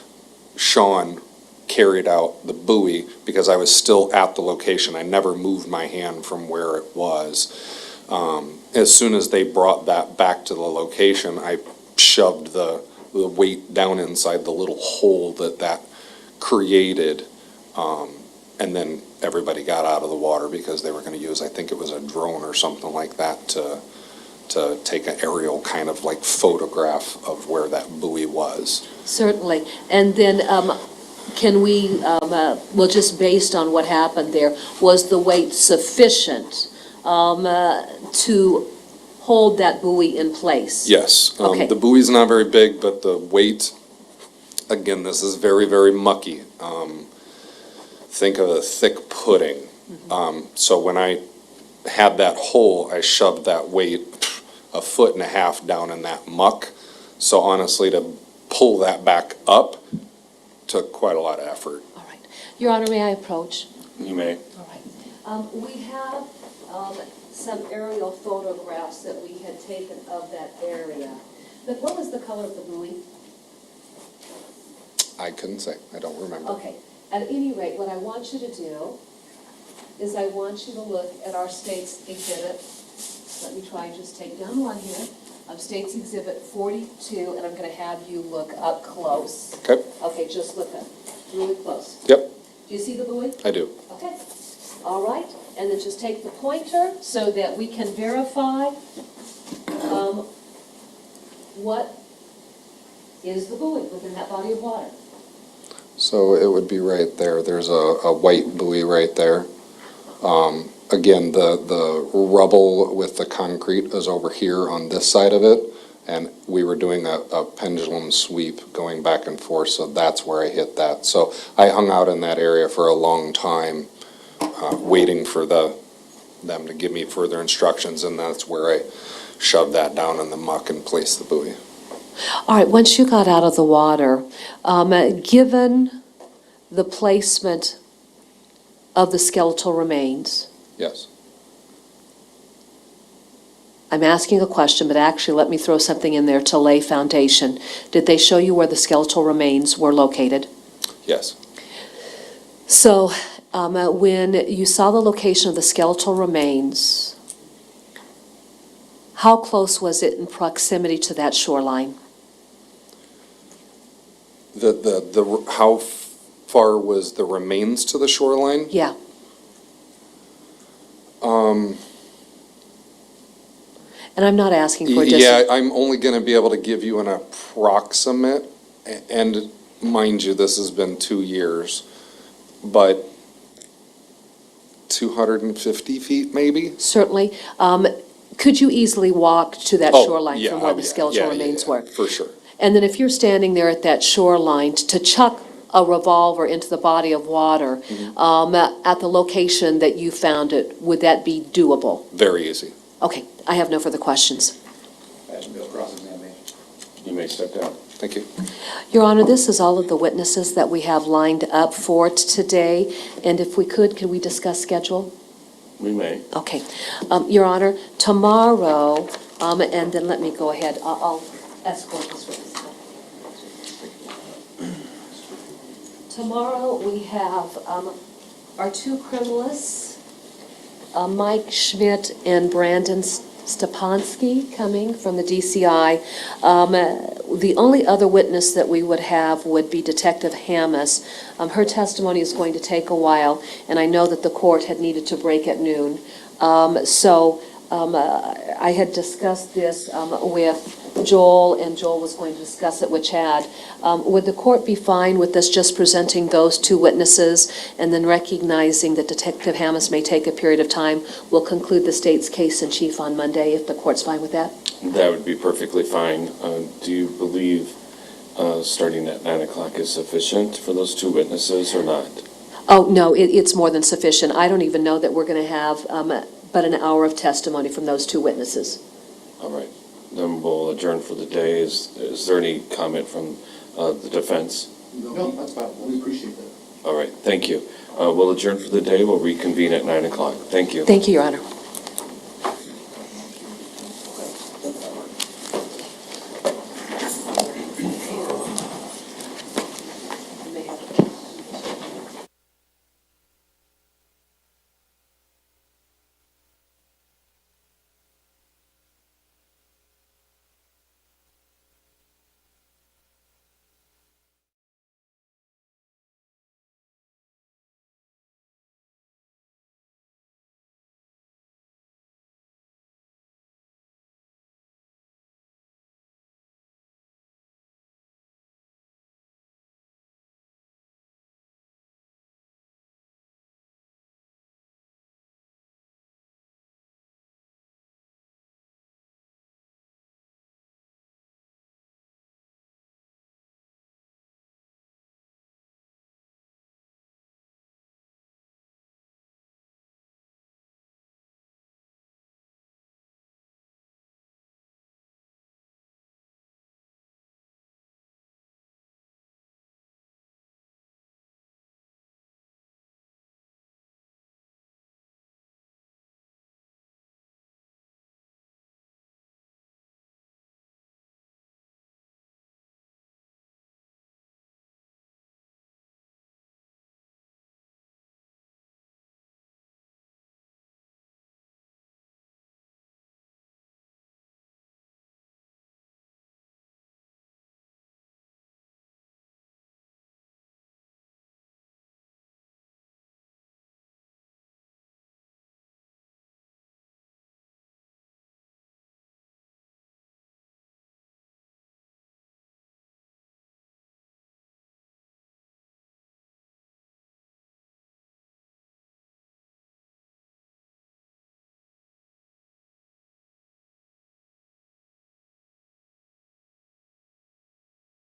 Sean carried out the buoy because I was still at the location. I never moved my hand from where it was. As soon as they brought that back to the location, I shoved the weight down inside the little hole that created, and then everybody got out of the water because they were going to use, I think it was a drone or something like that, to take an aerial kind of like photograph of where that buoy was. Certainly. And then, can we, well, just based on what happened there, was the weight sufficient to hold that buoy in place? Yes. Okay. The buoy's not very big, but the weight, again, this is very, very mucky. Think of a thick pudding. So when I had that hole, I shoved that weight 1.5 feet down in that muck. So honestly, to pull that back up took quite a lot of effort. All right. Your Honor, may I approach? You may. All right. We have some aerial photographs that we had taken of that area. But what was the color of the buoy? I couldn't say. I don't remember. Okay. At any rate, what I want you to do is I want you to look at our state's exhibit. Let me try and just take down one here. State's Exhibit 42, and I'm going to have you look up close. Okay. Okay, just look up really close. Yep, Do you see the buoy? I do. Okay. All right. And then just take the pointer so that we can verify what is the buoy within that body of water. So it would be right there. There's a white buoy right there. Again, the rubble with the concrete is over here on this side of it, and we were doing a pendulum sweep going back and forth, so that's where I hit that. So I hung out in that area for a long time, waiting for them to give me further instructions, and that's where I shoved that down in the muck and placed the buoy. All right, once you got out of the water, given the placement of the skeletal remains, Yes. I'm asking a question, but actually let me throw something in there to lay foundation. Did they show you where the skeletal remains were located? Yes. So when you saw the location of the skeletal remains, how close was it in proximity to that shoreline? How far was the remains to the shoreline? Yeah. And I'm not asking for a distance. Yeah, I'm only going to be able to give you an approximate, and mind you, this has been 2 years, but 250 feet maybe? Certainly. Could you easily walk to that shoreline yeah, from where the skeletal remains were? For sure. And then if you're standing there at that shoreline, to chuck a revolver into the body of water at the location that you found it, would that be doable? Very easy. Okay, I have no further questions. You may step down. Thank you. Your Honor, this is all of the witnesses that we have lined up for today, and if we could we discuss schedule? We may. Okay. Your Honor, tomorrow, and then let me go ahead, I'll escort this witness. Tomorrow, we have our two criminalists, Mike Schmidt and Brandon Stepansky, coming from the DCI. The only other witness that we would have would be Detective Hammes. Her testimony is going to take a while, and I know that the court had needed to break at noon. I had discussed this with Joel, and Joel was going to discuss it with Chad. Would the court be fine with us just presenting those two witnesses and then recognizing that Detective Hammes may take a period of time? We'll conclude the state's case in chief on Monday, if the court's fine with that? That would be perfectly fine. Do you believe starting at 9 o'clock is sufficient for those two witnesses or not? Oh, no, it's more than sufficient. I don't even know that we're going to have but an hour of testimony from those two witnesses. All right. Then we'll adjourn for the day. Is there any comment from the defense? No, that's fine. We appreciate that. All right, thank you. We'll adjourn for the day. We'll reconvene at 9 o'clock. Thank you. Thank you, Your Honor.